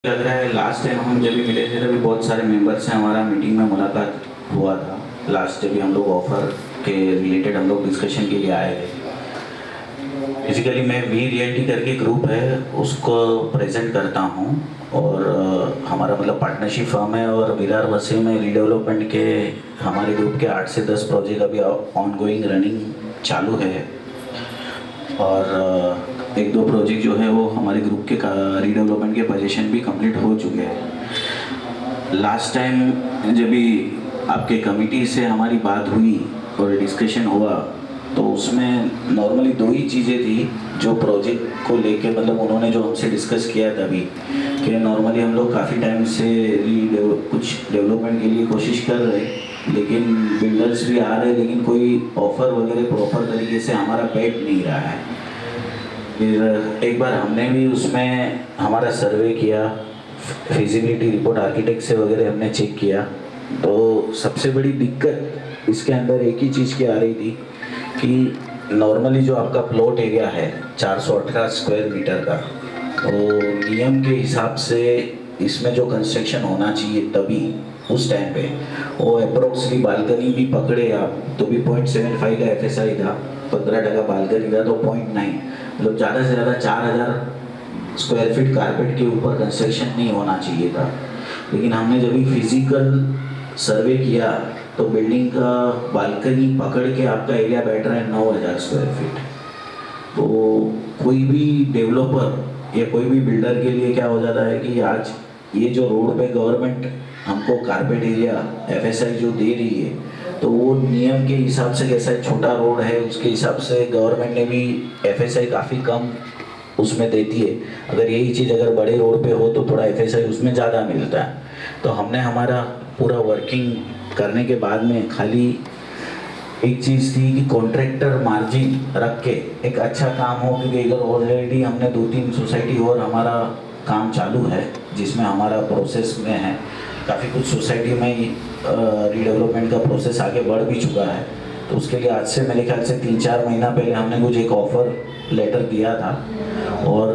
लग रहा है लास्ट टाइम हम जब भी मिले थे तभी बहुत सारे मेंबर से हमारा मीटिंग में मुलाकात हुआ था। लास्ट जब भी हम लोग ऑफर के रिलेटेड हम लोग डिस्कशन के लिए आए थे। बेसिकली मैं वी रियल्टी करके ग्रुप है उसको प्रेजेंट करता हूँ और हमारा मतलब पार्टनरशिप फर्म है और विरार वसीम में रीडेवलपमेंट के हमारे ग्रुप के 8 से 10 प्रोजेक्ट अभी ऑन गोइंग रनिंग चालू है और एक दो प्रोजेक्ट जो है वो हमारे ग्रुप के रीडेवलपमेंट के पोजीशन भी कंप्लीट हो चुके हैं। लास्ट टाइम जब भी आपके कमिटी से हमारी बात हुई और डिस्कशन हुआ तो उसमें नॉर्मली दो ही चीज़ें थी जो प्रोजेक्ट को लेके मतलब उन्होंने जो हमसे डिस्कस किया था अभी कि नॉर्मली हम लोग काफ़ी टाइम से कुछ डेवलपमेंट के लिए कोशिश कर रहे हैं लेकिन बिल्डर्स भी आ रहे हैं लेकिन कोई ऑफ़र वगैरह प्रॉपर तरीके से हमारा बैठ नहीं रहा है। फिर एक बार हमने भी उसमें हमारा सर्वे किया, फिजिबिलिटी रिपोर्ट आर्किटेक्ट से वगैरह हमने चेक किया तो सबसे बड़ी दिक्कत इसके अंदर एक ही चीज़ की आ रही थी कि नॉर्मली जो आपका प्लॉट एरिया है 418 स्क्वायर मीटर का तो नियम के हिसाब से इसमें जो कंस्ट्रक्शन होना चाहिए तभी उस टाइम पे वो अप्रोक्सली बालकनी भी पकड़े आप तो भी 0.75 का FSI था, 15% बालकनी था तो 0.9 मतलब ज़्यादा से ज़्यादा 4000 स्क्वायर फीट कारपेट के ऊपर कंस्ट्रक्शन नहीं होना चाहिए था। लेकिन हमने जब भी फिजिकल सर्वे किया तो बिल्डिंग का बालकनी पकड़ के आपका एरिया बैठ रहा है 9000 स्क्वायर फीट। तो कोई भी डेवलपर या कोई भी बिल्डर के लिए क्या हो जाता है कि आज ये जो रोड पे गवर्नमेंट हमको कारपेट एरिया FSI जो दे रही है तो वो नियम के हिसाब से कैसा छोटा रोड है उसके हिसाब से गवर्नमेंट ने भी FSI काफ़ी कम उसमें देती है। अगर यही चीज़ अगर बड़े रोड पे हो तो थोड़ा FSI उसमें ज़्यादा मिलता है। तो हमने हमारा पूरा वर्किंग करने के बाद में खाली एक चीज़ थी कि कॉन्ट्रैक्टर मार्जिन रख के एक अच्छा काम हो क्योंकि इधर ऑलरेडी हमने 2-3 सोसाइटी और हमारा काम चालू है जिसमें हमारा प्रोसेस में है। काफ़ी कुछ सोसाइटी में रीडेवलपमेंट का प्रोसेस आगे बढ़ भी चुका है तो उसके लिए आज से मेरे ख्याल से 3-4 महीना पहले हमने कुछ एक ऑफ़र लेटर दिया था और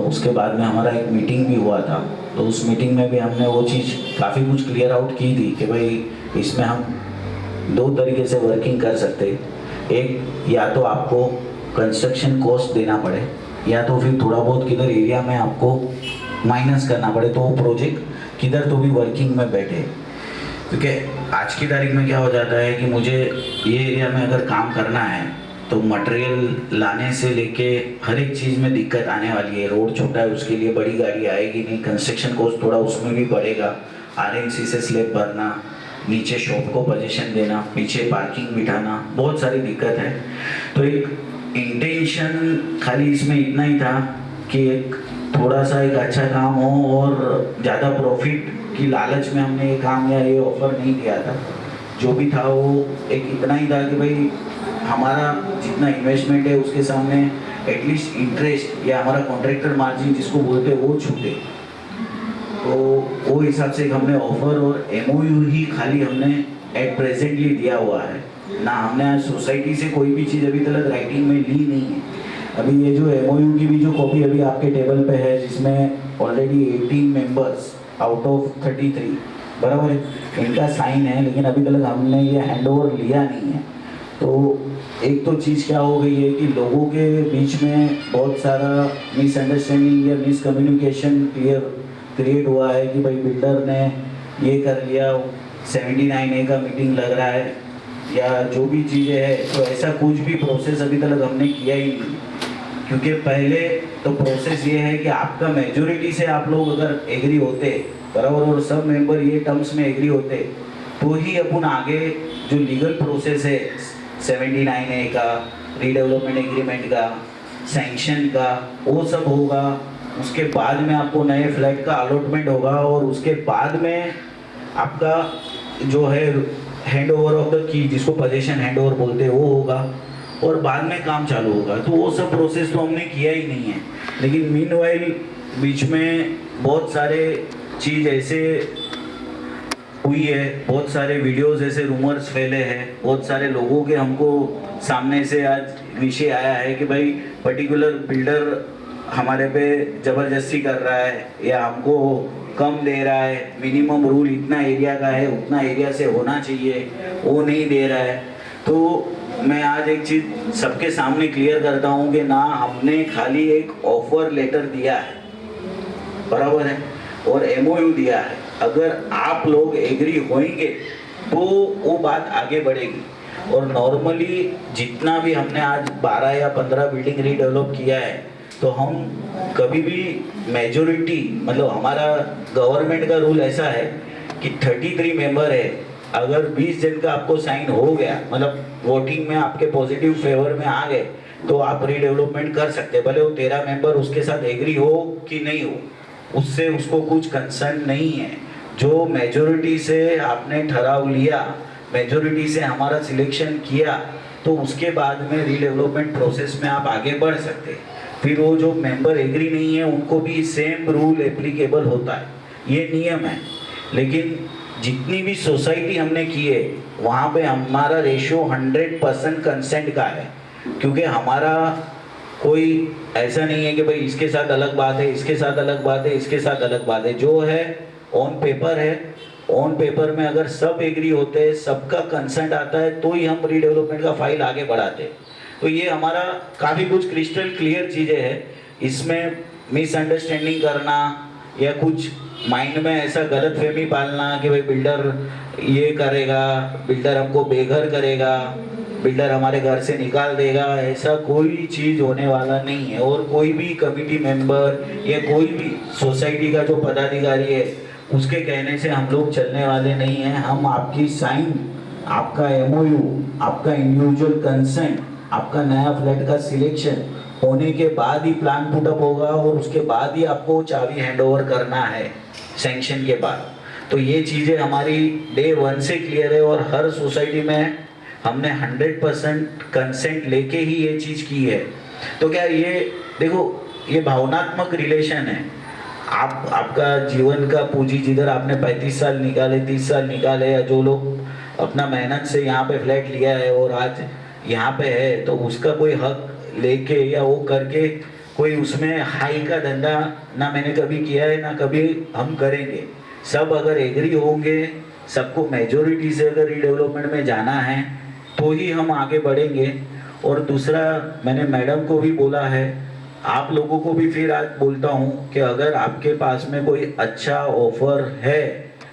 उसके बाद में हमारा एक मीटिंग भी हुआ था। तो उस मीटिंग में भी हमने वो चीज़ काफ़ी कुछ क्लियर आउट की थी कि भाई इसमें हम दो तरीके से वर्किंग कर सकते। एक या तो आपको कंस्ट्रक्शन कॉस्ट देना पड़े या तो फिर थोड़ा बहुत किधर एरिया में आपको माइनस करना पड़े तो वो प्रोजेक्ट किधर तो भी वर्किंग में बैठे। क्योंकि आज की तारीख में क्या हो जाता है कि मुझे ये एरिया में अगर काम करना है तो मटेरियल लाने से लेके हर एक चीज़ में दिक्कत आने वाली है। रोड छोटा है उसके लिए बड़ी गाड़ी आएगी नहीं, कंस्ट्रक्शन कॉस्ट थोड़ा उसमें भी बढ़ेगा, RMC से स्लैब भरना, नीचे शॉप को पोजीशन देना, पीछे पार्किंग बिठाना, बहुत सारी दिक्कत है। तो एक इंटेंशन खाली इसमें इतना ही था कि एक थोड़ा सा एक अच्छा काम हो और ज़्यादा प्रॉफिट की लालच में हमने ये काम या ये ऑफ़र नहीं दिया था। जो भी था वो एक इतना ही था कि भाई हमारा जितना इन्वेस्टमेंट है उसके सामने एटलीस्ट इंटरेस्ट या हमारा कॉन्ट्रैक्टर मार्जिन जिसको बोलते हैं वो छूटे। तो वो हिसाब से हमने ऑफ़र और MOU ही खाली हमने एट प्रेजेंटली दिया हुआ है ना। हमने आज सोसाइटी से कोई भी चीज़ अभी तक राइटिंग में ली नहीं है। अभी ये जो MOU की भी जो कॉपी अभी आपके टेबल पे है जिसमें ऑलरेडी 18 मेंबर्स आउट ऑफ 33 बराबर है इनका साइन है लेकिन अभी तक हमने ये हैंडओवर लिया नहीं है। तो एक तो चीज़ क्या हो गई है कि लोगों के बीच में बहुत सारा मिसअंडरस्टैंडिंग या मिसकम्युनिकेशन क्रिएट हुआ है कि भाई बिल्डर ने ये कर लिया, 79A का मीटिंग लग रहा है या जो भी चीज़ें है। तो ऐसा कुछ भी प्रोसेस अभी तक हमने किया ही नहीं क्योंकि पहले तो प्रोसेस ये है कि आपका मेजोरिटी से आप लोग अगर एग्री होते बराबर और सब मेंबर ये टर्म्स में एग्री होते तो ही अपन आगे जो लीगल प्रोसेस है 79A का, रीडेवलपमेंट एग्रीमेंट का, सैंक्शन का, वो सब होगा। उसके बाद में आपको नए फ्लैट का अलॉटमेंट होगा और उसके बाद में आपका जो है hand over of the key जिसको पोजीशन हैंड ओवर बोलते हैं वो होगा और बाद में काम चालू होगा। तो वो सब प्रोसेस तो हमने किया ही नहीं है। लेकिन मीनवाइल बीच में बहुत सारे चीज़ ऐसे हुई है, बहुत सारे वीडियोस ऐसे रूमर्स फैले हैं, बहुत सारे लोगों के हमको सामने से आज विषय आया है कि भाई पर्टिकुलर बिल्डर हमारे पे ज़बरदस्ती कर रहा है या हमको कम दे रहा है, मिनिमम रूल इतना एरिया का है उतना एरिया से होना चाहिए, वो नहीं दे रहा है। तो मैं आज एक चीज़ सबके सामने क्लियर करता हूँ कि ना हमने खाली एक ऑफर लेटर दिया है, बराबर है, और एमओयू दिया है। अगर आप लोग एग्री होंगे तो वो बात आगे बढ़ेगी। और नॉर्मली जितना भी हमने आज 12 या 15 बिल्डिंग रीडेवलप किया है, तो हम कभी भी मेजोरिटी, मतलब हमारा गवर्नमेंट का रूल ऐसा है कि 33 मेंबर है, अगर 20 जन का आपको साइन हो गया, मतलब वोटिंग में आपके पॉजिटिव फेवर में आ गए, तो आप रीडेवलपमेंट कर सकते हैं। भले वो 13 मेंबर उसके साथ एग्री हो कि नहीं हो, उससे उसको कुछ कंसर्न नहीं है। जो मेजोरिटी से आपने ठहराव लिया, मेजोरिटी से हमारा सिलेक्शन किया, तो उसके बाद में रीडेवलपमेंट प्रोसेस में आप आगे बढ़ सकते हैं। फिर वो जो मेंबर एग्री नहीं है उनको भी सेम रूल एप्लीकेबल होता है, ये नियम है। लेकिन जितनी भी सोसाइटी हमने की है वहाँ पे हमारा रेशियो 100% कंसेंट का है, क्योंकि हमारा कोई ऐसा नहीं है कि भाई इसके साथ अलग बात है, इसके साथ अलग बात है, इसके साथ अलग बात है। जो है ऑन पेपर है, ऑन पेपर में अगर सब एग्री होते हैं, सबका कंसेंट आता है, तो ही हम रीडेवलपमेंट का फाइल आगे बढ़ाते हैं। तो ये हमारा काफ़ी कुछ क्रिस्टल क्लियर चीज़ें हैं। इसमें मिसअंडरस्टैंडिंग करना या कुछ माइंड में ऐसा गलत फहमी पालना कि भाई बिल्डर ये करेगा, बिल्डर हमको बेघर करेगा, बिल्डर हमारे घर से निकाल देगा, ऐसा कोई चीज़ होने वाला नहीं है। और कोई भी कमिटी मेंबर या कोई भी सोसाइटी का जो पदाधिकारी है उसके कहने से हम लोग चलने वाले नहीं हैं। हम आपकी साइन, आपका एमओयू, आपका इंडिविजुअल कंसेंट, आपका नया फ्लैट का सिलेक्शन होने के बाद ही प्लान पुटअप होगा, और उसके बाद ही आपको चाबी हैंडओवर करना है सैंक्शन के बाद। तो ये चीज़ें हमारी डे 1 से क्लियर है, और हर सोसाइटी में हमने 100% कंसेंट लेके ही ये चीज़ की है। तो क्या ये देखो, ये भावनात्मक रिलेशन है। आपका जीवन का पूंजी, जिधर आपने 35 साल निकाले, 30 साल निकाले, या जो लोग अपना मेहनत से यहाँ पे फ्लैट लिया है और आज यहाँ पे है, तो उसका कोई हक लेके या वो करके कोई उसमें हाई का धंधा ना मैंने कभी किया है ना कभी हम करेंगे। सब अगर एग्री होंगे, सबको मेजोरिटी से अगर रीडेवलपमेंट में जाना है तो ही हम आगे बढ़ेंगे। और दूसरा, मैंने मैडम को भी बोला है, आप लोगों को भी फिर आज बोलता हूँ कि अगर आपके पास में कोई अच्छा ऑफर है,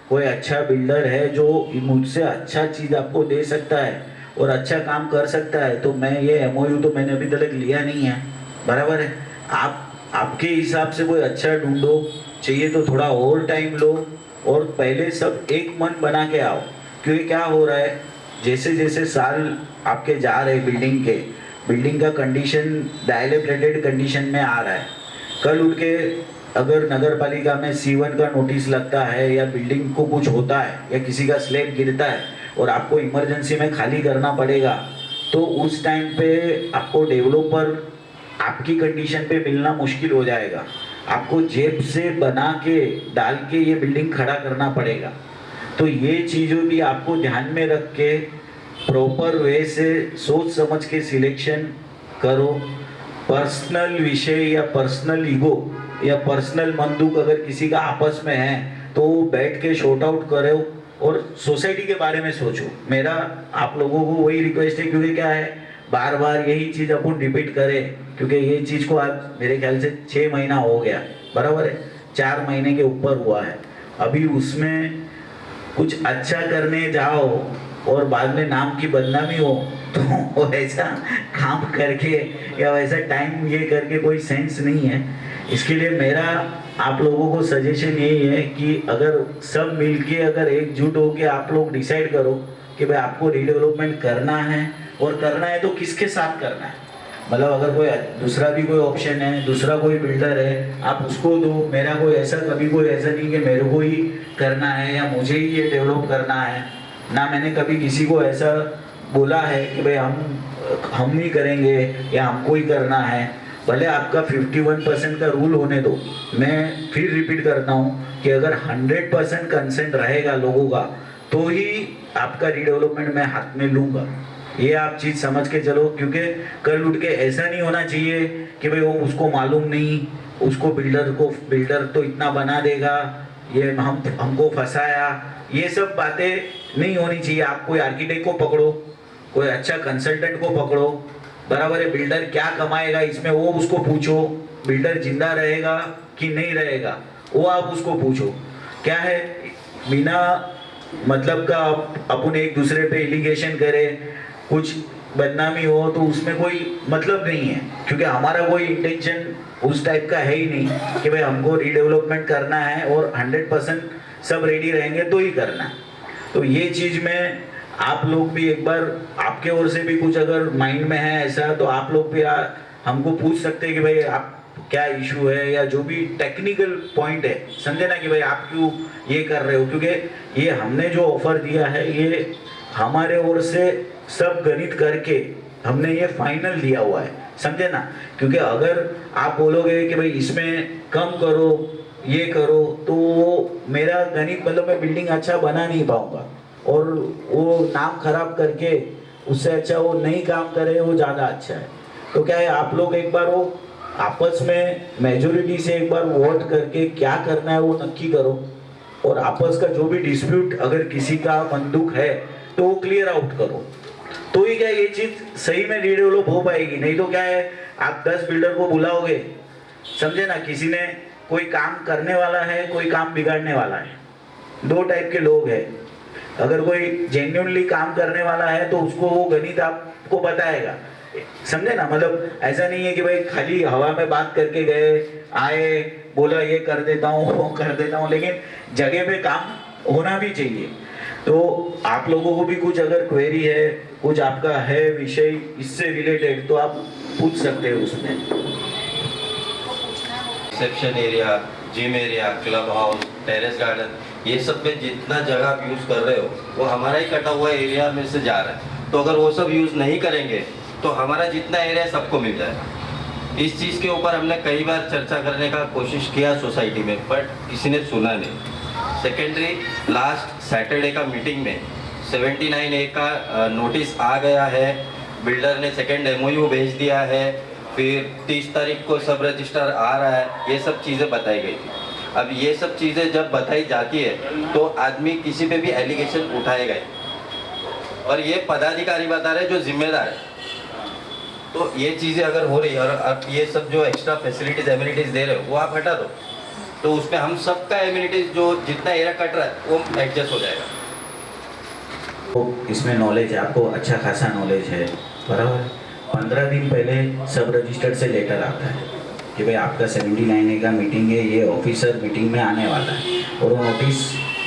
कोई अच्छा बिल्डर है जो मुझसे अच्छा चीज़ आपको दे सकता है और अच्छा काम कर सकता है, तो मैं ये एमओयू तो मैंने अभी तक लिया नहीं है, बराबर है। आपके हिसाब से कोई अच्छा ढूंढो, चाहिए तो थोड़ा और टाइम लो, और पहले सब एक मन बना के आओ। क्योंकि क्या हो रहा है, जैसे जैसे साल आपके जा रहे बिल्डिंग का कंडीशन डायलेप्रेटेड कंडीशन में आ रहा है। कल उठ के अगर नगर पालिका में C1 का नोटिस लगता है, या बिल्डिंग को कुछ होता है, या किसी का स्लैब गिरता है और आपको इमरजेंसी में खाली करना पड़ेगा, तो उस टाइम पे आपको डेवलपर आपकी कंडीशन पे मिलना मुश्किल हो जाएगा। आपको जेब से बना के डाल के ये बिल्डिंग खड़ा करना पड़ेगा। तो ये चीज़ों भी आपको ध्यान में रख के प्रॉपर वे से सोच समझ के सिलेक्शन करो। पर्सनल विषय या पर्सनल ईगो या पर्सनल मन दुख अगर किसी का आपस में है तो बैठ के शॉर्ट आउट करो और सोसाइटी के बारे में सोचो। मेरा आप लोगों को वही रिक्वेस्ट है, क्योंकि क्या है, बार बार यही चीज़ अपन रिपीट करें, क्योंकि ये चीज़ को आज मेरे ख्याल से 6 महीना हो गया, बराबर है, 4 महीने के ऊपर हुआ है। अभी उसमें कुछ अच्छा करने जाओ और बाद में नाम की बदनामी हो, तो वैसा काम करके या वैसा टाइम ये करके कोई सेंस नहीं है। इसके लिए मेरा आप लोगों को सजेशन यही है कि अगर सब मिलके अगर एकजुट हो के आप लोग डिसाइड करो कि भाई आपको रीडेवलपमेंट करना है, और करना है तो किसके साथ करना है। मतलब अगर कोई दूसरा भी कोई ऑप्शन है, दूसरा कोई बिल्डर है, आप उसको दो। मेरा कोई ऐसा कभी कोई ऐसा नहीं कि मेरे को ही करना है या मुझे ही ये डेवलप करना है, ना मैंने कभी किसी को ऐसा बोला है कि भाई हम ही करेंगे या हमको ही करना है। भले आपका 51% का रूल होने दो, मैं फिर रिपीट करता हूँ कि अगर 100% कंसेंट रहेगा लोगों का, तो ही आपका रीडेवलपमेंट मैं हाथ में लूँगा। ये आप चीज़ समझ के चलो, क्योंकि कल उठ के ऐसा नहीं होना चाहिए कि भाई वो उसको मालूम नहीं, उसको बिल्डर तो इतना बना देगा, ये हमको फंसाया, ये सब बातें नहीं होनी चाहिए। आप कोई आर्किटेक्ट को पकड़ो, कोई अच्छा कंसल्टेंट को पकड़ो, बराबर है। बिल्डर क्या कमाएगा इसमें वो उसको पूछो, बिल्डर जिंदा रहेगा कि नहीं रहेगा वो आप उसको पूछो। क्या है, बिना मतलब का अपन एक दूसरे पे एलिगेशन करें, कुछ बदनामी हो तो उसमें कोई मतलब नहीं है, क्योंकि हमारा कोई इंटेंशन उस टाइप का है ही नहीं कि भाई हमको रीडेवलपमेंट करना है और 100% सब रेडी रहेंगे तो ही करना है। तो ये चीज़ में आप लोग भी एक बार, आपके ओर से भी कुछ अगर माइंड में है ऐसा तो आप लोग भी हमको पूछ सकते हैं कि भाई आप क्या इशू है, या जो भी टेक्निकल पॉइंट है, समझे ना कि भाई आप क्यों ये कर रहे हो, क्योंकि ये हमने जो ऑफर दिया है ये हमारे ओर से सब गणित करके हमने ये फाइनल दिया हुआ है, समझे ना। क्योंकि अगर आप बोलोगे कि भाई इसमें कम करो ये करो तो वो मेरा गणित मतलब मैं बिल्डिंग अच्छा बना नहीं पाऊंगा, और वो नाम खराब करके उससे अच्छा वो नहीं काम करे वो ज़्यादा अच्छा है। तो क्या है, आप लोग एक बार वो आपस में मेजोरिटी से एक बार वोट करके क्या करना है वो नक्की करो, और आपस का जो भी डिस्प्यूट अगर किसी का मन दुख है तो वो क्लियर आउट करो, तो ही क्या ये चीज सही में रीडेवलप हो पाएगी। नहीं तो क्या है, आप 10 बिल्डर को बुलाओगे, समझे ना, किसी ने कोई काम करने वाला है, कोई काम बिगाड़ने वाला है, दो टाइप के लोग हैं। अगर कोई जेन्युइनली काम करने वाला है तो उसको वो गणित आपको बताएगा, समझे ना। मतलब ऐसा नहीं है कि भाई खाली हवा में बात करके गए आए, बोला ये कर देता हूँ वो कर देता हूँ, लेकिन जगह पे काम होना भी चाहिए। तो आप लोगों को भी कुछ अगर क्वेरी है, कुछ आपका है विषय इससे रिलेटेड, तो आप पूछ सकते हो उसमें। Reception area, gym area, club house, terrace garden, ये सब में जितना जगह आप यूज़ कर रहे हो वो हमारा ही कटा हुआ एरिया में से जा रहा है। तो अगर वो सब यूज़ नहीं करेंगे तो हमारा जितना एरिया सबको मिल जाएगा। इस चीज़ के ऊपर हमने कई बार चर्चा करने का कोशिश किया सोसाइटी में, बट किसी ने सुना नहीं। सेकेंडरी, लास्ट सैटरडे का मीटिंग में 79A का नोटिस आ गया है, बिल्डर ने सेकेंड MOU भेज दिया है, फिर 30 तारीख को सब रजिस्टर आ रहा है, ये सब चीज़ें बताई गई थी। अब ये सब चीज़ें जब बताई जाती है तो आदमी किसी पे भी एलिगेशन उठाएगा, और ये पदाधिकारी बता रहे जो जिम्मेदार है। तो ये चीज़ें अगर हो रही है और आप ये सब जो एक्स्ट्रा फैसिलिटीज एमिनिटीज दे रहे हो वो आप हटा दो, तो उसमें हम सबका एमिनिटीज जो जितना एरिया कट रहा है वो एडजस्ट हो जाएगा। तो इसमें नॉलेज है, आपको अच्छा खासा नॉलेज है, बराबर। 15 दिन पहले सब रजिस्टर्ड से लेटर आता है कि भाई आपका 79A का मीटिंग है, ये ऑफिसर मीटिंग में आने वाला है, और वो नोटिस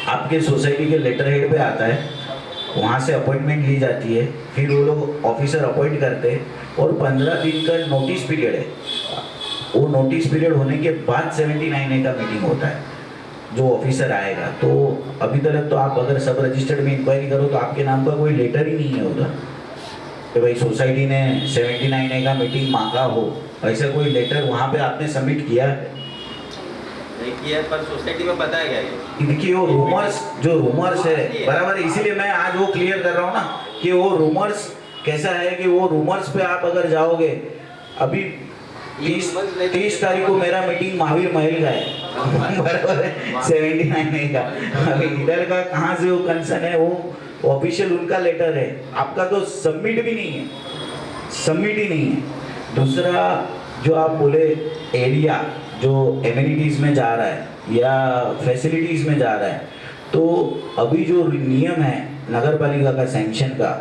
आपके सोसाइटी के लेटर हेड पे आता है, वहाँ से अपॉइंटमेंट ली जाती है, फिर वो लोग ऑफिसर अपॉइंट करते हैं, और 15 दिन का नोटिस पीरियड है। वो नोटिस पीरियड होने के बाद 79A का मीटिंग होता है, जो ऑफिसर आएगा। तो अभी तक तो आप अगर सब रजिस्टर्ड में इंक्वायरी करो तो आपके नाम का कोई लेटर ही नहीं है उधर कि भाई सोसाइटी ने 79A का मीटिंग मांगा हो, ऐसा कोई लेटर वहाँ पे आपने सबमिट किया है? नहीं किया, पर सोसाइटी में बताया गया है। देखिए वो रूमर्स है, बराबर, इसीलिए मैं आज वो क्लियर कर रहा हूँ ना कि वो रूमर्स कैसा है, कि वो रूमर्स पे आप अगर जाओगे, अभी 30 तारीख को मेरा मीटिंग महावीर महल का है, बराबर है, 79A का। अभी इधर का कहाँ से वो कंसर्न है, वो ऑफिशियल उनका लेटर है, आपका तो सबमिट भी नहीं है, सबमिट ही नहीं है। दूसरा जो आप बोले एरिया जो एमिनिटीज़ में जा रहा है या फैसिलिटीज़ में जा रहा है, तो अभी जो नियम है नगर पालिका का सैंक्शन का,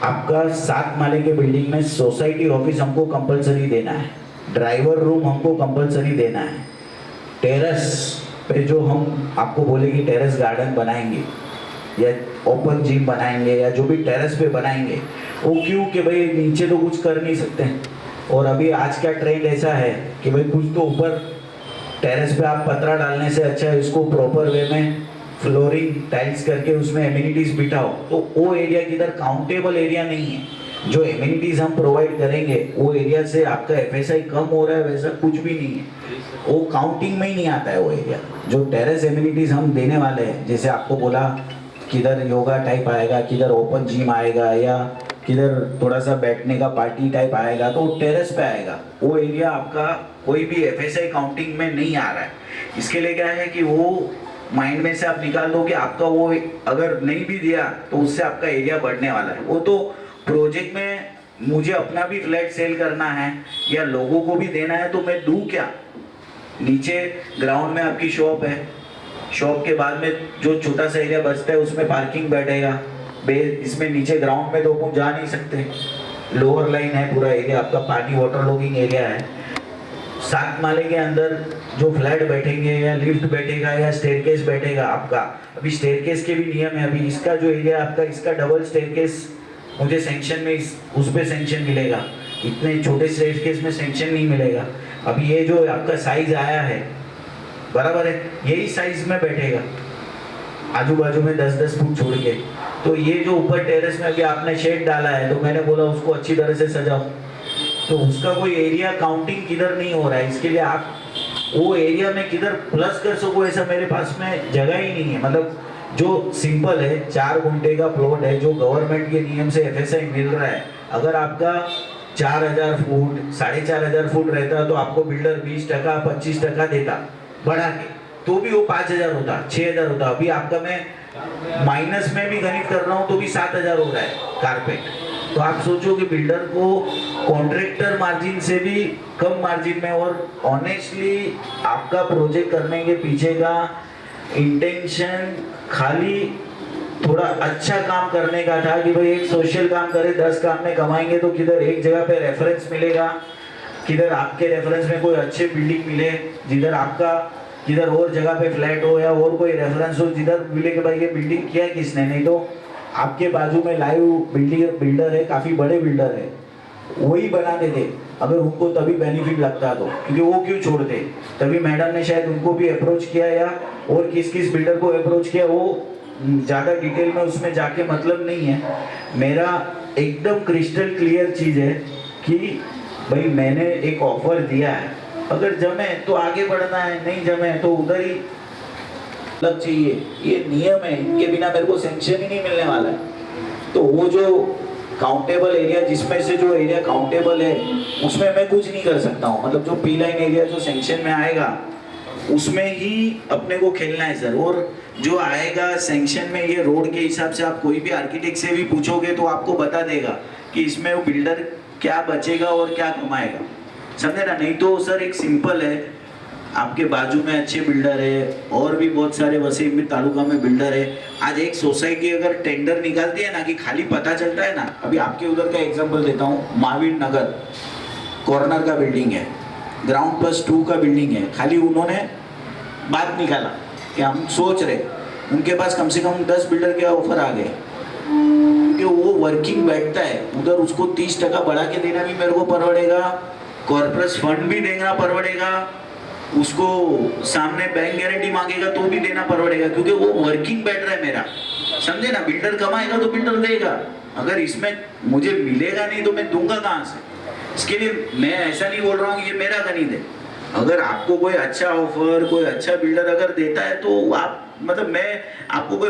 आपका 7 माले के बिल्डिंग में सोसाइटी ऑफिस हमको कंपलसरी देना है, ड्राइवर रूम हमको कंपलसरी देना है, टेरेस पे जो हम आपको बोले कि टेरेस गार्डन बनाएंगे या ओपन जिम बनाएंगे या जो भी टेरेस पे बनाएंगे, वो क्यों कि भाई नीचे तो कुछ कर नहीं सकते हैं, और अभी आज का ट्रेंड ऐसा है कि भाई कुछ तो ऊपर टेरेस पे आप पतरा डालने से अच्छा है इसको प्रॉपर वे में फ्लोरिंग टाइल्स करके उसमें एमिनिटीज बिठाओ। तो वो एरिया किधर काउंटेबल एरिया नहीं है, जो एमिनिटीज हम प्रोवाइड करेंगे वो एरिया से आपका FSI कम हो रहा है, वैसा कुछ भी नहीं है, वो काउंटिंग में ही नहीं आता है वो एरिया। जो टेरेस एमिनिटीज हम देने वाले हैं, जैसे आपको बोला किधर योगा टाइप आएगा, किधर ओपन जिम आएगा, या किधर थोड़ा सा बैठने का पार्टी टाइप आएगा तो टेरेस पे आएगा। वो एरिया आपका कोई भी एफएसआई काउंटिंग में नहीं आ रहा है। इसके लिए क्या है कि वो माइंड में से आप निकाल दो कि आपका वो अगर नहीं भी दिया तो उससे आपका एरिया बढ़ने वाला है। वो तो प्रोजेक्ट में मुझे अपना भी फ्लैट सेल करना है या लोगों को भी देना है तो मैं दूं क्या? नीचे ग्राउंड में आपकी शॉप है, शॉप के बाद में जो छोटा सा एरिया बचता है उसमें पार्किंग बैठेगा। इसमें नीचे ग्राउंड में तो अपन जा नहीं सकते, लोअर लाइन है पूरा एरिया आपका, पानी वाटर लॉगिंग एरिया है। 7 माले के अंदर जो फ्लैट बैठेंगे या लिफ्ट बैठेगा या स्टेयरकेस बैठेगा आपका, अभी स्टेयरकेस के भी नियम है। अभी इसका जो एरिया आपका, इसका डबल स्टेयरकेस मुझे सेंक्शन में उस पे सेंक्शन मिलेगा, इतने छोटे स्टेयरकेस में सेंक्शन नहीं मिलेगा। अभी ये जो आपका साइज आया है बराबर है, यही साइज में बैठेगा आजू बाजू में 10-10 फुट छोड़ के। तो ये जो ऊपर टेरेस में अभी आपने शेड डाला है तो मैंने बोला उसको अच्छी तरह से सजाओ, तो उसका कोई एरिया काउंटिंग किधर नहीं हो रहा है। इसके लिए आप वो एरिया में किधर प्लस कर सको ऐसा मेरे पास में जगह ही नहीं है। मतलब जो सिंपल है 4 गुंठे का प्लॉट है जो गवर्नमेंट के नियम से एफएसआई मिल रहा है, अगर आपका 4000 फुट 4500 फुट रहता तो आपको बिल्डर 20% 25% देता बढ़ा के, तो भी वो 5000 होता 6000 होता। अभी आपका मैं माइनस में भी गणित कर रहा हूँ तो भी 7000 हो रहा है कारपेट। तो आप सोचो कि बिल्डर को कॉन्ट्रैक्टर मार्जिन से भी कम मार्जिन में, और ऑनेस्टली आपका प्रोजेक्ट करने के पीछे का इंटेंशन खाली थोड़ा अच्छा काम करने का था कि भाई एक सोशल काम करे, 10 काम में कमाएंगे तो किधर एक जगह पे रेफरेंस मिलेगा, किधर आपके रेफरेंस में कोई अच्छे बिल्डिंग मिले, जिधर आपका किधर और जगह पे फ्लैट हो या और कोई रेफरेंस हो जिधर मिले कि भाई ये बिल्डिंग किया है किसने। नहीं तो आपके बाजू में लाइव बिल्डर है, काफ़ी बड़े बिल्डर है, वही बनाते थे अगर उनको तभी बेनिफिट लगता तो, क्योंकि वो क्यों छोड़ते। तभी मैडम ने शायद उनको भी अप्रोच किया या और किस किस बिल्डर को अप्रोच किया, वो ज़्यादा डिटेल में उसमें जाके मतलब नहीं है। मेरा एकदम क्रिस्टल क्लियर चीज़ है कि भाई मैंने एक ऑफर दिया है, अगर जमे तो आगे बढ़ना है, नहीं जमे तो उधर ही लग चाहिए। ये नियम है, इनके बिना मेरे को सेंक्शन ही नहीं मिलने वाला है। तो वो जो काउंटेबल एरिया, जिसमें से जो एरिया काउंटेबल है उसमें मैं कुछ नहीं कर सकता हूँ। मतलब जो पी लाइन एरिया जो सेंक्शन में आएगा उसमें ही अपने को खेलना है सर। और जो आएगा सेंक्शन में ये रोड के हिसाब से, आप कोई भी आर्किटेक्ट से भी पूछोगे तो आपको बता देगा कि इसमें वो बिल्डर क्या बचेगा और क्या कमाएगा, समझे ना। नहीं तो सर एक सिंपल है, आपके बाजू में अच्छे बिल्डर है और भी बहुत सारे वसीम तालुका में बिल्डर है। आज एक सोसाइटी अगर टेंडर निकालती है ना कि खाली पता चलता है ना, अभी आपके उधर का एग्जांपल देता हूँ, महावीर नगर कॉर्नर का बिल्डिंग है, ग्राउंड +2 का बिल्डिंग है। खाली उन्होंने बात निकाला कि हम सोच रहे, उनके पास कम से कम 10 बिल्डर के ऑफर आ गए, क्योंकि वो वर्किंग बैठता है उधर, उसको 30% बढ़ा के देना भी मेरे को परवड़ेगा, कॉर्पोरेट फंड भी देना परवड़ेगा, उसको सामने बैंक गारंटी मांगेगा तो भी देना परवड़ेगा, क्योंकि वो वर्किंग बैठ रहा है मेरा, समझे ना। बिल्डर कमाएगा तो बिल्डर देगा, अगर इसमें मुझे मिलेगा नहीं तो मैं दूंगा कहाँ से। इसके लिए मैं ऐसा नहीं बोल रहा हूँ ये मेरा गणित है। अगर आपको कोई अच्छा ऑफर, कोई अच्छा बिल्डर अगर देता है तो आप, मतलब मैं आपको कोई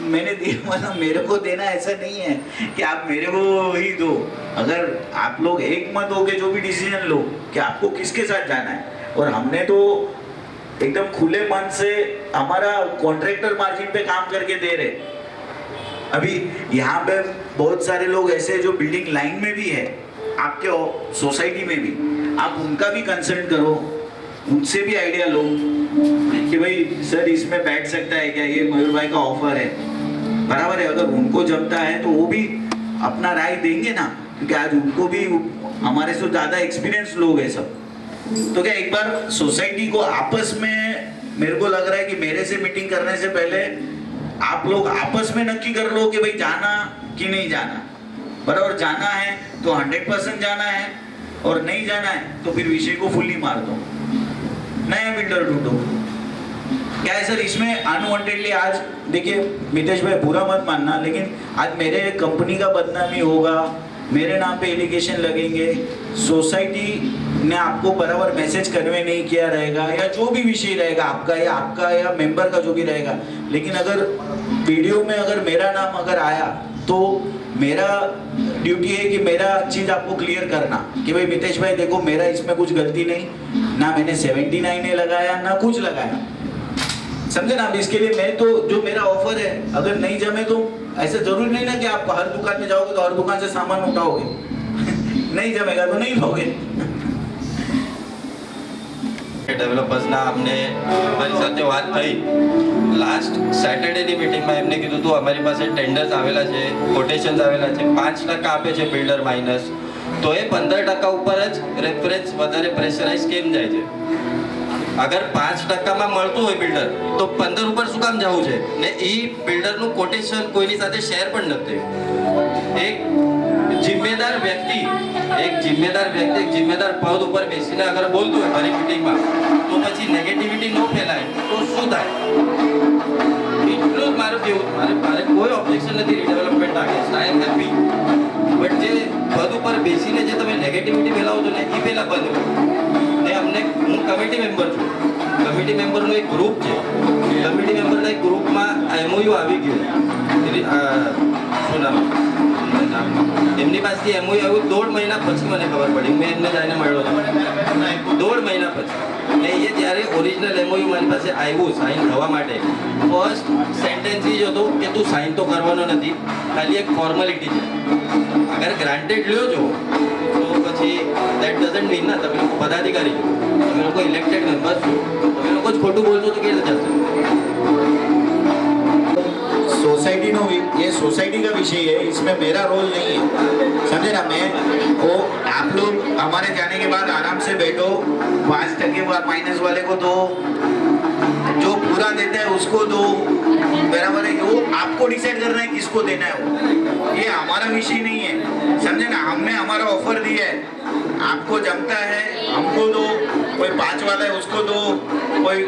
मैंने दिया मतलब मेरे को देना ऐसा नहीं है कि आप मेरे को ही दो। अगर आप लोग एक मत हो के जो भी डिसीजन लो कि आपको किसके साथ जाना है, और हमने तो एकदम खुले मन से हमारा कॉन्ट्रैक्टर मार्जिन पे काम करके दे रहे। अभी यहाँ पे बहुत सारे लोग ऐसे जो बिल्डिंग लाइन में भी है, आपके सोसाइटी में भी, आप उनका भी कंसल्ट करो, उनसे भी आइडिया लो कि भाई सर इसमें बैठ सकता है क्या, ये मयूर भाई का ऑफर है, बराबर है। अगर उनको जमता है तो वो भी अपना राय देंगे ना, क्योंकि आज उनको भी हमारे से ज़्यादा एक्सपीरियंस लोग हैं सब। तो क्या एक बार सोसाइटी को आपस में, मेरे को लग रहा है कि मेरे से मीटिंग करने से पहले आप लोग आपस में नक्की कर लो कि भाई जाना कि नहीं जाना, बराबर। जाना है तो 100% जाना है, और नहीं जाना है तो फिर विषय को फुल्ली मार दो, नया बिल्डर ढूंढो। क्या है सर इसमें अनवांटेडली, आज देखिए मितेश भाई बुरा मत मानना, लेकिन आज मेरे कंपनी का बदनामी होगा, मेरे नाम पे एलिगेशन लगेंगे, सोसाइटी ने आपको बराबर मैसेज कन्वे नहीं किया रहेगा, या जो भी विषय रहेगा आपका या मेंबर का जो भी रहेगा। लेकिन अगर वीडियो में अगर मेरा नाम अगर आया तो मेरा ड्यूटी है कि मेरा चीज आपको क्लियर करना कि भाई मितेश भाई देखो मेरा इसमें कुछ गलती नहीं, ना मैंने 79 लगाया ना कुछ लगाया, समझे ना। अब इसके लिए मैं तो जो मेरा ऑफर है अगर नहीं जमे तो ऐसा जरूरी नहीं ना कि आप हर दुकान में जाओगे तो हर दुकान से सामान उठाओगे नहीं जमेगा तो नहीं लोगे। ડેવલપર્સના અમને મારી સાથે વાત થઈ લાસ્ટ સેટરડેની મિટિંગમાં એમને કીધું હતું અમારી પાસે ટેન્ડર્સ આવેલા છે, કોટેશન્સ આવેલા છે, 5% આપે છે બિલ્ડર માઇનસ, તો એ 15% ઉપર જ રેફરન્સ વધારે પ્રેશરાઇઝ કેમ જાય છે? અગર 5%માં મળતું હોય બિલ્ડર તો 15 ઉપર શું કામ જવું છે? ને એ બિલ્ડરનું કોટેશન કોઈની સાથે શેર પણ નથી. એક जिम्मेदार व्यक्ति एक जिम्मेदार पद ઉપર બેસીને અગર બોલતું હોય મારી મીટિંગમાં તો પછી નેગેટિવિટી ન ફેલાય તો શું થાય? એટલું જ મારું કેવું, મારે કોઈ ઓબ્જેક્શન નથી redevelopment against, I am happy, but જે પદ ઉપર બેસીને જે તમે નેગેટિવિટી ફેલાવો છો ને એ પહેલા બંધ કરો. ને અમને હું કમિટી મેમ્બર છું, કમિટી મેમ્બરનો એક ગ્રુપ છે, કમિટી મેમ્બરના એક ગ્રુપમાં એમઓયુ આવી ગયું, શું નામ એમની પાસેથી એમઓયુ આવ્યું 1.5 મહિના પછી મને ખબર પડી, મેં એમને જઈને મળ્યો હતો 1.5 મહિના પછી. ને એ જ્યારે ઓરિજિનલ એમઓયુ મારી પાસે આવ્યું સાઇન થવા માટે, ફર્સ્ટ સેન્ટેન્સ એ જ હતો કે તું સાઇન તો કરવાનો નથી, ખાલી એક ફોર્માલિટી છે. અગર ગ્રાન્ટેડ લ્યો છો તો પછી દેટ ડઝન્ટ મીન ના તમે લોકો પદાધિકારી છો, તમે લોકો ઇલેક્ટેડ મેમ્બર્સ છો, તમે લોકો જ ખોટું બોલશો તો કેવી રીતે ચાલશે? सोसाइटी नो ये सोसाइटी का विषय है, इसमें मेरा रोल नहीं है, समझे ना। मैं वो आप लोग हमारे जाने के बाद आराम से बैठो, 5% माइनस वाले को दो, जो पूरा देता है उसको दो, बराबर है। वो आपको डिसाइड करना है किसको देना है, वो ये हमारा विषय नहीं है, समझे ना। हमने हमारा ऑफर दिया है, आपको जमता है हमको दो, कोई 5 वाला है उसको दो, कोई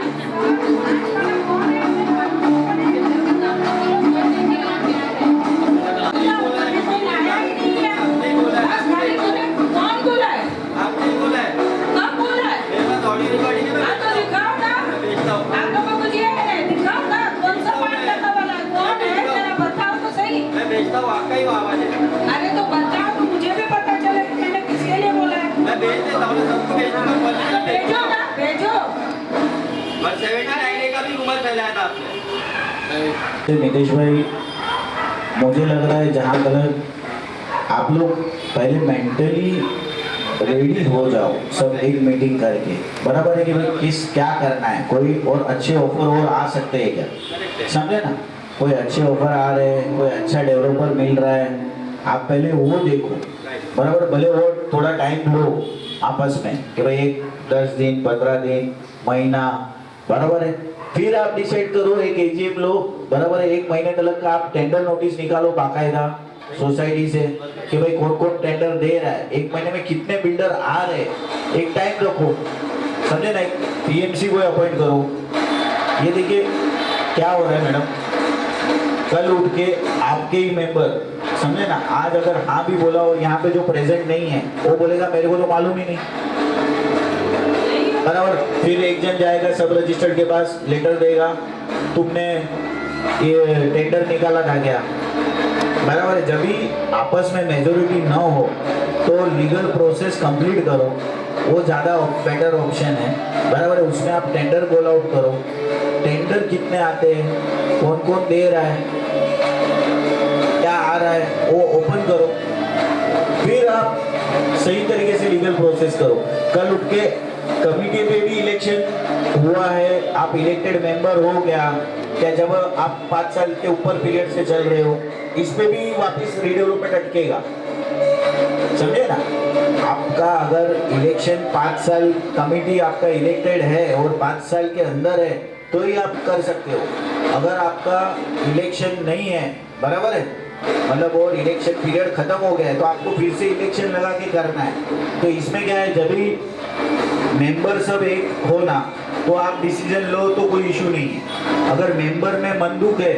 अरे तो बताओ तो मुझे भी पता चले कि मैंने किसके लिए बोला है। मैं भेज देता हूँ, सबको भेजो ना, भेजो। बस 79 का भी रूमर फैलाया था आपने। नितेश भाई मुझे लग रहा है जहाँ तक आप लोग पहले मेंटली रेडी हो जाओ सब एक मीटिंग करके, बराबर है कि भाई किस क्या करना है, कोई और अच्छे ऑफर और आ सकते हैं क्या, समझे ना। कोई अच्छे ऑफर आ रहे हैं, कोई अच्छा डेवलपर मिल रहा है, आप पहले वो देखो, बराबर। भले वो थोड़ा टाइम लो आपस में कि भाई 10 दिन 15 दिन महीना, बराबर है। फिर आप डिसाइड करो, एक एजीएम लो, बराबर है। 1 महीने तक का आप टेंडर नोटिस निकालो बाकायदा सोसाइटी से कि भाई कौन कौन टेंडर दे रहा है, 1 महीने में कितने बिल्डर आ रहे हैं, एक टाइम रखो, समझे ना। एक पीएमसी को अपॉइंट करो। ये देखिए क्या हो रहा है मैडम, कल उठ के आपके ही मेंबर, समझे ना, आज अगर हाँ भी बोला और यहाँ पे जो प्रेजेंट नहीं है वो बोलेगा मेरे को तो मालूम ही नहीं, बराबर। फिर एक जन जाएगा सब रजिस्टर्ड के पास, लेटर देगा तुमने ये टेंडर निकाला था क्या, बराबर है। जब भी आपस में मेजोरिटी न हो तो लीगल प्रोसेस कंप्लीट करो, वो ज़्यादा बेटर ऑप्शन है, बराबर है। उसमें आप टेंडर कॉल आउट करो, टेंडर कितने आते हैं, कौन कौन दे रहा है, क्या आ रहा है, वो ओपन करो, फिर आप सही तरीके से लीगल प्रोसेस करो। कल उठ के कमिटी पे भी इलेक्शन हुआ है, आप इलेक्टेड मेंबर हो गया क्या, जब आप 5 साल के ऊपर पीरियड से चल रहे हो, इस पे भी वापस रीडेवलपमेंट अटकेगा, समझे ना। आपका अगर इलेक्शन 5 साल कमिटी आपका इलेक्टेड है और 5 साल के अंदर है तो ही आप कर सकते हो। अगर आपका इलेक्शन नहीं है, बराबर है, मतलब और इलेक्शन पीरियड खत्म हो गया है तो आपको फिर से इलेक्शन लगा के करना है। तो इसमें क्या है, जब भी मेंबर सब एक हो ना तो आप डिसीजन लो तो कोई इशू नहीं है। अगर मेंबर में मंदूक है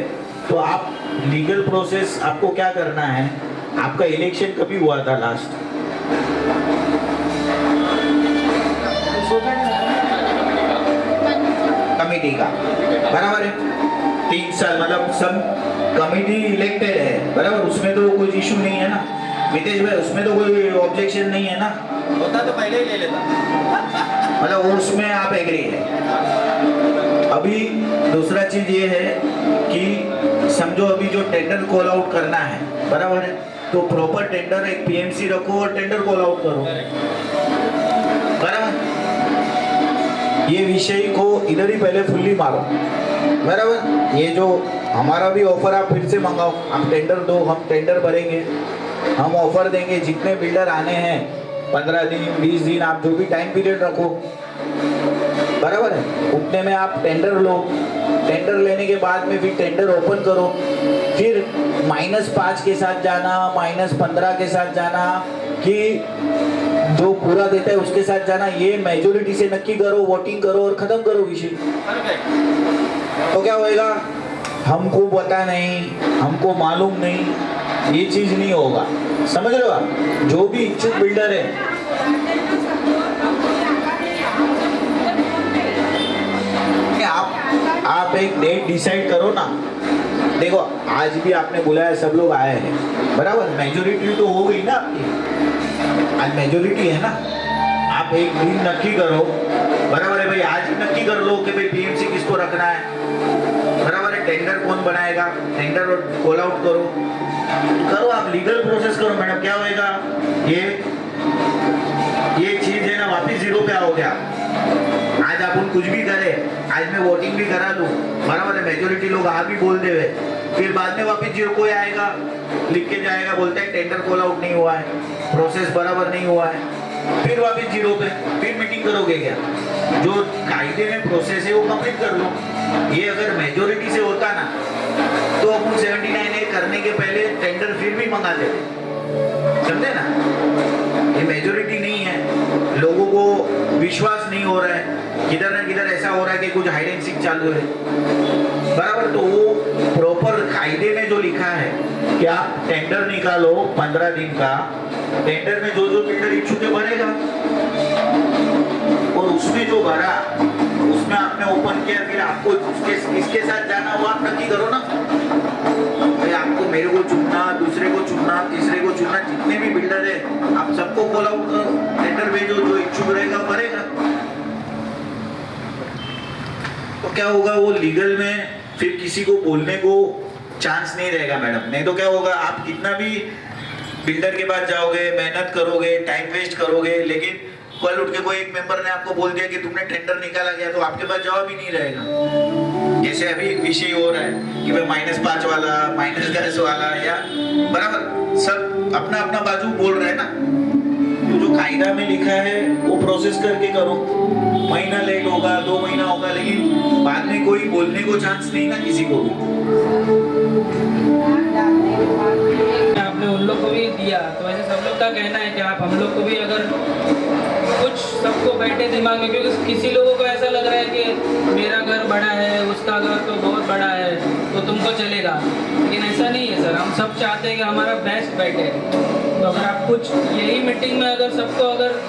तो आप लीगल प्रोसेस आपको क्या करना है, आपका इलेक्शन कभी हुआ था लास्ट, कमेटी का, बराबर है। 3 साल मतलब सब कमिटी इलेक्टेड है बराबर, उसमें तो कोई इशू नहीं है ना मितेश भाई, उसमें तो कोई ऑब्जेक्शन नहीं है ना, होता तो पहले ही ले लेता। मतलब वो उसमें आप एग्री है। अभी दूसरा चीज ये है कि समझो अभी जो टेंडर कॉल आउट करना है बराबर है, तो प्रॉपर टेंडर एक पीएमसी रखो और टेंडर कॉल आउट करो बराबर। ये विषय को इधर ही पहले फुल्ली मारो बराबर। ये जो हमारा भी ऑफर आप फिर से मंगाओ, आप टेंडर दो, हम टेंडर भरेंगे, हम ऑफर देंगे, जितने बिल्डर आने हैं 15 दिन 20 दिन आप जो भी टाइम पीरियड रखो बराबर है, उतने में आप टेंडर लो, टेंडर लेने के बाद में फिर टेंडर ओपन करो, फिर -5 के साथ जाना, -15 के साथ जाना, कि जो पूरा देता है उसके साथ जाना, ये मेजोरिटी से नक्की करो, वोटिंग करो और खत्म करो विषय। तो क्या होएगा, हमको पता नहीं, हमको मालूम नहीं, ये चीज नहीं होगा, समझ रहे हो आप। जो भी इच्छुक बिल्डर है आप एक डेट डिसाइड करो ना। देखो आज भी आपने बुलाया, सब लोग आए हैं बराबर, मेजोरिटी तो हो गई ना आपकी, आज मेजोरिटी है ना, आप एक दिन नक्की करो बराबर है भाई, आज ही नक्की कर लो कि भाई पीएमसी किसको रखना है बराबर है, टेंडर कौन बनाएगा, टेंडर कॉल आउट करो, आप लीगल प्रोसेस करो मैडम। क्या होएगा, ये चीज है ना वापिस जीरो पे आओगे आप। आज अपन कुछ भी करें, आज मैं वोटिंग भी करा लूं बराबर है, मेजोरिटी लोग हाँ भी बोल देवे, फिर बाद में वापिस जीरो कोई आएगा लिख के जाएगा, बोलता है टेंडर कॉल आउट नहीं हुआ है, प्रोसेस बराबर नहीं हुआ है, फिर वापिस जीरो पे, फिर मीटिंग करोगे क्या। जो कायदे में प्रोसेस है वो कंप्लीट कर लो। ये अगर मेजोरिटी से होता ना तो अपन 79A करने के पहले टेंडर फिर भी मंगा देते, समझे ना। ये मेजोरिटी नहीं है, लोगों को विश्वास नहीं हो रहा है, किधर ना किधर ऐसा हो रहा है कि कुछ हाइड एंड सीक चालू है बराबर। तो वो प्रॉपर कायदे में जो लिखा है कि आप टेंडर निकालो 15 दिन का, टेंडर में जो बिल्डर इच्छुक है भरेगा, और उसमें जो भरा उसमें आपने ओपन किया, फिर आपको किसके साथ जाना वो आप नक्की करो ना भाई, आपको मेरे को चुनना, दूसरे को चुनना, तीसरे को चुनना, जितने भी बिल्डर है आप सबको कॉल आउट करो, टेंडर भेजो, जो इच्छुक रहेगा भरेगा। तो क्या होगा, वो लीगल में फिर किसी को बोलने को चांस नहीं रहेगा मैडम। नहीं तो क्या होगा, आप कितना भी बिल्डर के पास जाओगे, मेहनत करोगे, टाइम वेस्ट करोगे, लेकिन कल उठ के कोई एक मेंबर ने आपको बोल दिया कि तुमने टेंडर निकाला गया, तो आपके पास जवाब ही नहीं रहेगा। जैसे अभी विषय हो रहा है कि भाई -5 वाला, -10 वाला, या बराबर सब अपना अपना बाजू बोल रहे हैं ना। तो जो कायदा में लिखा है वो प्रोसेस करके करो, महीना लेट होगा, 2 महीना होगा, लेकिन बाद में कोई बोलने को चांस नहीं ना किसी को भी। आपने उन लोग को भी दिया, तो वैसे सब लोग का कहना है कि आप हम लोग को भी अगर कुछ सबको बैठे दिमाग में, क्योंकि किसी लोगों को ऐसा लग रहा है कि मेरा घर बड़ा है, उसका घर तो बहुत बड़ा है, तो तुमको चलेगा, लेकिन ऐसा नहीं है सर। हम सब चाहते हैं कि हमारा बेस्ट बैठे, तो अगर आप कुछ यही मीटिंग में अगर सबको अगर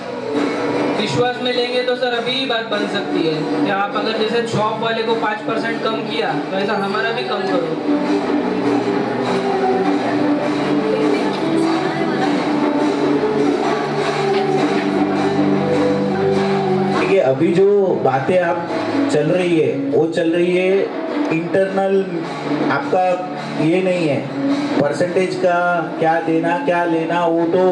विश्वास में लेंगे तो सर अभी ही बात बन सकती है कि आप अगर जैसे शॉप वाले को 5% कम किया, तो ऐसा हमारा भी कम करो। अभी जो बातें आप चल रही है वो चल रही है इंटरनल, आपका ये नहीं है परसेंटेज का क्या देना क्या लेना, वो तो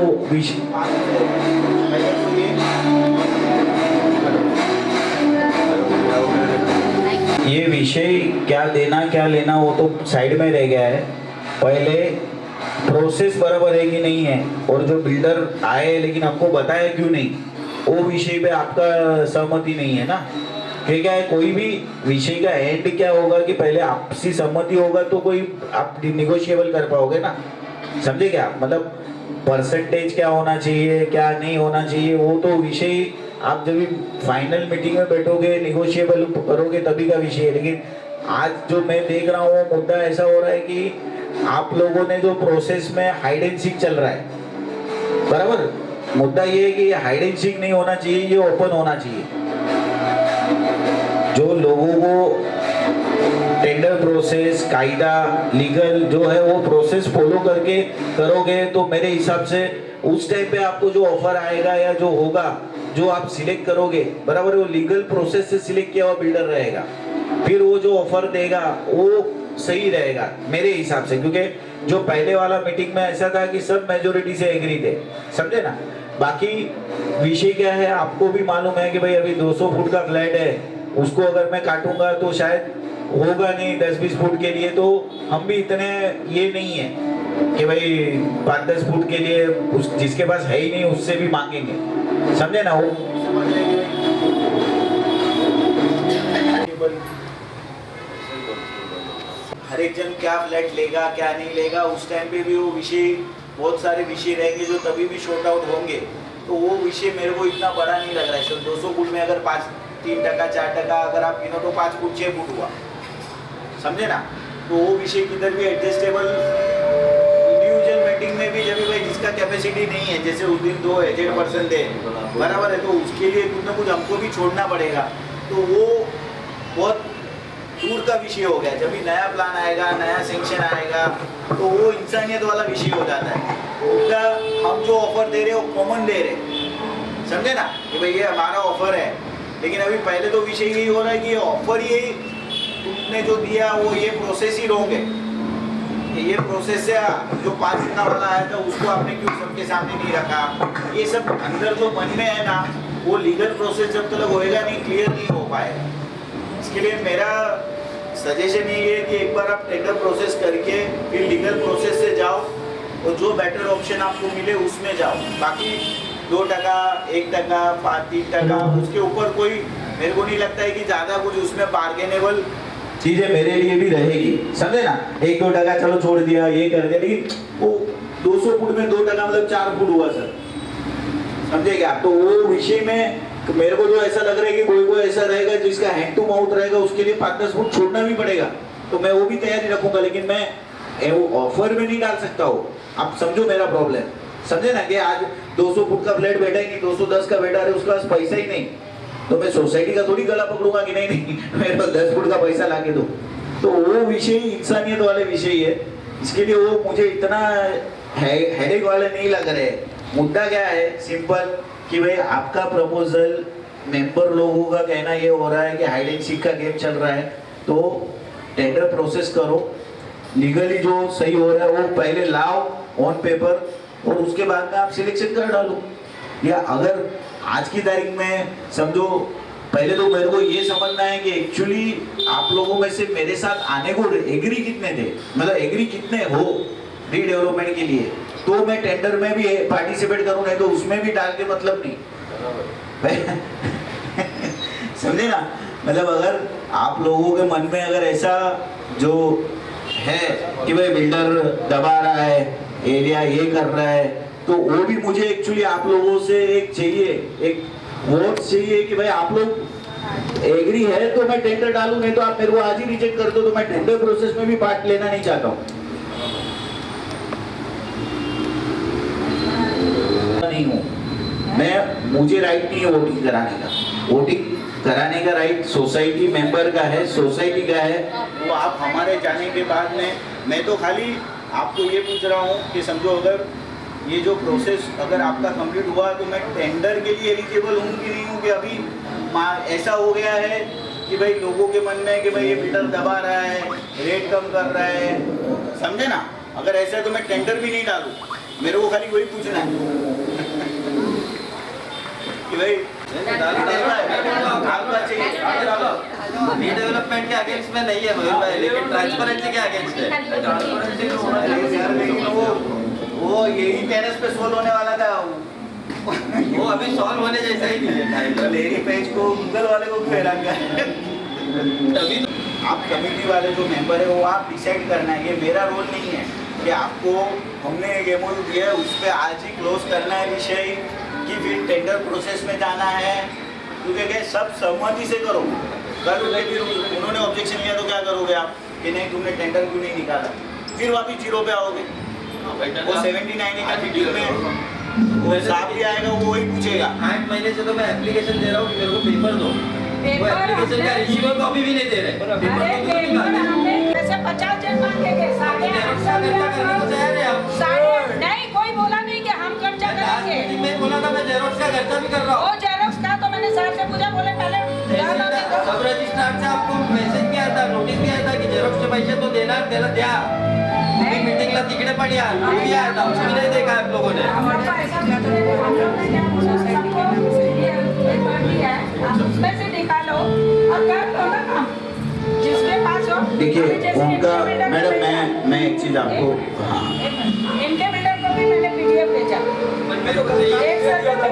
ये विषय क्या देना क्या लेना वो तो साइड में रह गया है। पहले प्रोसेस बराबर है कि नहीं है, और जो बिल्डर आए लेकिन आपको बताया क्यों नहीं, वो विषय पे आपका सहमति नहीं है ना। क्या है, कोई भी विषय का एंड क्या होगा कि पहले आपसी सहमति होगा तो कोई आप निगोशिएबल कर पाओगे ना, समझे क्या। मतलब परसेंटेज क्या होना चाहिए क्या नहीं होना चाहिए, वो तो विषय आप जब भी फाइनल मीटिंग में बैठोगे निगोशिएबल करोगे तभी का विषय है। लेकिन आज जो मैं देख रहा हूँ मुद्दा ऐसा हो रहा है कि आप लोगों ने जो प्रोसेस में हाइड एंड सीक चल रहा है बराबर, मुद्दा ये है कि हाइड एंड सीक नहीं होना चाहिए, ये ओपन होना चाहिए। जो लोगों को टेंडर प्रोसेस, कायदा, लीगल जो है वो प्रोसेस फॉलो करके करोगे तो मेरे हिसाब से उस टाइम पे आपको जो ऑफर आएगा या जो होगा, जो आप सिलेक्ट करोगे, बराबर वो लीगल प्रोसेस से सिलेक्ट किया हुआ बिल्डर रहेगा, फिर वो जो ऑफर देगा वो सही रहेगा मेरे हिसाब से। क्योंकि जो पहले वाला मीटिंग में ऐसा था कि सब मेजोरिटी से एग्री थे, समझे ना। बाकी विषय क्या है आपको भी मालूम है कि भाई अभी 200 फुट का फ्लैट है, उसको अगर मैं काटूंगा तो शायद होगा नहीं 10-20 फुट के लिए, तो हम भी इतने ये नहीं है कि भाई 5-10 फुट के लिए उस जिसके पास है ही नहीं उससे भी मांगेंगे, समझे ना। वो हर एक जन क्या फ्लैट लेगा क्या नहीं लेगा, उस टाइम पे भी वो विषय, बहुत सारे विषय रहेंगे जो तभी भी शॉर्ट आउट होंगे। तो वो विषय मेरे को इतना बड़ा नहीं लग रहा है सर। 200 फुट में अगर 3%, 4% अगर आप गिनो तो 5 फुट 6 फुट हुआ, समझे ना। तो वो विषय किधर भी एडजस्टेबल, इंडिविजुअल मीटिंग में भी जब भाई जिसका कैपेसिटी नहीं है, जैसे उस दिन 2 एजेड पर्सन थे, बराबर है, तो उसके लिए कुछ ना कुछ हमको भी छोड़ना पड़ेगा। तो वो बहुत दूर का विषय हो गया। जब भी नया प्लान आएगा, नया सेक्शन आएगा, तो वो इंसानियत वाला विषय हो जाता है। उल्टा हम जो ऑफर दे रहे हैं वो कॉमन दे रहे हैं, समझे ना, कि भाई ये हमारा ऑफर है। लेकिन अभी पहले तो विषय यही हो रहा है कि ऑफर ये तुमने जो दिया वो ये प्रोसेस ही रॉन्ग है, कि ये प्रोसेस से जो 5% वाला आया था उसको आपने क्यों सबके सामने नहीं रखा। ये सब अंदर जो मन में है ना, वो लीगल प्रोसेस जब तक होएगा नहीं, क्लियर नहीं हो पाएगा। इसके लिए मेरा सजेशन ये है कि एक बार आप टेंडर प्रोसेस करके फिर लीगल प्रोसेस से जाओ और जो बेटर ऑप्शन आपको मिले उसमें जाओ। बाकी 2%, 1%, 3%, उसके ऊपर कोई मेरे को नहीं लगता है कि ज़्यादा कुछ उसमें बार्गेनेबल चीज़ें मेरे लिए भी रहेगी, समझे ना। 1-2% चलो छोड़ दिया, ये कर दिया, लेकिन वो 200 फुट में 2% मतलब 4 फुट हुआ सर, समझे क्या। तो वो विषय में तो मेरे को जो ऐसा लग रहा है कि कोई ऐसा रहेगा जिसका हैंड टू माउथ रहेगा, उसके लिए 5-10 फुट छोड़ना भी पड़ेगा, तो मैं वो भी तैयारी रखूंगा। लेकिन मैं वो ऑफर में नहीं डाल सकता हूँ। आप समझो मेरा प्रॉब्लम, समझे ना, कि आज 200 फुट का फ्लैट बैठा है कि 210 का बैठा है, उसके पास पैसा ही नहीं, तो मैं सोसाइटी का थोड़ी गला पकड़ूंगा कि नहीं मेरे पास 10 फुट का पैसा ला के दो। तो वो विषय इंसानियत वाले विषय है, इसके लिए वो मुझे इतना हेडेक वाले नहीं लग रहे। मुद्दा क्या है, सिंपल, कि भाई आपका प्रपोजल, मेंबर लोगों का कहना ये हो रहा है कि हाइड एंड सीक का गेम चल रहा है, तो टेंडर प्रोसेस करो, लीगली जो सही हो रहा है वो पहले लाओ ऑन पेपर, और उसके बाद में आप सिलेक्शन कर डालो। या अगर आज की तारीख में समझो, पहले तो मेरे को ये समझना है कि एक्चुअली आप लोगों में से मेरे साथ आने को एग्री कितने थे, मतलब एग्री कितने हो रीडेवलपमेंट के लिए, तो मैं टेंडर में भी पार्टिसिपेट करूं, नहीं तो उसमें भी डाल के मतलब नहीं समझे ना। मतलब अगर आप लोगों के मन में अगर ऐसा जो है कि भाई बिल्डर दबा रहा है, एरिया ये कर रहा है, तो वो भी मुझे एक्चुअली आप लोगों से एक चाहिए, एक वोट चाहिए कि भाई आप लोग एग्री है तो मैं टेंडर डालूं, नहीं तो आप मेरे को आज ही रिजेक्ट कर दो, तो मैं टेंडर प्रोसेस में भी पार्ट लेना नहीं चाहता हूँ। नहीं हूँ मैं, मुझे राइट नहीं है वोटिंग कराने का। वोटिंग कराने का राइट सोसाइटी मेंबर का है, सोसाइटी का है, वो आप हमारे जाने के बाद में, मैं तो खाली आपको ये पूछ रहा हूँ कि समझो अगर ये जो प्रोसेस अगर आपका कंप्लीट हुआ तो मैं टेंडर के लिए एलिजिबल हूँ कि नहीं हूँ। कि अभी ऐसा हो गया है कि भाई लोगों के मन में कि भाई ये बिल्डर दबा रहा है, रेट कम कर रहा है, समझे ना। अगर ऐसा है तो मैं टेंडर भी नहीं डालूँ, मेरे को खाली वही पूछना है कि भाई रीडेवलपमेंट के अगेंस्ट में नहीं है मयूर भाई, लेकिन ट्रांसपेरेंसी के अगेंस्ट है। वो यही टेरेस पे सोल्व होने वाला था, वो अभी सॉल्व होने जैसा ही नहीं है। लेरी पेज को गूगल वाले को हैरान कर, तभी तो आप कमेटी वाले जो मेंबर है वो आप डिसाइड करना है। ये मेरा रोल नहीं है कि आपको हमने एक एमओयू दिया है उस पर आज ही क्लोज करना है विषय, कि फिर टेंडर प्रोसेस में जाना है। क्योंकि क्या सब सहमति से करो, कल फिर उन्होंने ऑब्जेक्शन किया तो क्या करोगे आप कि नहीं तुमने टेंडर क्यों नहीं निकाला, फिर वापिस 0 पे आओगे। वो 79 का वीडियो में वो साहब भी आएगा, वो वही पूछेगा। 8 महीने से तो मैं एप्लीकेशन दे रहा हूँ कि मेरे को पेपर दो, वो एप्लीकेशन का रिसीवर कॉपी भी नहीं दे रहे पेपर तो दूर की बात है। ऐसे 50 जन मांगेंगे, साढ़े जेरोक्स 800 का खर्चा करने को तैयार है आप? नहीं, कोई बोला नहीं कि हम खर्चा लास्ट करेंगे। मीटिंग में बोला था मैं जेरोक्स का खर्चा भी कर रहा वो हूँ। जेरोक्स का तो मैंने सर से पूछा, बोले पहले डालो नहीं तो। सब रजिस्ट्रार से आपको मैसेज भी आया था, नोटिस भी आया था कि जेरोक्सचे पैसे तो देना त्याला द्या। तुम्ही मीटिंगला तिकडे पण या, तो भी आया था, उसमें नहीं देखा आप लोगों ने। हम लोग को ऐसा हम लोग ने क्या बोला, सबको ये पेपर दिया है, आप उसमें से निकालो और कर लो ना काम। जिसके पास हो। देखिए अभी जैसे उनका इंटीमेटर को मैडम भेजा। मैं एक चीज़ आपको हाँ इंटीमेटर को भी मैंने पीडीएफ भेजा। पर मेरे को चाहिए। एक सर का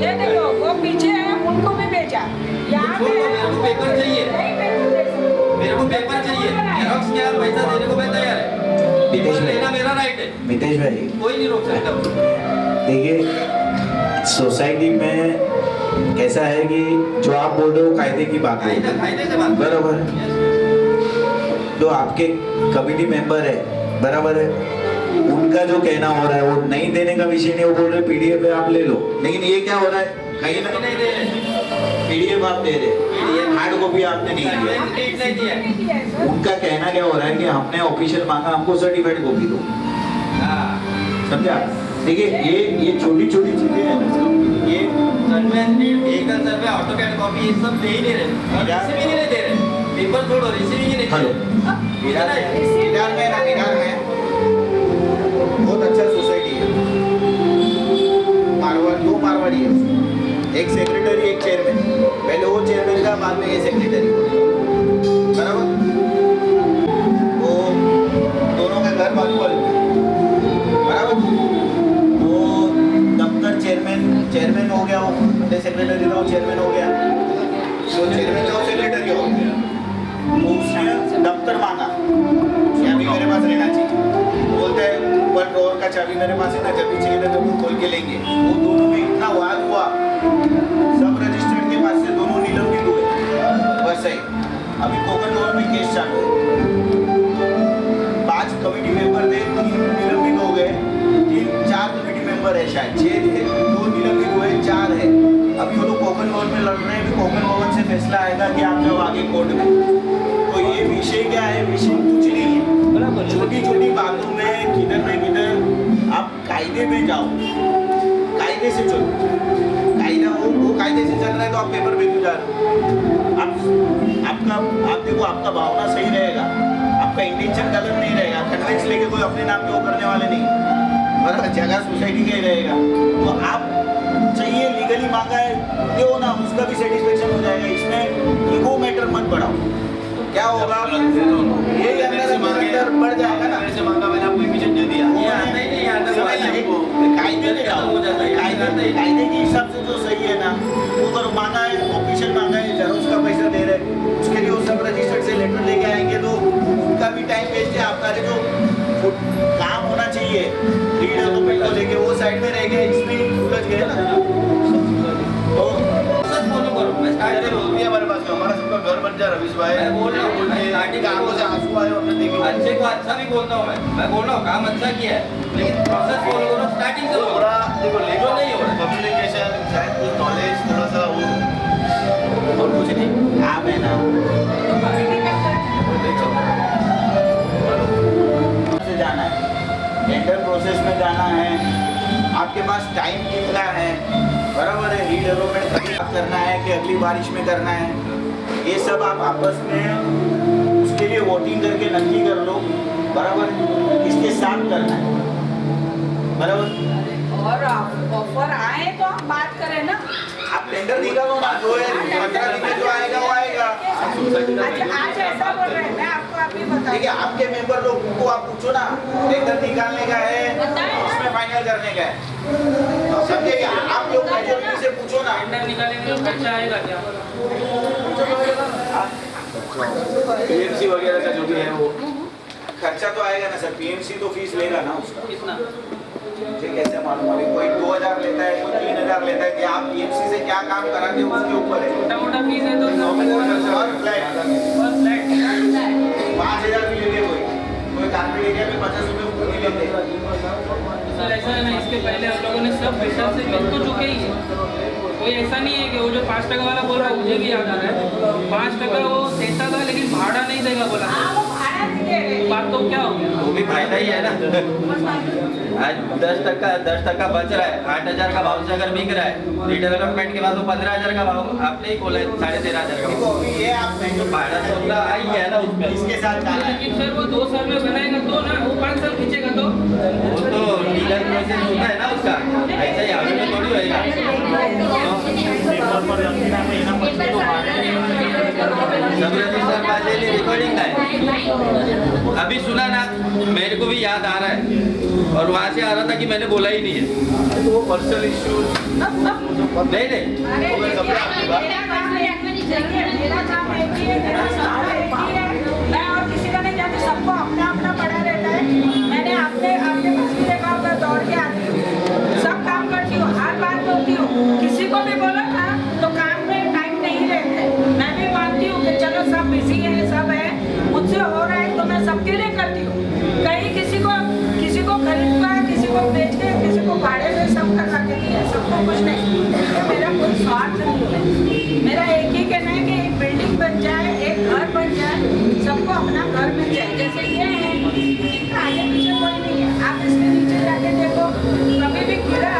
ये देखो वो पीछे है, उनको भी भेजा। यहाँ पे छोड़ो, मेरे को पेपर चाहिए। नहीं पेपर दे सकते। मेरे को पेपर चाहिए, जेरोक्स क्या पैसा देने को मैं तैयार है। नितेश पेपर भाई। लेना मेरा राइट है, मितेश भाई कोई नहीं रोक सकता। देखिए सोसाइटी में कैसा है कि जो आप बोल रहे हो कायदे की बात है कायदे से बात बराबर है। Yes. जो आपके कमिटी मेंबर है बराबर है, उनका जो कहना हो रहा है वो नहीं देने का विषय नहीं, वो बोल रहे पीडीएफ पे आप ले लो, लेकिन ये क्या हो रहा है कहीं ना नहीं दे रहे, पीडीएफ आप दे रहे, हार्ड कॉपी आपने नहीं दिया। सर्टिफिकेट नहीं दिया है। उनका कहना क्या हो रहा है कि हमने ऑफिशियल मांगा, हमको सर्टिफाइड कॉपी दो, हाँ, समझा। देखिए ये छोटी छोटी चीजें हैं, ये सर्वे व्हीकल सर्वे ऑटोकैड कॉपी ये सब दे ही नहीं रहे, और रिसीविंग ही नहीं दे रहे, पेपर छोड़ो रिसीविंग ही नहीं दे हेलो रहे। इधर है। बिहार में बहुत अच्छा सोसाइटी है, दो मारवाड़ी है, एक सेक्रेटरी एक चेयरमैन, पहले वो चेयरमैन का बाद में ये सेक्रेटरी बराबर। वो दोनों का घर बाजू बराबर। वो दफ्तर चेयरमैन हो गया, वो सेक्रेटरी था वो चेयरमैन हो गया, वो चेयरमैन था वो सेक्रेटरी हो गया। तो उसने दफ्तर मांगा, चाबी मेरे पास रहना चाहिए, बोलते हैं ऊपर ड्रॉअर का चाबी मेरे पास है ना, जब भी चाहिए तो खोल के लेंगे। वो दोनों में इतना वाद हुआ, सब रजिस्टर्ड के पास से दोनों निलंबित हुए। बस है अभी कोकण भवन में केस चालू है, 5 कमेटी मेंबर थे, 3 निलंबित हो गए, 4 कमेटी मेंबर है शायद, 6 थे, 2 निलंबित हुए, 4 है। अभी वो लोग कोकण भवन में लड़ रहे हैं, कोकण भवन से फैसला आएगा कि आप जाओ आगे कोर्ट में। तो ये विषय क्या है, विषय कुछ नहीं है, छोटी छोटी बातों में किधर न किधर आप कायदे में जाओ, कायदे से चलो, कायदा वो कायदे से चल रहा है तो आप पेपर पे क्यों जा रहे हो? आप देखो आपका भावना सही रहेगा, आपका इंटेंशन गलत नहीं रहेगा, कन्वेंस लेके कोई अपने नाम पे वो करने वाले नहीं, बराबर जगह सोसाइटी का ही रहेगा। तो आप चाहिए लीगली मांगा है दो ना, उसका भी सेटिस्फेक्शन हो जाएगा। इसमें ईगो मैटर मत बढ़ाओ, क्या होगा ये अंदर बढ़ जाएगा ना। से मांगा मैंने आपको इमीडिएट दे दिया। ये आता ही नहीं, आता समझ नहीं। कायदे में जाओ, कायदे के हिसाब से जो सही है ना, वो अगर मांगा है ऑफिशियल मांगा है, जेरोक्स का पैसा दे रहे, उसके लिए वो सब रजिस्टर्ड से लेटर लेके आएंगे तो उनका भी टाइम वेस्ट है, आपका जो काम होना चाहिए लीड डॉक्यूमेंट को लेके वो साइड में रह गए, इसमें उलझ गए ना। तो सच फॉलो करो, मैं स्टार्ट अरे करूँ। बोल दिया हमारे पास हमारा सबका घर बन जा रवीश भाई। मैं बोल रहा हूँ, बोल के स्टार्टिंग आंखों से आंसू आए हमने देखे। अच्छे को अच्छा भी बोलता हूँ मैं बोल रहा हूँ काम अच्छा किया है, लेकिन प्रोसेस फॉलो करो, स्टार्टिंग से बोलो। थोड़ा देखो लेकिन नहीं हो रहा। कम्युनिकेशन शायद कुछ नॉलेज थोड़ा सा वो और कुछ नहीं, काम है ना से जाना है, टेंडर प्रोसेस में जाना है, आपके पास टाइम कितना है, बराबर है, रीडेवलपमेंट कभी करना है कि अगली बारिश में करना है, ये सब आप आपस में उसके लिए वोटिंग करके नक्की कर लो, बराबर इसके साथ करना है, बराबर। और ऑफर आए तो हम बात करें ना। आप टेंडर निकालो ना, जो है 15 दिन में जो आएगा वो आएगा। आज ऐसा बोल रहे हैं, मैं आपको अभी बता देखिए आपके मेंबर लोग को आप पूछो ना, टेंडर निकालने का है, उसमें फाइनल करने का है, समझे क्या? आप लोग मेजोरिटी से पूछो ना। टेंडर निकालेंगे तो खर्चा आएगा क्या? पीएमसी वगैरह का जो भी है वो खर्चा तो आएगा ना सर, पीएमसी तो फीस लेगा ना उसका, कितना? मुझे कैसे मालूम? अभी कोई 2000 लेता है, कोई 3000 लेता है, कि आप पीएमसी से क्या काम कराते हो उसके ऊपर है। छोटा मोटा फीस है तो और फ्लैट और फ्लैट 5000 भी लेते, कोई कारपेट एरिया में 50 रुपये ऊपर नहीं लेते। सर ऐसा है ना, इसके पहले हम लोगों ने सब विशाल से मिल तो चुके ही है, कोई ऐसा नहीं है कि वो जो 5% वाला बोल रहा है मुझे भी याद आ रहा है 5% वो देता था लेकिन भाड़ा नहीं देगा बोला हाँ, वो भाड़ा नहीं दे रहे। बात तो क्या हो गया वो भी फायदा ही है ना। आज 10% बच रहा है, 8,000 का भाव से अगर बिक रहा है, रिडेवलपमेंट के बाद वो 15,000 का भाव आपने ही बोला है, 13,500 का देखो भाव। अभी ये आप जो भाड़ा तो अपना आ ही गया ना उसमें। इसके साथ जाना है। लेकिन सर वो 2 साल में बनाएगा तो ना वो 5 साल खींचेगा तो वो तो लीगल प्रोसेस होता है ना उसका, ऐसा ही आगे में थोड़ी होएगा। सब रजिस्टर बाजे रिकॉर्डिंग का है। अभी सुना ना, मेरे को भी याद आ रहा है और वहाँ से आ रहा था कि मैंने बोला ही नहीं है। तो वो पर्सनल इश्यू नहीं नहीं अरे मेरा काम है, मेरा काम एक ही है, मेरा सवाल एक ही है। मैं और किसी का नहीं जानती, सबको अपना अपना पड़ा रहता है। मैंने आपके पास भी देखा होगा, दौड़ के आती हूँ, सब काम करती हूँ, हर बात बोलती हूँ। किसी को भी बोलो ना तो काम में टाइम नहीं रहता है। मैं भी मानती हूँ कि चलो सब बिजी है, सब है, मुझसे हो रहा है तो मैं सबके लिए करती हूँ। कहीं किसी को खरीद का, किसी को बेच के, किसी को भाड़े में सब कर रखे दिया, सबको कुछ नहीं। तो मेरा कोई स्वार्थ नहीं है। मेरा एक ही कहना है कि एक बिल्डिंग बन जाए, एक घर बन जाए, सबको अपना घर मिल जाए। जैसे ये है, इतना आगे पीछे कोई नहीं है। आप इसके नीचे जाके देखो, कभी भी गिरा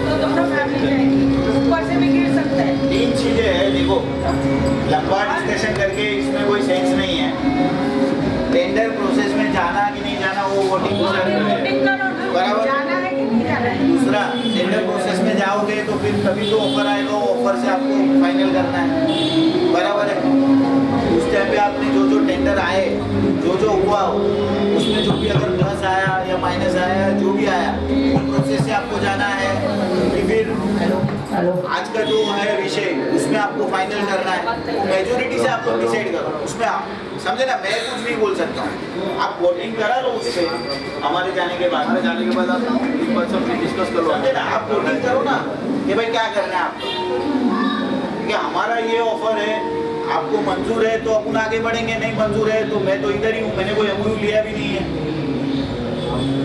तो दोनों फैमिली जाएगी, ऊपर से भी गिर सकता है। 3 चीजें है, देखो लंबा डिस्कशन करके इसमें कोई सेंस नहीं है। टेंडर प्रोसेस में जाना कि नहीं जाना वो वोटिंग वोटिंग करो ना, बराबर। जाना है कि नहीं जाना है। दूसरा, टेंडर प्रोसेस में जाओगे तो फिर तभी तो ऑफर आएगा, ऑफर से आपको फाइनल करना है, बराबर है। उस टाइम पे आपने जो टेंडर आए, जो हुआ उसमें जो भी अगर प्लस आया या माइनस आया, जो भी आया, प्रोसेस से आपको जाना है कि फिर आज का जो है विषय उसमें आपको फाइनल करना है। मेजोरिटी से आपको डिसाइड करो उसमें, आप समझे ना, मैं कुछ नहीं बोल सकता हूँ। आप वोटिंग करा लो उससे, हमारे जाने के बाद आप डिस्कस करो, समझे ना। आप वोटिंग करो ना कि भाई क्या करना है आपको, कि हमारा ये ऑफर है, आपको मंजूर है तो अपन आगे बढ़ेंगे, नहीं मंजूर है तो मैं तो इधर ही हूँ, मैंने कोई एमओयू लिया भी नहीं है,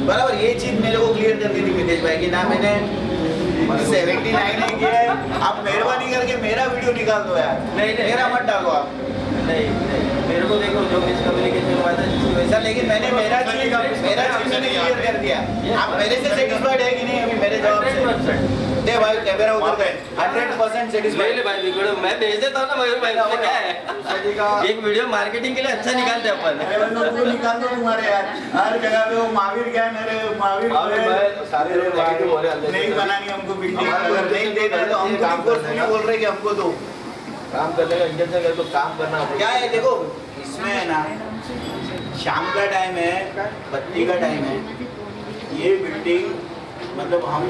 बराबर। ये चीज मेरे को क्लियर करनी थी मितेश भाई की, ना मैंने 79 नहीं किया है। आप मेहरबानी करके मेरा वीडियो निकाल दो यार, नहीं, मेरा मत डालो आप। नहीं मेरे को देखो जो मिसकम्युनिकेशन हुआ था जिसकी वजह सर लेकिन मैंने मेरा चीज मैंने क्लियर कर दिया। आप मेरे से सेटिस्फाइड है कि नहीं अभी मेरे जवाब से? 100% दे भाई, कैमरा उधर पे 100% सेटिस्फाइड। ले भाई वीडियो मैं भेज देता हूँ ना मयूर भाई, उसमें क्या है, एक वीडियो मार्केटिंग के लिए अच्छा निकालते हैं अपन। निकाल दो तुम्हारे यार, हर जगह पे वो महावीर क्या है, मेरे महावीर सारे लोग नेगेटिव हो रहे हैं। नहीं बनानी हमको बिल्डिंग, अगर नहीं देता तो हमको नहीं बोल रहे कि हमको दो काम करने का इंजन से तो काम करना क्या है। देखो इसमें है ना, शाम का टाइम है, बत्ती का टाइम है, ये बिल्डिंग मतलब हम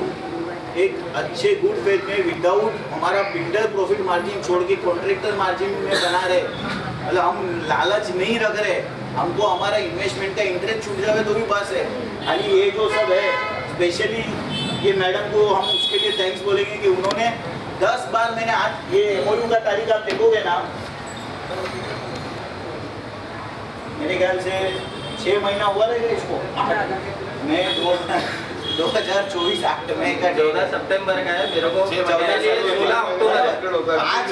एक अच्छे गुड फेथ में विदाउट हमारा बिल्डर प्रॉफिट मार्जिन छोड़ के कॉन्ट्रैक्टर मार्जिन में बना रहे, मतलब हम लालच नहीं रख रहे, हमको हमारा इन्वेस्टमेंट का इंटरेस्ट छूट जाए तो भी बस है। खाली ये जो सब है, स्पेशली ये मैडम को हम उसके लिए थैंक्स बोलेंगे कि उन्होंने 10 बार मैंने आज ये एमओयू का तारीख आप देखोगे ना, मेरे ख्याल से 6 महीना हुआ रहेगा इसको। मैं 2024 8 मई का 14 सितंबर का है, मेरे को 16 अक्टूबर है। आज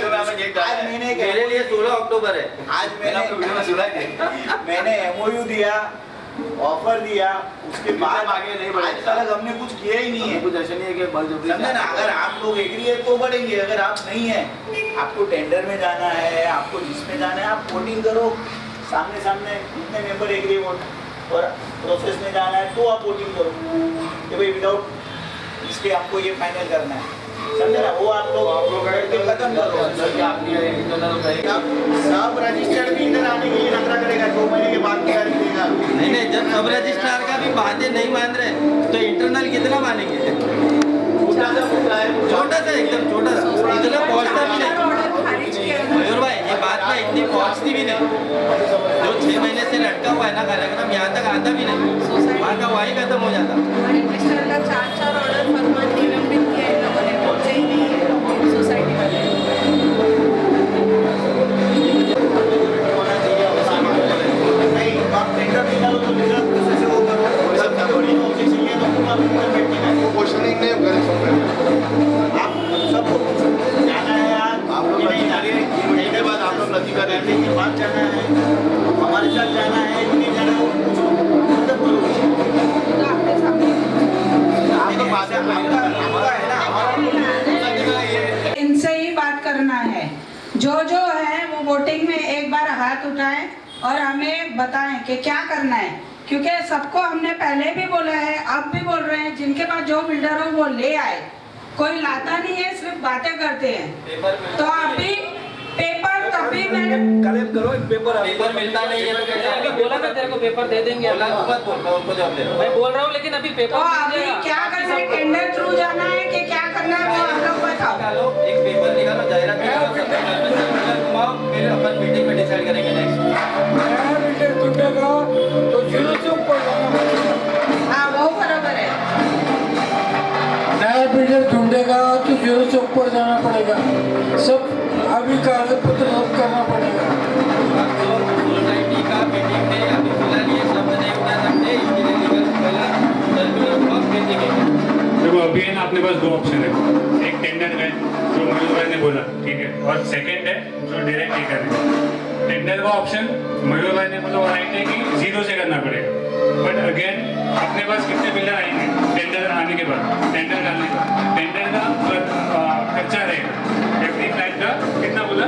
मैंने मेरे लिए 16 अक्टूबर है। आज मैंने एमओयू दिया, ऑफर दिया, उसके बाद आगे नहीं बढ़े। आज तक हमने कुछ किया ही नहीं है। कुछ ऐसा नहीं है कि बल जबरी समझे ना, अगर आप लोग एग्री है तो बढ़ेंगे, अगर आप नहीं है, आपको टेंडर में जाना है, आपको जिसमें जाना है, आप वोटिंग करो सामने सामने, जितने मेंबर एग्री वोट और प्रोसेस में जाना है तो आप वोटिंग करो कि भाई विदाउट इसके आपको ये फाइनल करना है, समझे ना। वो आप लोग खत्म करो। सब रजिस्टर्ड भी इधर आने के लिए नखरा करेगा, 2 महीने के बाद गाड़ी देगा। नहीं जब सब रजिस्ट्रार का भी बातें नहीं मान रहे तो इंटरनल कितना मानेंगे? छोटा सा एकदम छोटा सा, इतना पहुंचता भी नहीं। मयूर भाई ये बात ना इतनी पहुंचती भी नहीं, जो 6 महीने से लटका हुआ है ना कार्यक्रम, यहाँ तक आता भी नहीं, वहाँ का वही खत्म हो जाता। हमारे मिस्टर का 4 ऑर्डर फरमान निलंबित किया है, लोगों ने पहुंचे ही नहीं है सोसाइटी वाले। होना चाहिए नहीं, आप टेंडर निकालो तो लीगल प्रोसेस से वो करो, सब थोड़ी ऑब्जेक्शन ये तो पूरा बैठ के क्वेश्चनिंग नहीं कर सकते। आप सबको बताएं कि क्या करना है, क्योंकि सबको हमने पहले भी बोला है, अब भी बोल रहे हैं, जिनके पास जो बिल्डर हो वो ले आए, कोई लाता नहीं है, सिर्फ बातें करते हैं। तो अभी पेपर तभी मैंने कलेक्ट करो एक पेपर पेपर मिलता नहीं है तो कैसे अभी बोला था तेरे को पेपर दे देंगे, बोला तो मत बोल, मैं उनको जवाब दे रहा हूँ। मैं बोल रहा हूँ, लेकिन अभी तो पेपर अभी क्या करना है, टेंडर थ्रू जाना है कि क्या करना है, वो हम लोग बताओ। निकालो, एक पेपर निकालो, जाहिरात निकालो, सबके घर में सर्कुलर घुमाओ, फिर अपन मीटिंग में डिसाइड करेंगे नेक्स्ट। तो जीरो से ऊपर जाना पड़ेगा। हाँ वो बराबर है। नया बिल्डर ढूंढेगा तो जीरो से ऊपर जाना पड़ेगा, सब अभी कागज पत्र सब करना पड़ेगा। अब तो सोसाइटी का मीटिंग में अभी फिलहाल ये शब्द नहीं उठा सकते, इसके लिए लीगल पहला सर्कुलर घुमाओ, फिर देखेंगे। देखो अभी है ना अपने पास दो ऑप्शन है, एक टेंडर है जो मयूर भाई ने बोला, ठीक है, और सेकंड है जो डायरेक्ट नहीं करेगा। टेंडर का ऑप्शन मयूर भाई ने बोला राइट है कि जीरो से करना पड़ेगा, बट अगेन अपने पास कितने बिल्डर आएंगे टेंडर आने के बाद, टेंडर डालने का, टेंडर का खर्चा रहेगा, एवरी फ्लैट का कितना बोला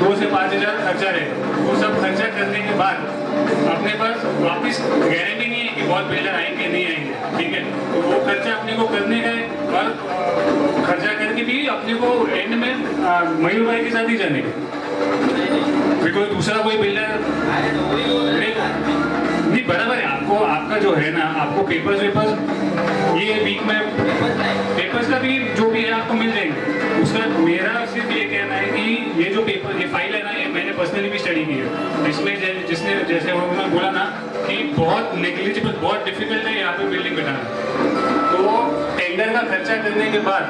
2 से 5 हज़ार खर्चा रहेगा। वो सब खर्चा करने के बाद अपने पास वापस गारंटी नहीं है कि बहुत बिल्डर आएंगे नहीं आएंगे, ठीक है, तो वो खर्चा अपने को करने का है, और खर्चा करके भी अपने को एंड में मयूर भाई के साथ ही जाने का, बिकॉज दूसरा कोई बिल्डर नहीं बराबर है। आपको आपका जो है ना, आपको पेपर्स ये वीक में पेपर्स का भी जो भी है आपको मिल जाएंगे। उसका मेरा सिर्फ ये कहना है कि ये जो पेपर ये फाइल है ना, ये मैंने पर्सनली भी स्टडी की है, इसमें जिसने जैसे उन्होंने बोला ना कि बहुत नेग्लिजिबल, बहुत डिफिकल्ट है यहाँ पे बिल्डिंग बनाना। तो टेंडर का खर्चा करने के बाद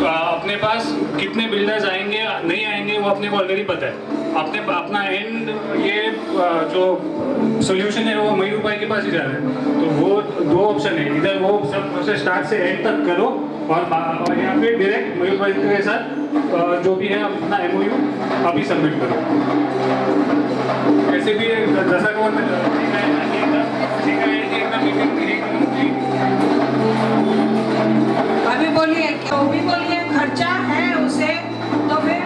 अपने पास कितने बिल्डर्स आएंगे नहीं आएंगे वो अपने को ऑलरेडी पता है। अपना एंड ये जो सोल्यूशन है वो मयूर भाई के पास ही जा रहा है। तो वो दो ऑप्शन है, इधर वो सब प्रोसेस स्टार्ट से एंड तक करो, और यहाँ पे डायरेक्ट मयूर भाई के साथ जो भी है अपना MOU अभी सबमिट करो। ऐसे भी दशा गवर्नमेंट अभी बोलिए, क्यों भी बोलिए, खर्चा है उसे तो फिर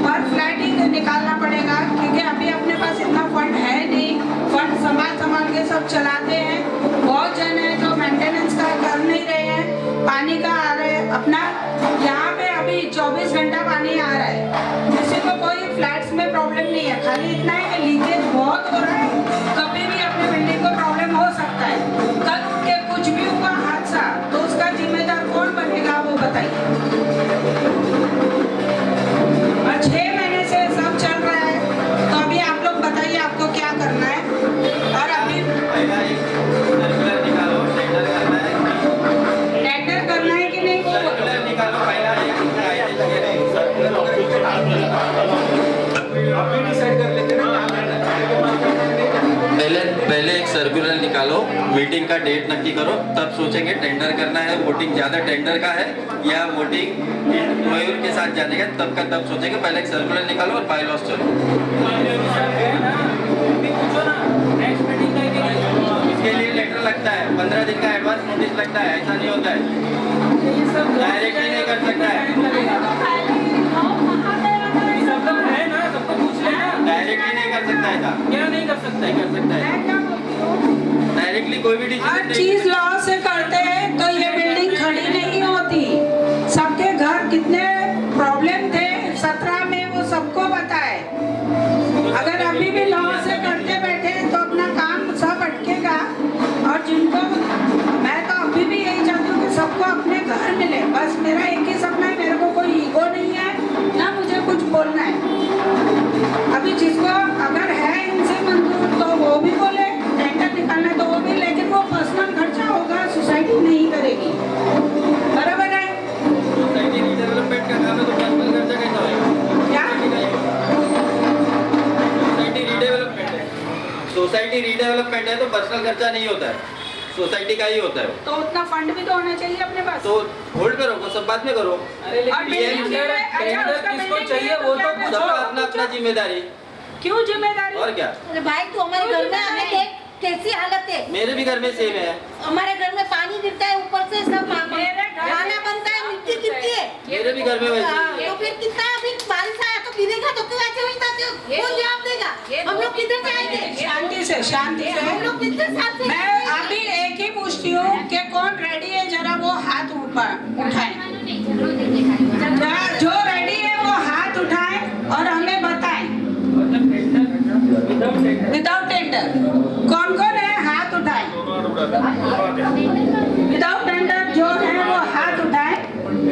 पर फ्लैट ही निकालना पड़ेगा, क्योंकि अभी अपने पास इतना फंड है नहीं। फंड संभाल के सब चलाते हैं, बहुत जन है जो मेंटेनेंस का कर नहीं रहे हैं, पानी का आ रहा है अपना, यहाँ पे अभी 24 घंटा पानी आ रहा है, किसी को कोई फ्लैट्स में प्रॉब्लम नहीं है, खाली इतना है कि लीकेज बहुत हो रहा है, कभी भी अपने बिल्डिंग को प्रॉब्लम हो सकता है। कल उठ के कुछ भी हुआ हादसा तो उसका जिम्मेदार कौन बनेगा वो बताइए। और 6 महीने से सब चल रहा है, तो अभी आप लोग बताइए आपको क्या करना है। और अभी पहला एक सर्कुलर निकालो, टेंडर करना है कि टेंडर करना है कि नहीं वो सर्कुलर निकालो, पहला एक अभी डिसाइड कर लेते हैं पहले एक सर्कुलर निकालो, मीटिंग का डेट नक्की करो, तब सोचेंगे टेंडर करना है, वोटिंग ज़्यादा टेंडर का है या वोटिंग मयूर के साथ जाने का, तब का तब सोचेंगे। पहले एक सर्कुलर निकालो और बायलॉज चलो। इसके लिए लेटर लगता है, 15 दिन का एडवांस नोटिस लगता है, ऐसा नहीं होता है, डायरेक्टली नहीं कर सकता है, डायरेक्टली नहीं कर सकता है, क्या नहीं कर सकता है? कर सकता है डायरेक्टली कोई भी हर चीज लॉ से करते हैं तो ये बिल्डिंग खड़ी नहीं होती। सबके घर कितने प्रॉब्लम थे 17 में वो सबको पता है। अगर अभी भी लॉ से करते बैठे तो अपना काम सब अटकेगा। और जिनको मैं तो अभी भी यही चाहती हूँ कि सबको अपने घर मिले, बस मेरा एक ही सपना है, मेरे को कोई ईगो नहीं है ना मुझे कुछ बोलना है। अभी जिसको अगर है इनसे मंजूर तो वो भी बोले, टेंडर निकालना तो वो भी, लेकिन वो पर्सनल खर्चा होगा, सोसाइटी नहीं करेगी, बराबर है? सोसाइटी रीडेवलपमेंट का काम है तो पर्सनल खर्चा कैसा होगा? क्या सोसाइटी रीडेवलपमेंट है तो पर्सनल खर्चा नहीं होता है, सोसाइटी का ही होता है। तो उतना फंड भी तो होना चाहिए अपने पास। तो होल्ड करो, वो सब बाद में करो, अरे और लेकिन बिल्डिंग टेंडर अच्छा, उसका किसको बिल्डिंग चाहिए है वो तो तो क्या पूछो। सबका अपना अपना जिम्मेदारी। क्यों जिम्मेदारी? और क्या, अरे भाई तू हमारे घर में आने देख कैसी हालत है। मेरे भी घर में सेम है। हमारे घर में पानी गिरता है ऊपर से, सब मेरे घर में खाना बनता है, मिट्टी गिरती है। मेरे भी घर में वैसे ही है। तो फिर कितना अभी बारिश आया तो मिलेगा तो क्यों ऐसे होता है? कौन जवाब देगा? हम लोग किधर जाएंगे? शांति से हम लोग कितने साल से मैं अभी एक ही पूछती हूँ कि कौन रेडी है, जरा वो हाथ उठाए। जो रेडी है वो हाथ उठाए और हमें बताएं। विदाउट टेंडर कौन कौन है, हाथ उठाए। विदाउट टेंडर जो है वो हाथ उठाए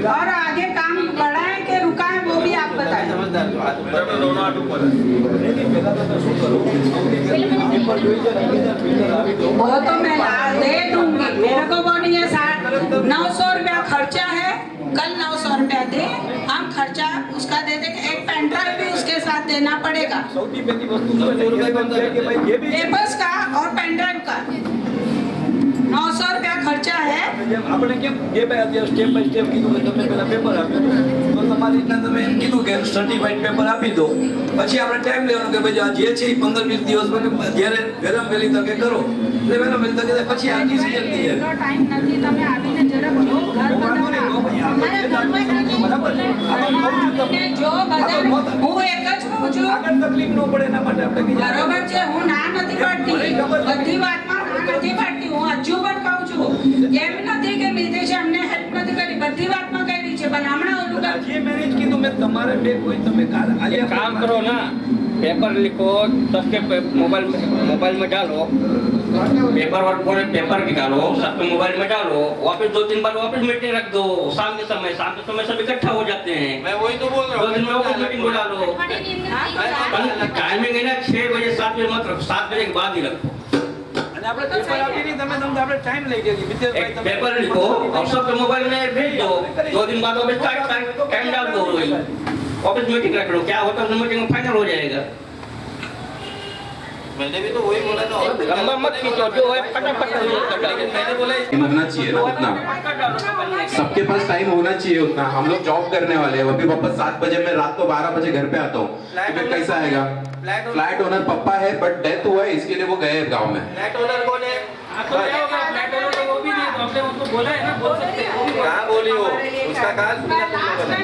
और आगे काम बढ़ाएं कि रुकाएं, वो भी आप बताएं। वो तो मैं दे दूंगी, मेरे को वो नहीं है। 900 रुपया खर्चा है, कल 900 रुपया दे, हम खर्चा उसका दे देंगे। एक पेन ड्राइव भी उसके साथ देना पड़ेगा, पेपर्स का और पेन ड्राइव का 900 रुपया खर्चा है। આપણે કેમ જે ભાઈ સ્ટેપ બાય સ્ટેપ કીધું કે તમે પેલા પેપર આપ્યો તો તમારી રીતના તમે એમ કીધું કે સર્ટિફાઈડ પેપર આપી દો, પછી આપણે ટાઈમ લેવાનો કે ભાઈ આ જે છે 15-20 દિવસ જ્યારે ગરમ વેલી તકે કરો એટલે વેલા વેલી તકે પછી આ ડિસિઝન થઈ જાય. ટાઈમ નથી, તમે આવીને જરા જો ઘર જો હું એક જ કહું છું, આગળ તકલીફ ન પડે એના માટે આપણે કીધું બરોબર છે, હું ના નથી પાડતી, બધી વાતમાં ના નથી પાડતી, હું હજુ પણ કહું છું એમ નથી કે વિદેશે અમને હેલ્પ નથી કરી, બધી વાતમાં કરી છે, પણ હમણાં ઓલું જે મેનેજ કીધું મેં તમારે બે કોઈ તમે આજે काम करो ना, पेपर लिखो, सबके मोबाइल में डालो, पेपर वर्क पूरे पेपर निकालो, सबके मोबाइल में डालो, वापस 2-3 बार वापस मीटिंग रख दो, शाम के समय सब इकट्ठा हो जाते हैं। मैं वही तो बोल रहा 2 दिन में वापस मीटिंग बुला लो। टाइमिंग है ना 6 बजे 7 बजे मत रखो, 7 बजे के बाद ही रखो। અને આપણે પેપર આપી નહીં તમે તમને આપણે ટાઈમ લઈ ગઈ एक पेपर लिखो और सबके मोबाइल में भेज दो, 2 दिन बाद वापस टाइम डाल दो, वापस मीटिंग रख लो, क्या होता है मीटिंग में फाइनल हो जाएगा। मैंने भी तो वही बोला था। लंबा मत खींचो, जो है फटाफट मैंने बोला होना चाहिए ना उतना, सबके पास टाइम होना चाहिए उतना। हम लोग जॉब करने वाले हैं, अभी वापस 7 बजे मैं रात को 12 बजे घर पे आता हूँ, तो कैसा आएगा? फ्लैट ओनर पापा है बट डेथ हुआ है, इसके लिए वो गए गाँव में। फ्लैट ओनर कौन है? फ्लैट ओनर तो वो भी नहीं, तो आपने उसको बोला है ना, बोल सकते हैं। कहाँ बोली हो? उसका कहाँ सुना तुम लोगों ने?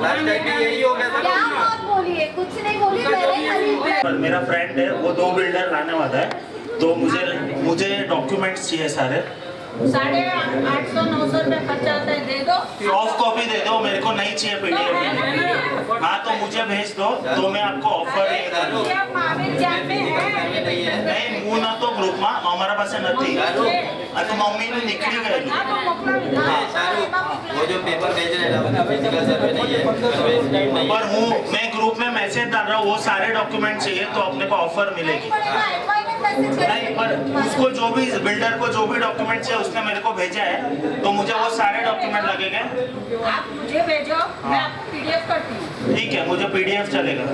लास्ट टाइम भी यही हो गया था। क्या बात बोली है? कुछ नहीं बोली, मेरे खाली मेरा फ्रेंड है, वो 2 बिल्डर लाने वाला है, तो मुझे डॉक्यूमेंट्स चाहिए सारे। 850-900 रुपया खर्चा आता है, दे दो। सॉफ्ट कॉपी दे दो, मेरे को नहीं चाहिए पीडीएफ। हाँ तो मुझे भेज दो, तो मैं आपको ऑफर नहीं હું નતો ગ્રુપમાં, અમારા પાસે નથી, આ તો મમ્મીનું નીકળી ગયેલું। वो जो पेपर भेज रहे हैं ना, फिजिकल सर्वे नहीं है, पर मैं ग्रुप में मैसेज डाल रहा हूँ, वो सारे डॉक्यूमेंट चाहिए तो अपने को ऑफर मिलेगी। नहीं पर उसको जो भी बिल्डर को जो भी डॉक्यूमेंट चाहिए उसने मेरे को भेजा है, तो मुझे वो सारे डॉक्यूमेंट लगेंगे। आप मुझे भेजो, मैं आपको PDF करती हूँ। ठीक है, मुझे पीडीएफ चलेगा।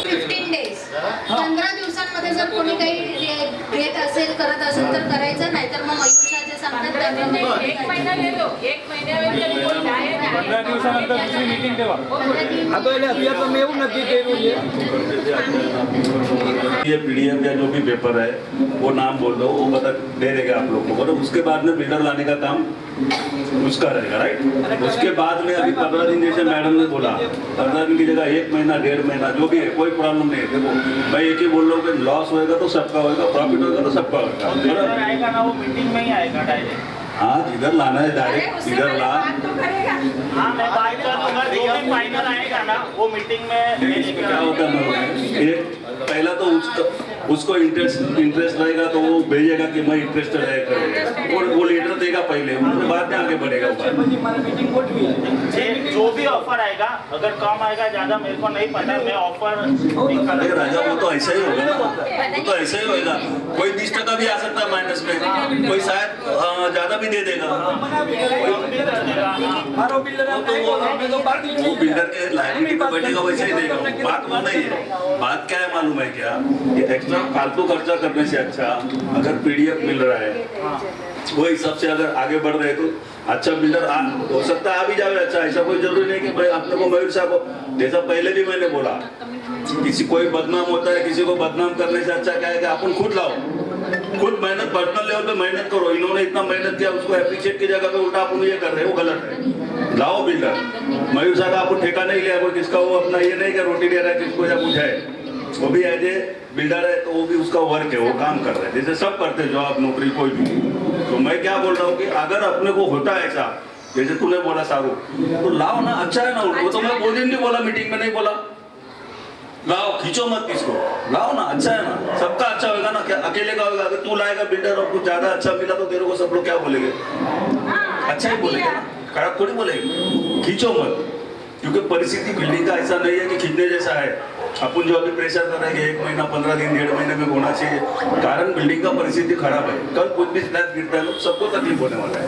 15 डेज 15 दिवसांमध्ये जर कोणी काही घेत असेल करत असेल तर करायचं, नाहीतर मग मयूरशाचे सांगतात त्यांना 1 महिना दे दो, 1 महिन्यामध्ये तरी कोणी आहे ना, 15 दिवसानंतर दुसरी मीटिंग ठेवा। આ તો એટલે અત્યારે તમે એવું નક્કી કર્યું છે ये पीडीएफ या जो भी पेपर है वो नाम बोल दो, वो बता दे देगा आप लोग को, और उसके बाद में बिल्डर लाने का काम उसका रहेगा, राइट? उसके बाद में अभी 15 दिन जैसे मैडम ने बोला, 15 दिन की जगह 1 महीना 1.5 महीना जो भी है, कोई प्रॉब्लम नहीं है। देखो मैं एक ही बोल रहा हूँ कि लॉस होएगा तो सबका होएगा, प्रॉफिट होएगा तो सबका होएगा। आएगा ना, वो मीटिंग में ही आएगा डायरेक्ट। हाँ जिधर लाना है डायरेक्ट इधर ला। तो करेगा। हाँ मैं बात कर दूंगा, जो भी फाइनल आएगा ना वो मीटिंग में क्या होता है एक पहला तो उसको इंटरेस्ट रहेगा तो वो भेजेगा कि मैं इंटरेस्टेड है करेगा, वो लेटर देगा पहले, उसके बाद में आगे बढ़ेगा। પછી મારે મીટિંગ ગોઠવી जो भी ऑफर आएगा, अगर कम आएगा ज्यादा मेरे को नहीं पता, मैं ऑफर राजा वो तो ऐसा ही होगा ना, वो तो ऐसा ही होगा, कोई 20% भी आ सकता है माइनस में, कोई शायद ज्यादा भी दे देगा, મારો બિલ્ડર वो बिल्डर के लायबिलिटी पे बैठेगा वैसे ही देगा। बात वो नहीं है, बात क्या है मालूम है क्या, ये एक्स्ट्रा फालतू खर्चा करने से अच्छा अगर पीडीएफ मिल रहा है वो हिसाब से अगर आगे बढ़ रहे तो अच्छा बिल्डर हो सकता है आ भी जाए। अच्छा ऐसा कोई जरूरी नहीं कि भाई अपने को मयूर साहब को, जैसा पहले भी मैंने बोला, किसी कोई बदनाम होता है, किसी को बदनाम करने से अच्छा क्या है कि अपन खुद लाओ, खुद मेहनत पर्सनल लेवल पे मेहनत करो। इन्होंने इतना मेहनत किया, उसको एप्रिशिएट की जगह पे उल्टा अपन ये कर रहे हैं, वो गलत है। लाओ बिल्डर। मयूर साहब आपको ठेका नहीं लिया, कोई किसका वो अपना ये नहीं कि रोटी ले रहा है किसको या कुछ है, वो भी एज ए बिल्डर है तो वो भी उसका वर्क है, वो काम कर रहे हैं जैसे सब करते हैं, जॉब नौकरी कोई भी। तो मैं क्या बोल रहा हूँ कि अगर अपने को होता है ऐसा जैसे तूने बोला सारू, तो लाओ ना, अच्छा है ना। वो तो मैं 2 दिन नहीं बोला, मीटिंग में नहीं बोला लाओ, खींचो मत किसको, लाओ ना, अच्छा है ना, सबका अच्छा होगा ना। क्या अकेले का होगा? अगर तू लाएगा बिल्डर और कुछ ज्यादा अच्छा मिला तो तेरे को सब लोग क्या बोलेंगे? अच्छा ही बोलेंगे ना, खराब थोड़ी बोलेंगे। खींचो मत, क्योंकि परिस्थिति बिल्डिंग का ऐसा नहीं है कि खींचने जैसा है। अपन जो अभी प्रेशर कर रहे हैं 1 महीना 15 दिन 1.5 महीने में होना चाहिए, कारण बिल्डिंग का परिस्थिति खराब है। कल कुछ भी स्लैब गिरता है तो सबको तकलीफ होने वाला है।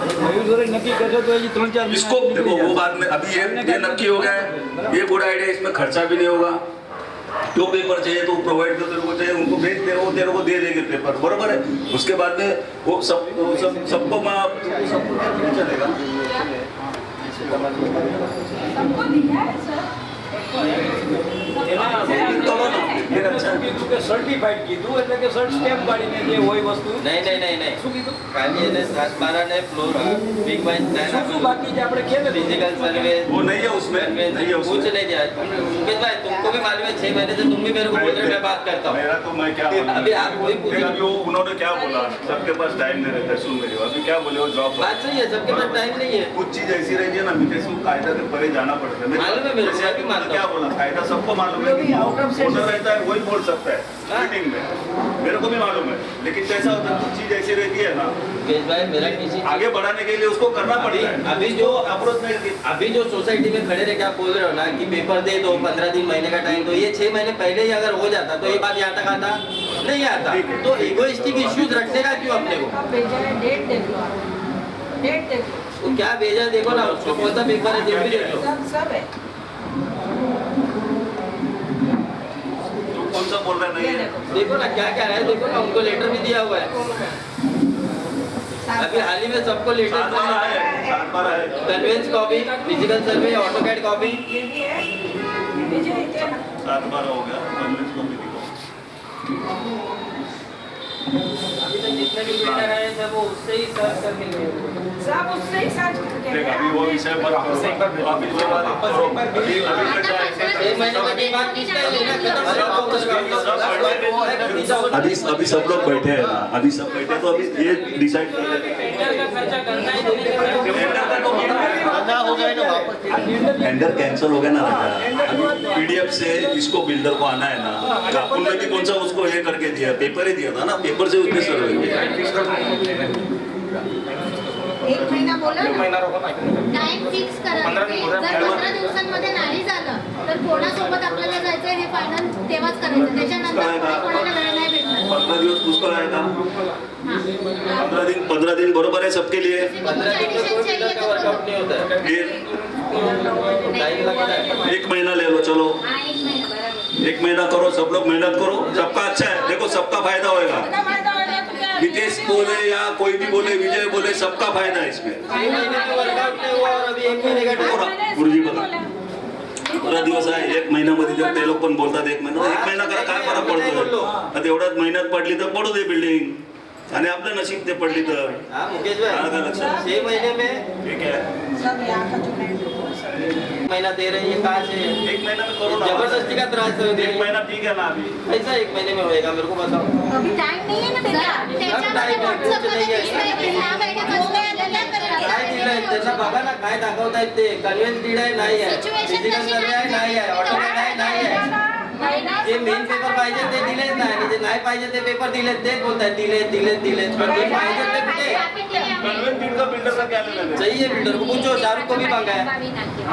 नक्की कर तो ये 3-4 इसको देखो वो बाद में, अभी ये नक्की हो गया है, ये गुड आइडिया, इसमें खर्चा भी नहीं होगा। जो पेपर चाहिए तो प्रोवाइड कर, तेरे को चाहिए उनको भेज दे, वो तेरे को दे देंगे पेपर, बरोबर है। उसके बाद में वो सबको सबको चलेगा। સર્ટિફાઈડ કીધું એટલે કે સર્ટ સ્ટેમ્પ પાડીને જે હોય વસ્તુ नहीं શું કીધું? खाली એને 7-12 ने फ्लोर बिग बाय શું શું બાકી છે આપણે કેમ फिजिकल सर्वे वो नहीं है उसमें, नहीं है कुछ उसमें। नहीं दिया। मुकेश भाई तुमको भी मालूम है 6 महीने से तुम भी मेरे को बोल रहे हो, मैं बात करता हूँ। मेरा तो मैं क्या बोलूं? अभी आप वही पूछ अभी वो उन्होंने क्या बोला, सबके पास टाइम नहीं रहता है। सुन मेरी बात, अभी क्या बोले वो जॉब बात सही है, सबके पास टाइम नहीं है। कुछ चीज ऐसी रहती है ना, मुझे कायदा के परे जाना पड़ता है। मालूम है मेरे को, मैं भी मानता हूँ। क्या बोला, कायदा सबको मालूम है कि ऑर्डर रहता है वही बोल सकता है मीटिंग में, मेरे को भी मालूम है। लेकिन कैसा होता है, कुछ चीज ऐसी रहती है ना, मुकेश भाई मेरा किसी आगे बढ़ाने के लिए उसको करना पड़ता है। अभी जो अप्रोच नहीं, अभी जो सोसाइटी में खड़े रह के आप बोल रहे हो ना कि पेपर दे दो 15 दिन महीने का टाइम, तो ये 6 महीने पहले ही अगर हो जाता तो ये बात यहाँ तक आता नहीं आता। तो इगोइस्टिक इश्यूज रखने का क्यों अपने को? डेट देख लो, डेट देख लो, तो क्या भेजा देखो ना, उसको कौन सा पेपर है देख भी देख लो। सब है। तू कौन सा बोल रहा नहीं है? देखो ना क्या क्या है, देखो ना उनको लेटर भी दिया हुआ है। अभी हाल ही में सबको लेटर 7-12 है, कन्वेंस कॉपी, फिजिकल सर्वे, ऑटोकैड कॉपी। ये भी है, विजय है ना। 7-12 हो गया, कन्विंस को भी दिखाओ। अभी तक जितने भी बिल्डर है सब वो उससे ही सर्च करके गए। सब उससे ही सर्च करके देख अभी वो विषय पर वापस एक बार अभी सब लोग बैठे हैं ना, अभी सब बैठे तो अभी ये डिसाइड कर लेते हैं। टेंडर का खर्चा करना ही टेंडर कैंसिल हो गया ना राजा। पीडीएफ से जिसको बिल्डर को आना है ना, राहुल ने भी कौन सा उसको ये करके दिया, पेपर ही दिया था ना, पेपर से उसने सर्वे किया। 1 महिना बोला ना, टाइम फिक्स करा. जर 15 दिवसांमध्ये नाही झालं तर कोणासोबत आपल्याला जायचं हे फायनल तेव्हाच करायचं. त्याच्यानंतर कोणाला वेळ नाही भेटणार. 15 दिवस पुष्कळ आहे का? 15 दिन बरोबर है सबके लिए? 1 महीना ले लो, चलो 1 महीना करो, सब लोग मेहनत करो, सबका अच्छा है। देखो सबका फायदा होएगा, नितेश बोले या कोई भी बोले, विजय बोले, सबका फायदा है इसमें। गुरुजी बघा 15 दिवस आहे, 1 महिन्यामध्ये जर ते लोक पण बोलतात 1 महिना, 1 महिना करा, काय फरक पडतो? आता एवढ्याच महिन्यात पडली तर पडू दे बिल्डिंग, आणि आपलं नशीब ते पडली तर मुकेश भाई 6 महीने में ठीक है, महीना दे रही है, कहाँ से 1 महीना में करो ना, जबरदस्ती का त्रास है। 1 महीना ठीक है ना? अभी ऐसा 1 महीने में होएगा, मेरे को बताओ। अभी टाइम नहीं है ना बेटा. त्याच्यामध्ये व्हॉट्सअपमध्ये दिसतंय की 6 महिन्यापासून काय दिलंय त्यांना बघा ना, काय दाखवतायत ते. कन्व्हेन्स डीड आहे, नाही आहे. फिजिकल सर्वे आहे, नाही आहे. ऑटोकॅड आहे, नाही आहे. जे मेन पेपर पाहिजे ते दिलेच नाही, आणि जे नाही पाहिजे ते पेपर दिलेत, तेच बोलतायत दिलेत. पण जे पाहिजे ते कुठे? कन्वेंस डीड का बिल्डर का क्या लेना है? चाहिए बिल्डर को, पूछो शाहरुख को भी मांगा है,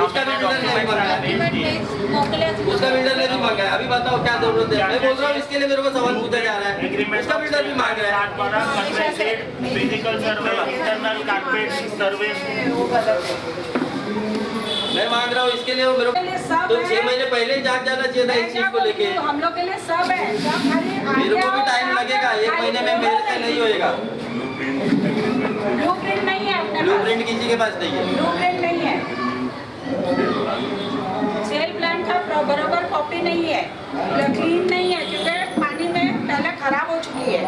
उसका भी बिल्डर ने भी मांगा है, उसका बिल्डर ने भी मांगा है। अभी बताओ क्या जरूरत है? मैं बोल रहा हूँ, इसके लिए मेरे को सवाल पूछा जा रहा है, उसका बिल्डर भी मांग रहा है। फिजिकल सर्वे, इंटरनल कारपेट सर्वे, मैं मांग रहा हूँ इसके लिए, वो मेरे को तो 6 महीने पहले ही जाग जाना चाहिए था इस चीज को लेके। हम लोग के लिए सब है, सब खाली मेरे को भी टाइम लगेगा, 1 महीने में मेरे से नहीं होएगा। ब्लूप्रिंट नहीं है अपने पास, ब्लूप्रिंट किसी के पास नहीं है, ब्लूप्रिंट नहीं है, सेल प्लान का बराबर कॉपी नहीं है, क्लीन नहीं है, क्योंकि पानी में पहले खराब हो चुकी है।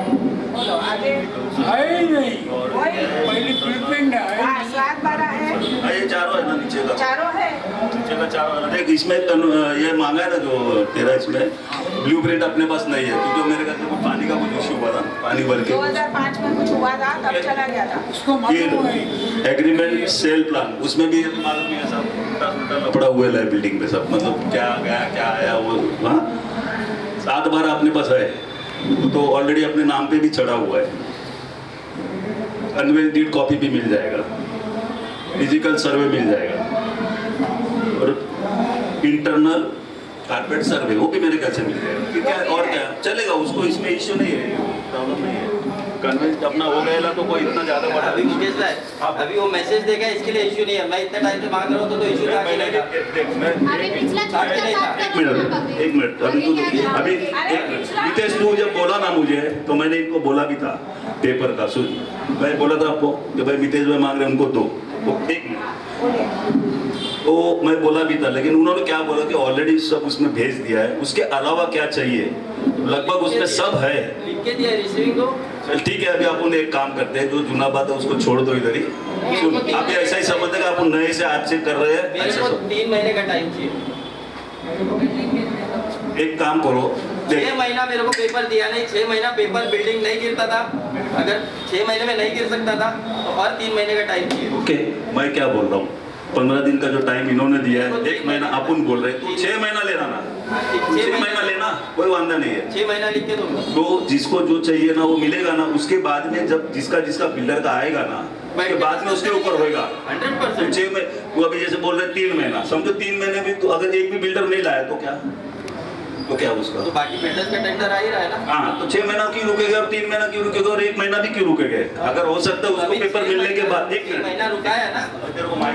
बोलो आगे है ही नहीं, वही पहली प्रिंट है। हाँ, 7-12 है, ये चारों है ना नीचे का? देख इसमें ये मांगा है ना जो तेरा, इसमें ब्लूप्रिंट अपने पास नहीं है क्योंकि मेरे घर में पानी का कुछ इश्यू हुआ था, पानी भर के 2005 में कुछ हुआ था, तब चला गया था। उसको मालूम है। एग्रीमेंट सेल प्लान, उसमें भी मालूम है सब पड़ा हुआ है बिल्डिंग पे सब, मतलब क्या गया क्या आया वो। हाँ 7 बार अपने पास है तो ऑलरेडी अपने नाम पे भी चढ़ा हुआ है, कन्वेंस डीड कॉपी भी मिल जाएगा, फिजिकल सर्वे मिल जाएगा और इंटरनल कारपेट सर्वे वो भी मेरे घर से मिल जाएगा। ठीक है, और क्या चलेगा, उसको इसमें इश्यू नहीं है, प्रॉब्लम नहीं है। कन्वेंस अपना हो गया तो कोई इतना ज्यादा बड़ा अभी मुकेश भाई, अभी वो मैसेज देगा इसके लिए इश्यू नहीं है। मैं इतने टाइम से मांग रहा हूँ तो इश्यू था कि नहीं था? अभी पिछला एक मिनट अभी नितेश तू जब बोला ना मुझे तो मैंने इनको बोला भी था पेपर का, सुन मैं बोला था आपको कि भाई नितेश भाई मांग रहे हैं उनको दो, तो एक मिनट तो मैं बोला भी था, लेकिन उन्होंने क्या बोला कि ऑलरेडी सब उसमें भेज दिया है, उसके अलावा क्या चाहिए, लगभग उसमें सब है, लिख के दिया रिसीविंग को। चल ठीक है, अभी अपन एक काम करते हैं, जो जुना बात है उसको छोड़ दो इधर ही। सुन आप ऐसा ही समझते अपन नए से आज से कर रहे हैं। मेरे को 3 महीने का टाइम चाहिए। एक काम करो, 6 महीना मेरे को पेपर दिया नहीं, 6 महीना पेपर बिल्डिंग नहीं गिरता था, अगर 6 महीने में नहीं गिर सकता था तो और 3 महीने का टाइम चाहिए। ओके मैं क्या बोल रहा हूँ, 15 दिन का जो टाइम इन्होंने दिया है, 1 महीना अपन बोल रहे हैं तो 6 महीना लेना ना, 6 महीना लेना कोई वांदा नहीं है। 6 महीना लिख के दूंगा तो जिसको जो चाहिए ना वो मिलेगा ना, उसके बाद में जब जिसका बिल्डर का आएगा ना उसके बाद में उसके ऊपर होएगा 100%। 6 में वो अभी जैसे बोल रहे हैं 3 महीना, समझो 3 महीने भी तो अगर एक भी बिल्डर नहीं लाया तो क्या उसका, तो बाकी बिल्डर्स का टेंडर आ ही रहा है ना। हाँ तो 6 महीना क्यों रुकेगा और 3 महीना क्यों रुकेगा और 1 महीना भी क्यों रुकेगा? अगर हो सकता है उसको पेपर मिलने के बाद 1 महीना रुका है ना,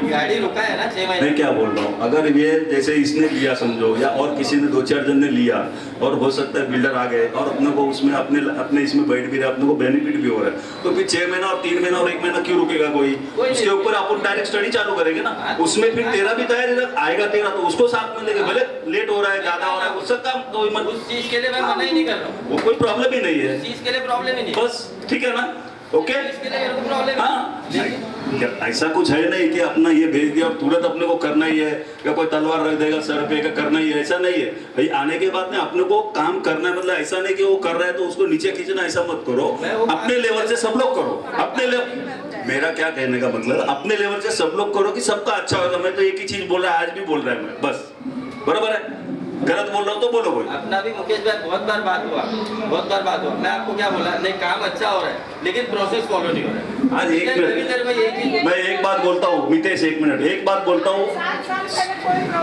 गाड़ी रुका है ना 6 महीने। मैं क्या बोल रहा हूँ, अगर ये जैसे इसने लिया समझो या और किसी ने 2-4 जन ने लिया और हो सकता है बिल्डर आ गए और अपने को उसमें अपने इसमें बैठ भी रहे, अपने को बेनिफिट भी हो रहा है, तो फिर 6 महीना और 3 महीना और 1 महीना क्यों रुकेगा कोई? उसके ऊपर अपन डायरेक्ट स्टडी चालू करेंगे ना, उसमें फिर तेरा भी तैयारी आएगा, तेरा तो उसको साथ में लेके, भले लेट हो रहा है ज्यादा हो रहा है उसका काम कोई मत, उस चीज के लिए मैं मना ही नहीं कर रहा हूँ, वो कोई प्रॉब्लम ही नहीं है, उस चीज के लिए प्रॉब्लम ही नहीं, बस ठीक है ना, ओके। इसके लिए मेरे को प्रॉब्लम हाँ ऐसा कुछ है नहीं कि अपना ये भेज दिया और तुरंत अपने को करना ही है या कोई तलवार रख देगा सर पे का करना ही है, ऐसा नहीं है भाई। आने के बाद में अपने को काम करना है, मतलब ऐसा नहीं कि वो कर रहा है तो उसको नीचे खींचना, ऐसा मत करो, अपने लेवल से सब लोग करो, अपने लेवल, मेरा क्या कहने का मतलब अपने लेवल से सब लोग करो कि सबका अच्छा होगा। मैं तो एक ही चीज बोल रहा है, आज भी बोल रहा है मैं, बस बराबर है, गलत बोल रहा हूँ तो बोलो कोई। अपना भी मुकेश भाई बहुत बार बात हुआ, मैं आपको क्या बोला, नहीं काम अच्छा हो रहा है लेकिन प्रोसेस फॉलो नहीं हो रहा है। आज एक मिनट मैं एक बात बोलता हूँ मितेश, एक मिनट एक बात बोलता हूँ,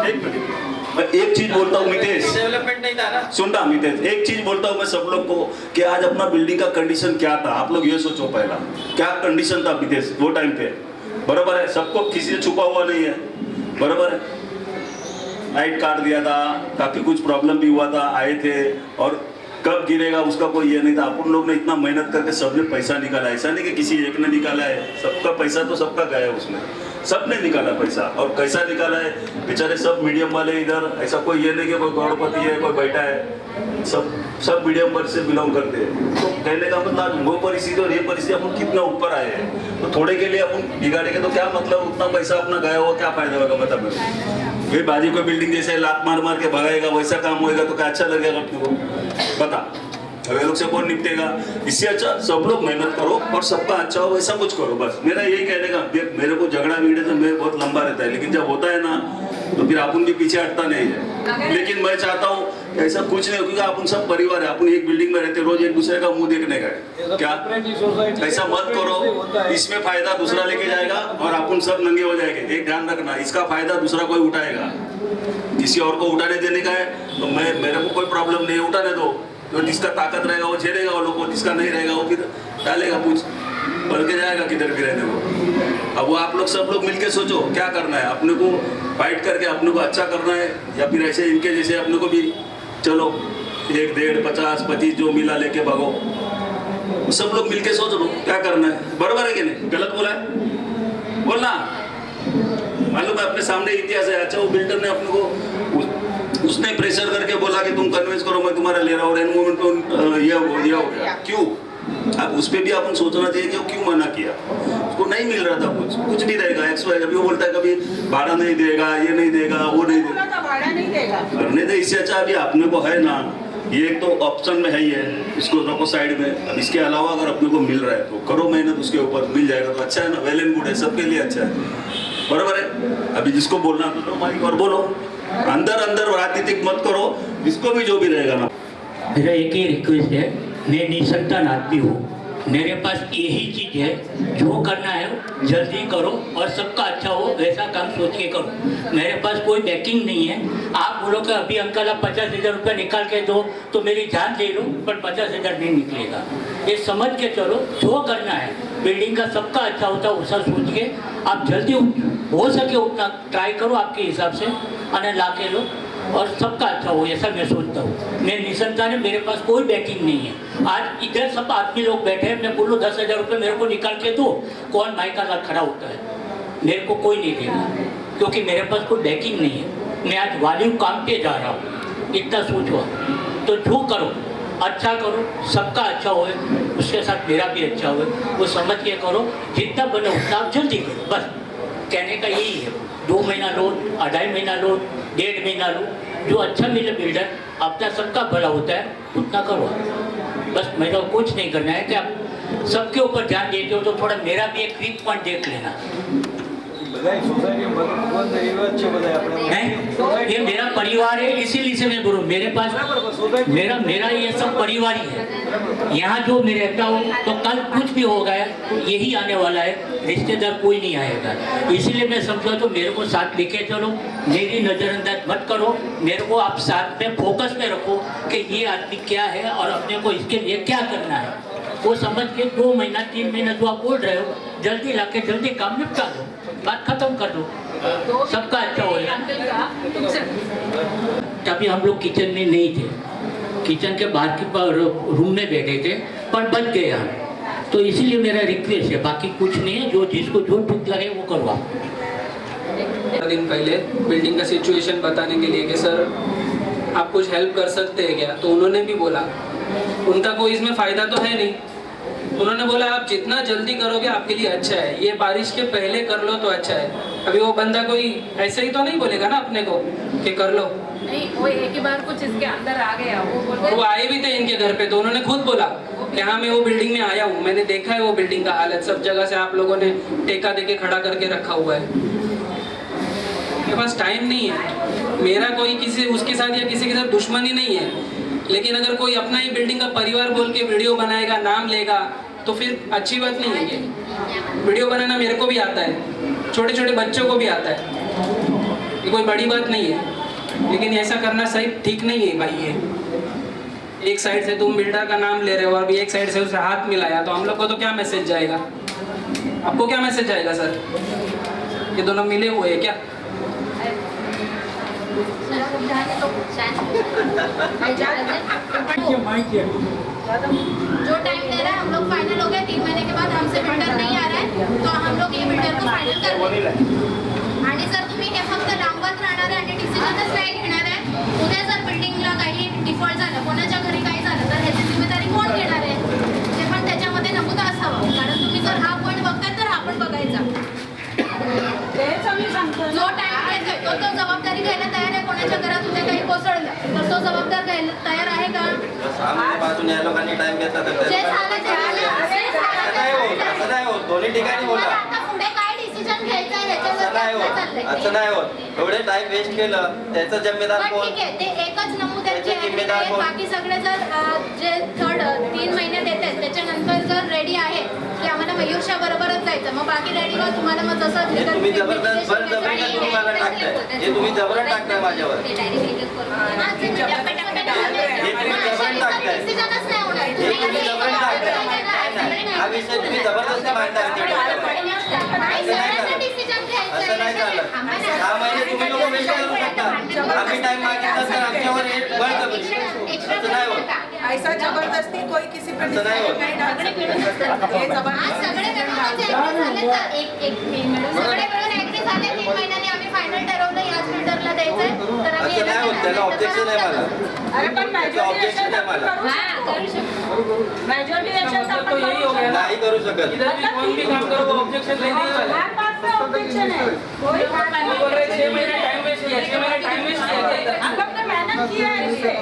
एक मिनट मैं एक चीज बोलता हूँ मितेश, डेवलपमेंट नहीं था ना, सुन रहा मितेश, एक चीज बोलता हूँ मैं सब लोग को कि आज अपना बिल्डिंग का कंडीशन क्या था, आप लोग ये सोचो पहला क्या कंडीशन था मितेश वो टाइम पे, बराबर है, सबको किसी से छुपा हुआ नहीं है, बराबर है, लाइट काट दिया था, काफी कुछ प्रॉब्लम भी हुआ था, आए थे और कब गिरेगा उसका कोई ये नहीं था, अपन लोग ने इतना मेहनत करके सबने पैसा निकाला, ऐसा नहीं कि किसी एक ने निकाला है, सबका पैसा तो सबका गया है उसमें, सबने निकाला पैसा, और कैसा निकाला है बेचारे सब मीडियम वाले इधर, ऐसा कोई ये नहीं कि कोई करोड़पति है कोई बैठा है, सब मीडियम वर्ग से बिलोंग करते हैं, तो कहने का मतलब वो परिस्थिति और ये परिस्थिति अपन कितना ऊपर आए हैं, तो थोड़े के लिए अपन बिगाड़ेंगे तो क्या मतलब, उतना पैसा अपना गया हुआ क्या फायदा होगा मतलब, ये बाजी को बिल्डिंग जैसे लात मार मार के भगाएगा वैसा काम होएगा तो क्या अच्छा लगेगा अपने को, बता अब लोग से कौन निपटेगा? इससे अच्छा सब लोग मेहनत करो और सबका अच्छा हो वैसा कुछ करो, बस मेरा यही कहने का। मेरे को झगड़ा वीडियो से मेरे बहुत लंबा रहता है, लेकिन जब होता है ना तो फिर अपन भी पीछे हटता नहीं है, लेकिन मैं चाहता हूँ ऐसा कुछ नहीं, क्योंकि अपन सब परिवार है, अपन एक बिल्डिंग में रहते, रोज एक दूसरे का मुंह देखने का है क्या, ऐसा मत करो, इसमें फायदा दूसरा लेके जाएगा और अपन सब नंगे हो जाएंगे, एक ध्यान रखना, इसका फायदा दूसरा कोई उठाएगा, किसी और को उठाने देने का है तो मेरे को कोई प्रॉब्लम नहीं, उठाने दो, तो जिसका ताकत रहेगा वो झेलेगा वो लोग को, जिसका नहीं रहेगा वो फिर डालेगा, पूछ बढ़ के जाएगा किधर भी रहने को। अब वो आप लोग सब लोग मिलके सोचो क्या करना है, अपने को फाइट करके अपने को अच्छा करना है या फिर ऐसे इनके जैसे अपने को भी चलो 1, 1.5, 50, 25 जो मिला लेके भागो, सब लोग मिलके सोच लो क्या करना है, बराबर है कि नहीं, गलत बोला है बोलना, मालूम है अपने सामने इतिहास है। अच्छा वो बिल्डर ने अपने को उसने प्रेशर करके बोला कि तुम कन्विंस करो मैं तुम्हारा ले रहा हूँ, एंड मोमेंट पे ये हो गया, क्यों? उस पर भी अपन सोचना चाहिए कि वो क्यों मना किया, उसको नहीं मिल रहा था कुछ भी रहेगा एक्स वाई, कभी वो बोलता है कभी भाड़ा नहीं देगा, ये नहीं देगा, वो नहीं देगा, भाड़ा नहीं देगा। करने दे, इससे अच्छा अभी अपने को है ना, ये एक तो ऑप्शन में है ही है, इसको रखो साइड में। अब इसके अलावा अगर अपने को मिल रहा है तो करो मेहनत, उसके ऊपर मिल जाएगा तो अच्छा है ना, वेल एंड गुड है, सबके लिए अच्छा है, बराबर है। अभी जिसको बोलना तो माइक और बोलो, अंदर राजनीतिक मत करो, जिसको भी जो भी रहेगा ना। मेरा एक ही रिक्वेस्ट है, मैं निसंतान आदमी हूँ, मेरे पास यही चीज़ है, जो करना है जल्दी करो और सबका अच्छा हो वैसा काम सोच के करो। मेरे पास कोई बैकिंग नहीं है। आप बोलो कि अभी अंकल आप 50,000 रुपये निकाल के दो तो मेरी जान ले लो, पर 50,000 नहीं निकलेगा। ये समझ के चलो, जो करना है बिल्डिंग का सबका अच्छा होता है वैसा सोच के आप जल्दी हो सके उतना ट्राई करो आपके हिसाब से, और ला के लो और सबका अच्छा हो, ऐसा मैं सोचता हूँ। मैं निसंतान है, मेरे पास कोई बैकिंग नहीं है। आज इधर सब आदमी लोग बैठे हैं, मैं बोलूँ 10,000 रुपये मेरे को निकाल के दो, कौन भाई का लाख खड़ा होता है? मेरे को कोई नहीं देगा, क्योंकि मेरे पास कोई बैकिंग नहीं है। मैं आज वाली काम पे जा रहा हूँ, इतना सोचो। तो जो करो अच्छा करो, सबका अच्छा होए, उसके साथ मेरा भी अच्छा होए, वो समझ के करो, जितना बने उतना आप जल्दी करो। बस कहने का यही है। 2 महीना लो, 2.5 महीना लो, 1.5 महीना लो, जो अच्छा मिले बिल्डर, अपना सबका भला होता है उतना करो। बस मेरा कुछ नहीं करना है कि आप सबके ऊपर ध्यान देते हो तो थोड़ा मेरा भी एक वीक पॉइंट देख लेना। ये मेरा परिवार है, इसीलिए से मैं बोलूँ, मेरे पास मेरा ये सब परिवार ही है। यहाँ जो मैं रहता हूँ तो कल कुछ भी हो गया तो यही आने वाला है, रिश्तेदार कोई नहीं आएगा। इसीलिए मैं समझा तो मेरे को साथ लेके चलो, मेरी नज़रअंदाज मत करो, मेरे को आप साथ में फोकस में रखो कि ये आदमी क्या है और अपने को इसके लिए क्या करना है, वो समझ के 2 महीना 3 महीना जो आप बोल रहे हो जल्दी ला के जल्दी काम निपटा दो, बात खत्म कर दो, सबका अच्छा हो जाए। तभी हम लोग किचन में नहीं थे, किचन के बाहर के रूम में बैठे थे, पर बच गए हम। तो इसीलिए मेरा रिक्वेस्ट है, बाकी कुछ नहीं है, जो जिसको जो ठीक लगे वो करवा। दिन पहले बिल्डिंग का सिचुएशन बताने के लिए कि सर आप कुछ हेल्प कर सकते हैं क्या, तो उन्होंने भी बोला उनका कोई इसमें फ़ायदा तो है नहीं। उन्होंने बोला आप जितना जल्दी करोगे आपके लिए अच्छा है, ये बारिश के पहले कर लो तो अच्छा है। अभी वो बंदा कोई ऐसे ही तो नहीं बोलेगा ना अपने को कि कर लो, नहीं वो एक ही बार कुछ इसके अंदर आ गया, वो आए भी थे इनके घर पे, तो उन्होंने खुद बोला कि हाँ मैं वो बिल्डिंग में आया हूँ, मैंने देखा है वो बिल्डिंग का हालत, सब जगह से आप लोगों ने टेका देके खड़ा करके रखा हुआ है। मेरे पास टाइम नहीं है, मेरा कोई किसी उसके साथ या किसी के साथ दुश्मनी नहीं है, लेकिन अगर कोई अपना ही बिल्डिंग का परिवार बोल के वीडियो बनाएगा, नाम लेगा, तो फिर अच्छी बात नहीं है। ये वीडियो बनाना मेरे को भी आता है, छोटे छोटे बच्चों को भी आता है, ये कोई बड़ी बात नहीं है, लेकिन ऐसा करना सही ठीक नहीं है भाई। ये एक साइड से तुम बिल्डर का नाम ले रहे हो और अभी एक साइड से उसे हाथ मिलाया, तो हम लोग को तो क्या मैसेज जाएगा, आपको क्या मैसेज जाएगा सर? ये दोनों मिले हुए हैं क्या? जो टाइम दे रहा है हम लोग फाइनल हो गया, 3 महीने के बाद हमसे बिल्डर नहीं आ रहा है, तो हम लोग ये बिल्डर को फायनल कर। आणि जर तुम्ही हे फक्त लांबत राहणार आहे आणि डिसिजनच नाही घेणार आहे, उद्या जर बिल्डिंगला काही डिफॉल्ट झालं, कोणाच्या घरी काही झालं तर ह्याची जिम्मेदारी कोण घेणार आहे? ते पण त्याच्यामध्ये नमूद असावं, कारण तुम्ही जर हा पॉईंट बघताय तर हा पण बघायचा। जो टाइम देतोय तो जबाबदारी घ्यायला तयार आहे, कोणाच्या घरात उद्या काही कोसळलं तर तो जबाबदार घ्यायला तयार आहे का? बाजूने या लोकांनी टाइम घेतला तर जे झालं ते असं नाही होत, दोन्ही ठिकाणी बोला। आता पुढे काय डिसिजन घ्यायचा आहे ह्याच्यावर असं नाही होत, एवढे टाइम वेस्ट केलं त्याचं जिम्मेदार कोण? ठीक आहे, ते एकच नमुद्याचे त्याचे जिम्मेदार आहे, कोण? बाकी सगळे जर जे थर्ड 3 महिने देतात त्याच्यानंतर जर रेडी आहे की आम्हाला मयूरशा बरोबरच जायचं, मग बाकी रेडी वर तुम्हाला मग जसं हे तुम्ही जबरदस्त बळजबरीने तुम्ही मला टाकताय, हे तुम्ही जबरदस्त टाकताय माझ्यावर, हे तुम्ही जबरदस्त टाकताय, हे तुम्ही जबरदस्त टाकताय, हा विषय तुम्ही जबरदस्ती मांडताय। असं नाही चालत, 6 महिने तुम्ही लोक वेस्ट करू शकता, आम्ही टाइम मागितला तर आमच्यावर बळजबरी, असं नाही होत, ऐसा जबरदस्ती कोई किसी पे असं नाही होत। सगळे मिळून ऍग्री झाले, 3 महिन्यांनी आम्ही फायनल ठरवलं याच बिल्डरला द्यायचंय, तर आम्ही असं नाही होत, त्याला ऑब्जेक्शन आहे मला, अरे पण ऑब्जेक्शन आहे मला। करू शकतो। मेजॉरिटी एक्शन मतलब तो यही हो गया ना, नहीं करू शकत इधर भी कोई भी काम करो वो ऑब्जेक्शन लेने ही वाला है। हर बात पे ऑब्जेक्शन है, कोई बात वो नहीं बोल रहे 6 महीने टाइम वेस्ट किया, 6 महीने टाइम वेस्ट किया। हम लोग ने मेहनत किया है इस पे।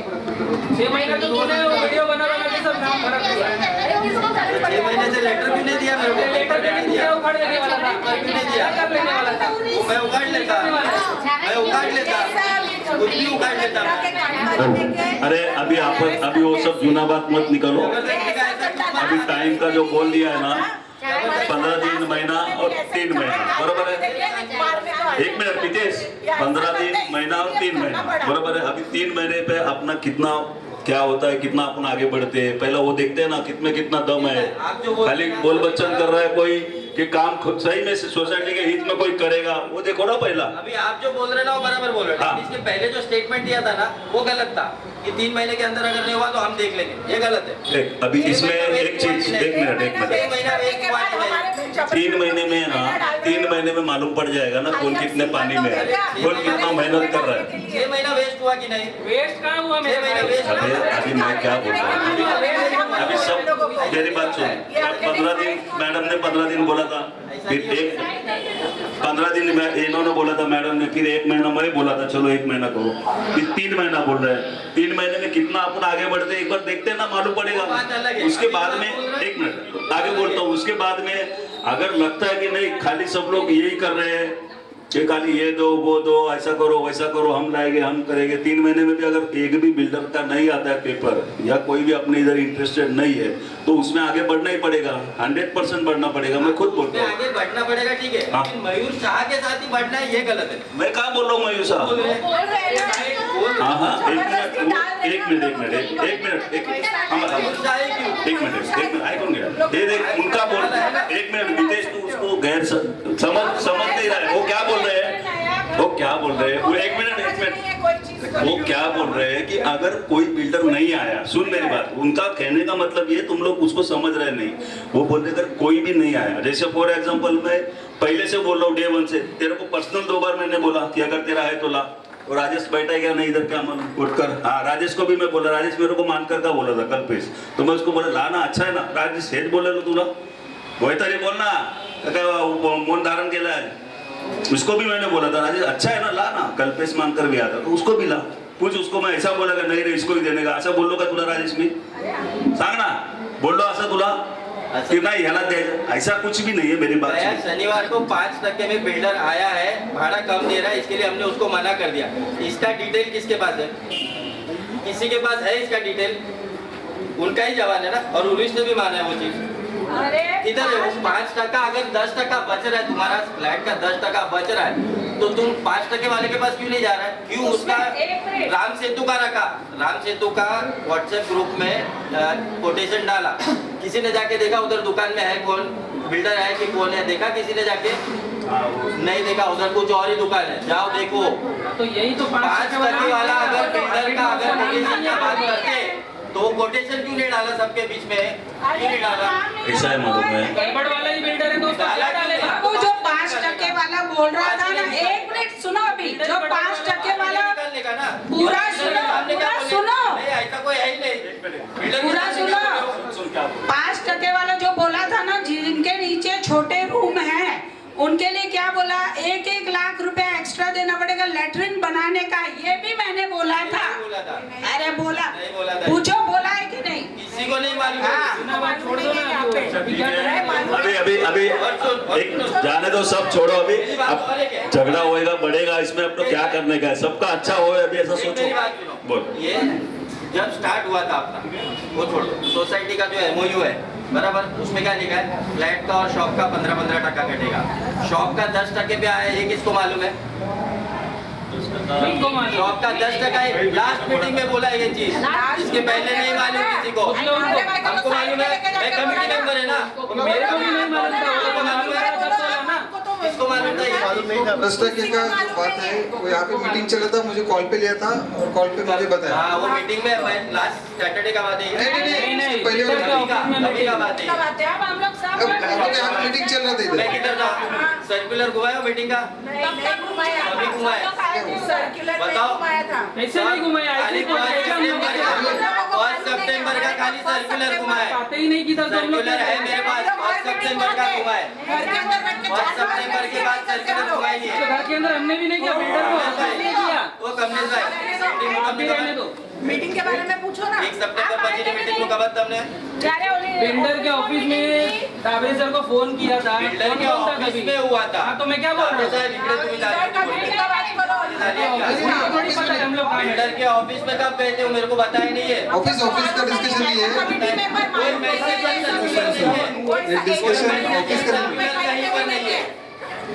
6 महीने तो तूने वो वीडियो बना के सब नाम भरा दिया। 6 महीने से लेटर भी नहीं दिया मेरे को, लेटर भी नहीं दिया, उखाड़ देने वाला था, भी नहीं दिया, क्या करने वाला था? मैं उखाड़ लेता, कुछ भी उखाड़ लेता। अरे अभी वो सब जूना बात मत निकालो। अभी टाइम का जो बोल दिया है ना, 15 दिन, महीना और 3 महीना, बरोबर है? 1 मिनट पितेश, 15 दिन, महीना और 3 महीना, बरोबर है? अभी 3 महीने पे अपना कितना क्या होता है, कितना अपन आगे बढ़ते हैं, पहले वो देखते हैं ना कितना दम है। खाली बोल बच्चन कर रहा है कोई कि काम खुद सही में सोसाइटी के हित में कोई करेगा, वो देखो ना पहला। अभी आप जो बोल रहे ना वो बराबर बोल रहे हैं, हाँ। इसके पहले जो स्टेटमेंट दिया था ना वो गलत था कि 3 महीने के अंदर अगर नहीं हुआ तो हम देख लेंगे, ये गलत है। देख अभी इसमें एक चीज, 1 मिनट 6 महीना वेस्ट हुआ कि नहीं? 3 महीने में ना, 3 महीने में मालूम पड़ जाएगा ना कौन कितने पानी में है, कौन कितना मेहनत कर रहा है। 6 महीना वेस्ट हुआ कि नहीं? वेस्ट कहाँ हुआ 6 महीना वेस्ट अभी अभी मैं क्या बोल रहा हूँ, अभी सब मेरी बात सुन। 15 दिन मैडम ने 15 दिन बोला था, फिर 15 दिन में इन्होंने बोला था मैडम ने, फिर 1 महीना मैं बोला था चलो 1 महीना करो, फिर 3 महीना बोल रहे हैं। 3 महीने में कितना अपन आगे बढ़ते एक बार देखते हैं ना, मालूम पड़ेगा। उसके बाद में 1 मिनट आगे बोलता हूँ, उसके बाद में अगर लगता है कि नहीं खाली सब लोग यही कर रहे हैं कि खाली ये दो वो दो, ऐसा करो वैसा करो, हम लाएंगे हम करेंगे, 3 महीने में भी अगर एक भी बिल्डर का नहीं आता है पेपर या कोई भी अपने इधर इंटरेस्टेड नहीं है तो उसमें आगे बढ़ना ही पड़ेगा, 100% बढ़ना पड़ेगा। मैं खुद बोलता हूँ आगे बढ़ना पड़ेगा, ठीक है, हाँ। लेकिन मयूर शाह के साथ ही बढ़ना है ये गलत है। मैं कहाँ बोल रहा हूँ मयूर साहब? बोल रहे हैं। हाँ हाँ, 1 मिनट ऐकून घ्या। हे देख उनका बोल, 1 मिनट नितेश तू उसको गैर समझ नहीं रहा है। वो क्या बोल रहे हैं, वो क्या बोल रहे हैं, वो 1 मिनट वो क्या बोल रहे हैं कि अगर कोई बिल्डर नहीं आया, सुन मेरी बात, उनका कहने का मतलब ये तुम लोग उसको समझ रहे नहीं। वो बोलते अगर कोई भी नहीं आया, जैसे फॉर एग्जांपल मैं पहले से बोल रहा हूँ, डे 1 से तेरे को पर्सनल 2 बार मैंने बोला कि अगर तेरा है तो ला, और राजेश बैठा है क्या नहीं इधर, क्या मालूम उठकर, हाँ राजेश को भी मैं बोला, राजेश मेरे को मानकर का बोला था कल पेश, तो मैं उसको बोला लाना, अच्छा है ना राजेश, हेच बोले लो तुला वही तरी बोलना मौन धारण केला है, उसको भी मैंने बोला था राजेश अच्छा है ना लाना, कल पेश मानकर भी आता तो उसको भी ला, पूछ उसको, मैं ऐसा बोला नहीं रे इसको ही देने का, ऐसा बोल लो का तुला राजेश मी सांग ना, बोल लो असं तुला कि नाही ह्याला द्यायचं, ऐसा कुछ भी नहीं है मेरी बात। शनिवार को 5% में बिल्डर आया है, भाड़ा कम दे रहा है, इसके लिए हमने उसको मना कर दिया। इसका डिटेल किसके पास है? किसी के पास है इसका डिटेल? उनका ही जवान है ना, और उन्नीस ने भी माना है वो चीज। किधर है वो 5%? अगर 10% बच रहा है, तुम्हारा फ्लैट का 10% बच रहा है तो तुम 5% वाले के पास क्यों नहीं जा रहा है? क्यों उसका राम सेतु का रखा, राम सेतु का व्हाट्सएप ग्रुप में कोटेशन डाला, किसी ने जाके देखा उधर दुकान में है कौन, बिल्डर है कि कौन है, देखा किसी ने जाके? नहीं देखा, उधर कुछ और ही दुकान है, जाओ देखो। तो यही तो 5% वाला अगर बिल्डर का अगर कोटेशन की बात करते तो कोटेशन क्यों नहीं डाला सबके बीच में, क्यों नहीं डाला? ऐसा है मालूम है, गड़बड़ वाला ही बिल्डर है तो उसका क्या डालेगा? वो जो 5% वाला बोल रहा था ना, 1 मिनट सुनो, अभी जो 5% वाला पूरा सुनो, ऐसा कोई है ही नहीं, पूरा सुनो। 5% वाला जो बोला था ना, जिनके नीचे छोटे रूम है उनके लिए क्या बोला, 1-1 लाख रुपए एक्स्ट्रा देना पड़ेगा लेटरिन बनाने का, ये भी मैंने बोला था। अरे बोला, पूछो बोला है कि नहीं? किसी को नहीं मालूम। छोड़ दो ना, अभी एक जाने दो, सब छोड़ो, अभी अब झगड़ा होएगा बढ़ेगा, इसमें अब तो क्या करने का है, सबका अच्छा हो, अभी ऐसा सोचो। बोल, ये जब स्टार्ट हुआ था अपना, वो छोड़ो, सोसाइटी का जो MOU है बराबर, उसमें क्या लिखा है, फ्लैट का और शॉप का 15% कटेगा, शॉप का 10% पे आया, ये किसको मालूम है? शॉप का 10% है, लास्ट मीटिंग में बोला है ये चीज, इसके पहले नहीं मालूम किसी को, हमको मालूम है, मैं कमिटी मेंबर है ना, मेरे को भी नहीं मालूम था, वो मालूम है इसको मालूम था, ये मालूम नहीं था। 10% का बात है, वो यहाँ पे मीटिंग चला था, मुझे कॉल पे लिया था और कॉल पे मुझे बताया। हाँ, वो मीटिंग में लास्ट सैटरडे का बात है, नहीं, पहले का बात है, अब हम लोग सब यहाँ मीटिंग चल रहा था मैं इधर। किधर था? सर्कुलर घुमाया मीटिंग का, अभी घुमाया, सर्कुलर बताओ। घुमाया था, ऐसे नहीं घुमाया, ऐसे फर्स्ट सितंबर का खाली सर्कुलर घुमा है, बातें ही नहीं की था तो हम लोग सर्कुलर है मेरे पास, फर्स्ट सितंबर का घुमा है, फर्स्ट सितंबर के बाद सर्कुलर घुमा ही नहीं है। घर के अंदर हमने भी नहीं किया, बिल्डर को हमने नहीं किया। वो कमलेश भाई आप भी रहने दो। मीटिंग के बारे में पूछो ना। 1 सितंबर बजी की मीटिंग को कब तुमने बिल्डर के ऑफिस में दावे सर को फोन किया था, बिल्डर के ऑफिस में हुआ था। हाँ तो मैं क्या बोल रहा हूँ, थोड़ी पता है हम लोग कहाँ बिल्डर के ऑफिस में कब गए थे वो मेरे को बताया ही नहीं है। ऑफिस का डिस्कशन नहीं है, कोई मैसेज डिस्कशन ऑफिस का कहीं पर नहीं है।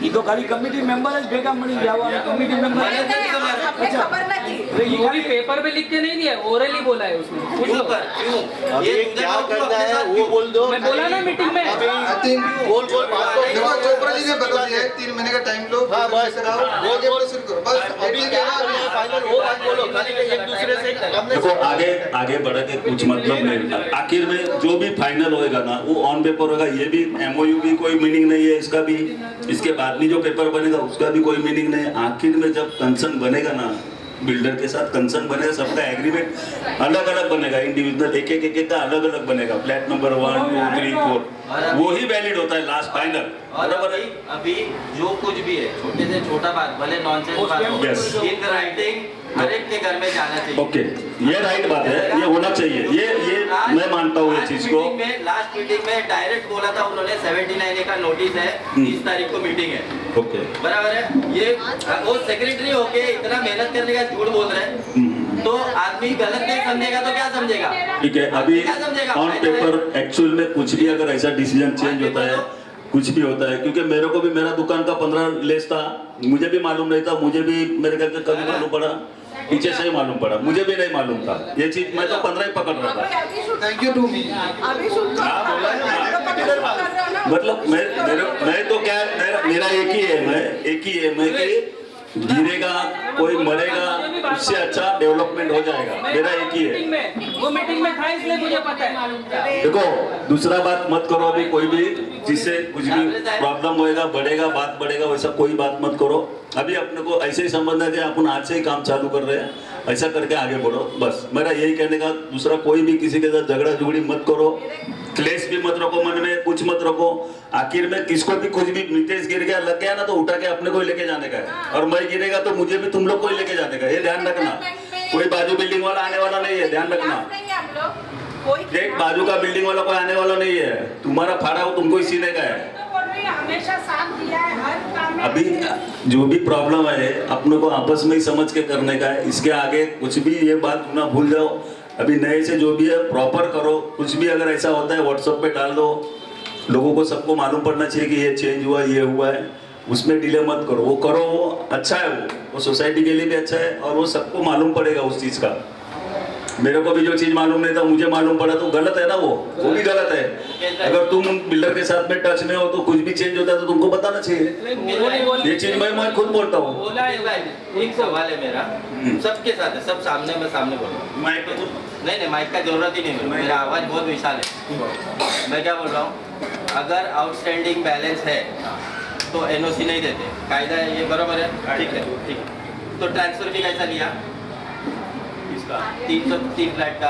ये तो खाली कमिटी मेंबर है, भेगा मनी जावा कमिटी मेंबर है। खबर न थी। वो भी पेपर पे लिख के नहीं दिया, ओरली बोला है उसने। पूछ लो। क्यों? ये क्या करना है वो बोल दो। मैं बोला ना मीटिंग में। आई थिंक बोल बात तो देखो चोपड़ा जी ने बता दिया है 3 महीने का टाइम लो, हाँ, बस। कराओ, वो के बोलो शुरू करो, बस अभी क्या है फाइनल वो बात बोलो, खाली एक दूसरे से देखो आगे बढ़ के कुछ मतलब नहीं, आखिर में जो भी फाइनल होएगा ना वो ऑन पेपर होगा। ये भी एमओयू भी कोई मीनिंग नहीं है इसका भी, इसके बाद भी जो पेपर बनेगा उसका भी कोई मीनिंग नहीं है। आखिर में जब कंसर्न बनेगा ना, बिल्डर के साथ कंसर्न बनेगा, सबका एग्रीमेंट अलग अलग बनेगा, इंडिविजुअल एक का अलग अलग बनेगा, फ्लैट नंबर 1 2 3 4 वो ही वैलिड होता है लास्ट फाइनल। और अभी जो कुछ भी है छोटे से छोटा बात भले नॉनसेंस बात हो, Yes. इन राइटिंग हर एक के घर में जाना चाहिए। ओके, ये राइट बात है, ये होना चाहिए, ये मैं मानता हूँ ये चीज को। लास्ट मीटिंग में डायरेक्ट बोला था उन्होंने 79A का नोटिस है, 30 तारीख को मीटिंग है। ओके बराबर है। ये वो सेक्रेटरी होके इतना मेहनत करने का झूठ बोल रहे हैं तो आदमी गलत नहीं समझेगा तो क्या समझेगा? ठीक है, अभी क्या समझेगा? ऑन पेपर एक्चुअल में कुछ भी अगर ऐसा डिसीजन चेंज होता है, कुछ भी होता है, क्योंकि मेरे को भी मेरा दुकान का 15 लेस था, मुझे भी मालूम नहीं था, मुझे भी मेरे घर के कभी मालूम पड़ा, पीछे से ही मालूम पड़ा, मुझे भी नहीं मालूम था ये चीज, मैं तो 15 ही पकड़ रहा था। Thank you to me. अभी शुरू मतलब मैं तो क्या, मेरा एक ही है मैं कि गिरेगा कोई मरेगा, उससे अच्छा डेवलपमेंट हो जाएगा, मेरा एक ही है। वो मीटिंग में था इसलिए मुझे पता है। देखो दूसरा बात मत करो अभी कोई भी, जिससे कुछ भी प्रॉब्लम होएगा, बढ़ेगा, बात बढ़ेगा, वैसा कोई बात मत करो। अभी अपने को ऐसे ही संबंध है कि अपन आज से ही काम चालू कर रहे हैं, ऐसा करके आगे बढ़ो, बस मेरा यही कहने का। दूसरा कोई भी किसी के साथ झगड़ा झुगड़ी मत करो, क्लेश भी मत रखो मन में, कुछ मत रखो। आखिर में किसको भी कुछ भी, नितेश गिर गया लग गया ना तो उठा के अपने को ही लेके जाने का है, और मैं गिरेगा तो मुझे भी तुम लोग को ही लेके जाने का है, ये ध्यान रखना। कोई बाजू बिल्डिंग वाला आने वाला नहीं है, ध्यान रखना। एक बाजू का बिल्डिंग वाला कोई आने वाला नहीं है, तुम्हारा फाड़ा हो तुमको ही सीने का है। हमेशा साथ दिया है हर काम में। अभी जो भी प्रॉब्लम है अपने को आपस में ही समझ के करने का है, इसके आगे कुछ भी ये बात ना भूल जाओ। अभी नए से जो भी है प्रॉपर करो, कुछ भी अगर ऐसा होता है व्हाट्सएप पे डाल दो, लोगों को सबको मालूम पड़ना चाहिए कि ये चेंज हुआ, ये हुआ है, उसमें डिले मत करो, वो करो, वो अच्छा है, वो सोसाइटी के लिए भी अच्छा है और वो सबको मालूम पड़ेगा उस चीज़ का। मेरे को भी जो चीज मालूम नहीं था मुझे मालूम पड़ा तो गलत है ना, वो भी गलत है। अगर तुम बिल्डर के साथ में टच में हो तो कुछ भी चेंज होता है तो तुमको बताना चाहिए। ये चीज मैं खुद बोलता हूँ। एक सवाल है मेरा, सबके साथ है, सब सामने में सामने बोलो। माइक पे नहीं माइक का जरूरत ही नहीं, मेरा आवाज बहुत विशाल है। मैं क्या बोल रहा हूँ, अगर आउटस्टैंडिंग बैलेंस है तो एनओसी नहीं देते, कायदा है ये, बराबर है, ठीक है। तो ट्रांसफर भी कैसा लिया? 303 फ्लैट का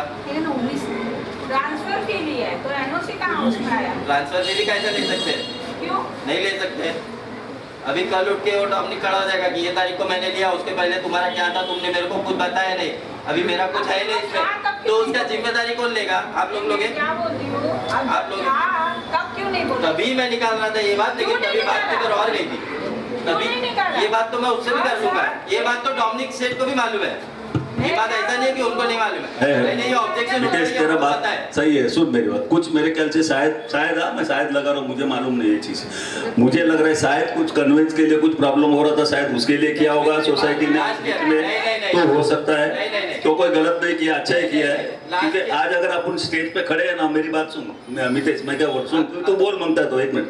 ट्रांसफर के लिए है तो एनओसी कहाँ उसमें आया? ट्रांसफर भी कैसे ले सकते? क्यों नहीं ले सकते? अभी कल उठ के वो डॉमिनिक खड़ा हो जाएगा कि ये तारीख को मैंने लिया, उसके पहले तुम्हारा क्या था, तुमने मेरे को खुद बताया नहीं, अभी मेरा कुछ है नहीं इसमें, तो उसका जिम्मेदारी कौन लेगा? आप लोग लोगे? क्या बोलती हो? आप लोग कब क्यों नहीं बोला? तभी मैं निकाल रहा था ये बात, लेकिन तभी बात किधर और गई थी। तभी ये बात तो मैं उससे भी कर लूंगा, ये बात तो डॉमिनिक सेठ को भी मालूम है, ये बात ऐसा नहीं है कि उनको नहीं मालूम है। नहीं ये ऑब्जेक्शन नितेश तेरा बात सही है, सुन मेरी बात। कुछ मेरे ख्याल से शायद मैं शायद लगा रहा हूँ, मुझे मालूम नहीं है चीज, मुझे लग रहा है शायद कुछ कन्वेंस के लिए कुछ प्रॉब्लम हो रहा था, शायद उसके लिए किया होगा सोसाइटी में, तो हो सकता है, तो कोई गलत नहीं किया, अच्छा ही किया है। क्योंकि आज अगर अपन स्टेज पे खड़े हैं ना, मेरी बात सुन मितेश, मैं क्या बोल, सुन तू बोल मांगता तो एक मिनट,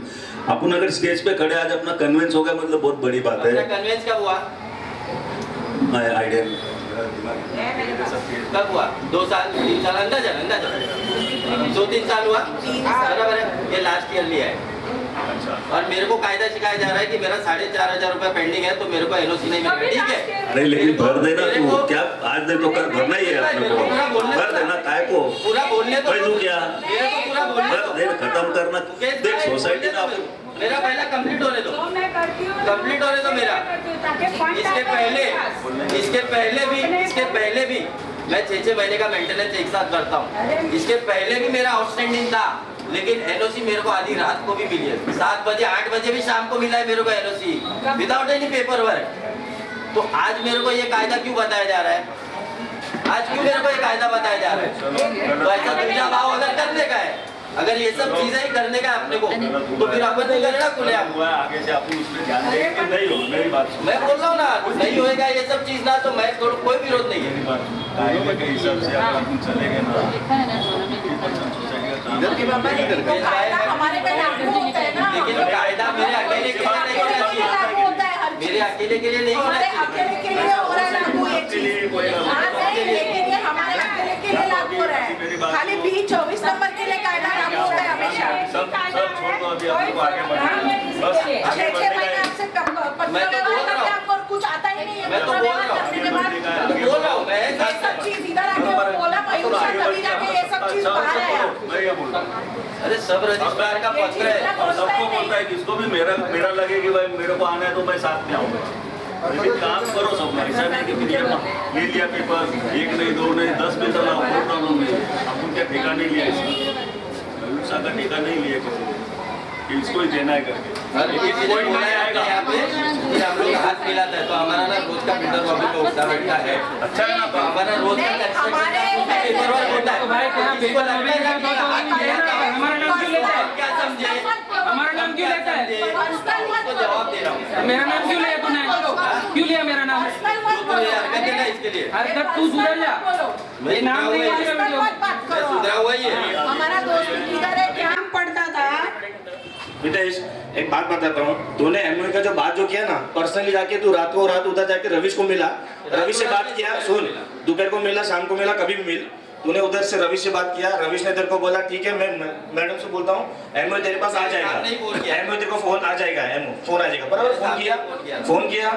अपन अगर स्टेज पे खड़े आज अपना कन्वेंस हो गया मतलब बहुत बड़ी बात है। कन्वेंस कब हुआ? आइडिया कब हुआ? 2 साल 3 साल, अंदाजा 2-3 साल हुआ, बराबर है। ये लास्ट ईयर लिया है, और मेरे को कायदा सिखाया जा रहा है कि मेरा 4,500 रुपया पेंडिंग है तो मेरे को एनओसी नहीं मिलेगा, ठीक है? नहीं लेकिन भर देना तू, क्या आज नहीं तो कल भरना ही है अपने को, भर देना काय को पूरा बोलने तो भाई तू क्या मेरे को पूरा बोलने भर दे, खत्म करना। देख सोसाइटी ना मेरा पहला कंप्लीट होने दो, कंप्लीट होने दो मेरा। इसके पहले भी मैं 6 महीने का मेंटेनेंस एक साथ करता हूँ। इसके पहले भी मेरा आउटस्टैंडिंग था, लेकिन एनओसी मेरे को आधी रात को भी मिली है, 7 बजे 8 बजे भी शाम को मिला है मेरे को NOC without any paper work. तो आज मेरे को ये कायदा क्यों बताया जा रहा है? आज क्यों मेरे को ये कायदा बताया जा रहा है? तो ऐसा दुनिया भाव अगर करने का है, अगर ये सब चीजें ही करने का अपने को, तो फिर अपन नहीं करेगा खुले आप। आगे से अपन उसमें ध्यान देंगे नहीं हो, मेरी बात मैं बोल रहा हूँ ना, नहीं होएगा ये सब चीज ना, तो मैं कोई विरोध नहीं है। कायदे के हिसाब से अगर अपन चलेंगे ना इधर की बात नहीं करेंगे। लेकिन कायदा मेरे अकेले के लिए नहीं होना चाहिए, मेरे अकेले के लिए नहीं होना चाहिए। खाली 20-24 नंबर के लिए कायदा लागू होता है हमेशा। सब छोड़ दो, अभी आपको आगे बढ़ना है। बस 6 महीने आपसे मैं तो बोल रहा हूँ, आपको कुछ आता ही नहीं है। मैं तो बोल रहा हूँ, बोल रहा हूँ मैं ये सब चीज इधर आके बोला मयूषा, तभी जाके ये सब चीज बाहर आया। मैं क्या बोल रहा हूँ, अरे सब रजिस्ट्रार का पत्र है, सबको बोलता है, किसको भी मेरा लगे कि भाई मेरे को आना है तो मैं साथ में आऊँगा। लेकिन काम करो सब, ऐसा नहीं कि फिर ले लिया पेपर, 1 नहीं 2 नहीं 10 में चला कोई प्रॉब्लम नहीं। अपन क्या ठेका नहीं लिया इसका, का ठेका नहीं लिया किसी ने कि इसको ही देना है करके। लेकिन कोई नहीं आएगा यहाँ पे कि हम लोग हाथ मिलाते हैं, तो हमारा ना रोज का बिल्डर पब्लिक को उठा बैठा है। अच्छा है ना, तो हमारा रोज का पेपर वर्क होता है। इसको लगता है कि हमारा नाम क्यों लेता है? क्या समझे, हमारा नाम क्यों लेता है? उसको जवाब दे रहा हूँ। मेरा नाम क्यों लिया तूने? क्यों लिया मेरा नाम? हरकत है ना इसके लिए, हरकत तू सुधर जा, ये नाम नहीं है मैं सुधरा हुआ ही है। हमारा दोस्त किधर है, क्या पढ़ता था? मितेश, एक बात बताता हूँ, तूने एमओए का जो बात जो किया ना, पर्सनली जाके तू रात उधर जाके रविश को मिला, रविश से बात किया, सुन, दोपहर को मिला, शाम को मिला, कभी भी मिल, तूने उधर से रविश से बात किया, रविश ने तेरे को बोला ठीक है, मैं मैडम से बोलता हूँ, एमओए तेरे पास आ जाएगा, एमओए तेरे को फोन आ जाएगा, फोन आ जाएगा, बराबर? फोन किया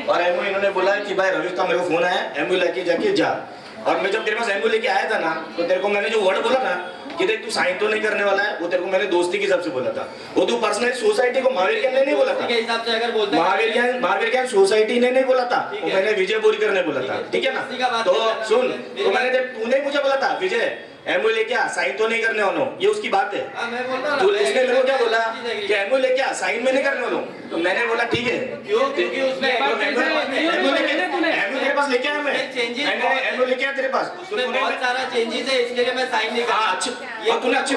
और एमओए इन्होंने बोला कि भाई रविश का मेरे को फोन आया, एमओए लेके जाके जा। और मैं जब तेरे पास एमओए लेके आया था ना, तो तेरे को मैंने जो वर्ड बोला ना कि देख तू साइन तो नहीं करने वाला है, वो तेरे को मैंने दोस्ती के हिसाब से बोला था। वो तू पर्सनल सोसाइटी को महावीर ज्ञान ने नहीं बोला था, हिसाब से अगर बोलते महावीर ज्ञान सोसाइटी ने नहीं बोला था, वो मैंने विजय बोरकर ने बोला था, ठीक है ना? तो सुन, तो मैंने तूने मुझे बोला था विजय एमओए लेके आ, साइन तो नहीं करने वाला हूँ, ये उसकी बात है। तो उसने मेरे को क्या बोला कि एमओए लेके आ, साइन में नहीं करने वाला हूँ, तो मैंने बोला ठीक है, क्योंकि उसने तेरे पास लेके आया, मैं एमओए लेके आया तेरे पास, उसमें बहुत सारा चेंजेस है, इसके लिए मैं साइन नहीं हाँ अच्छी, और तूने अच्छी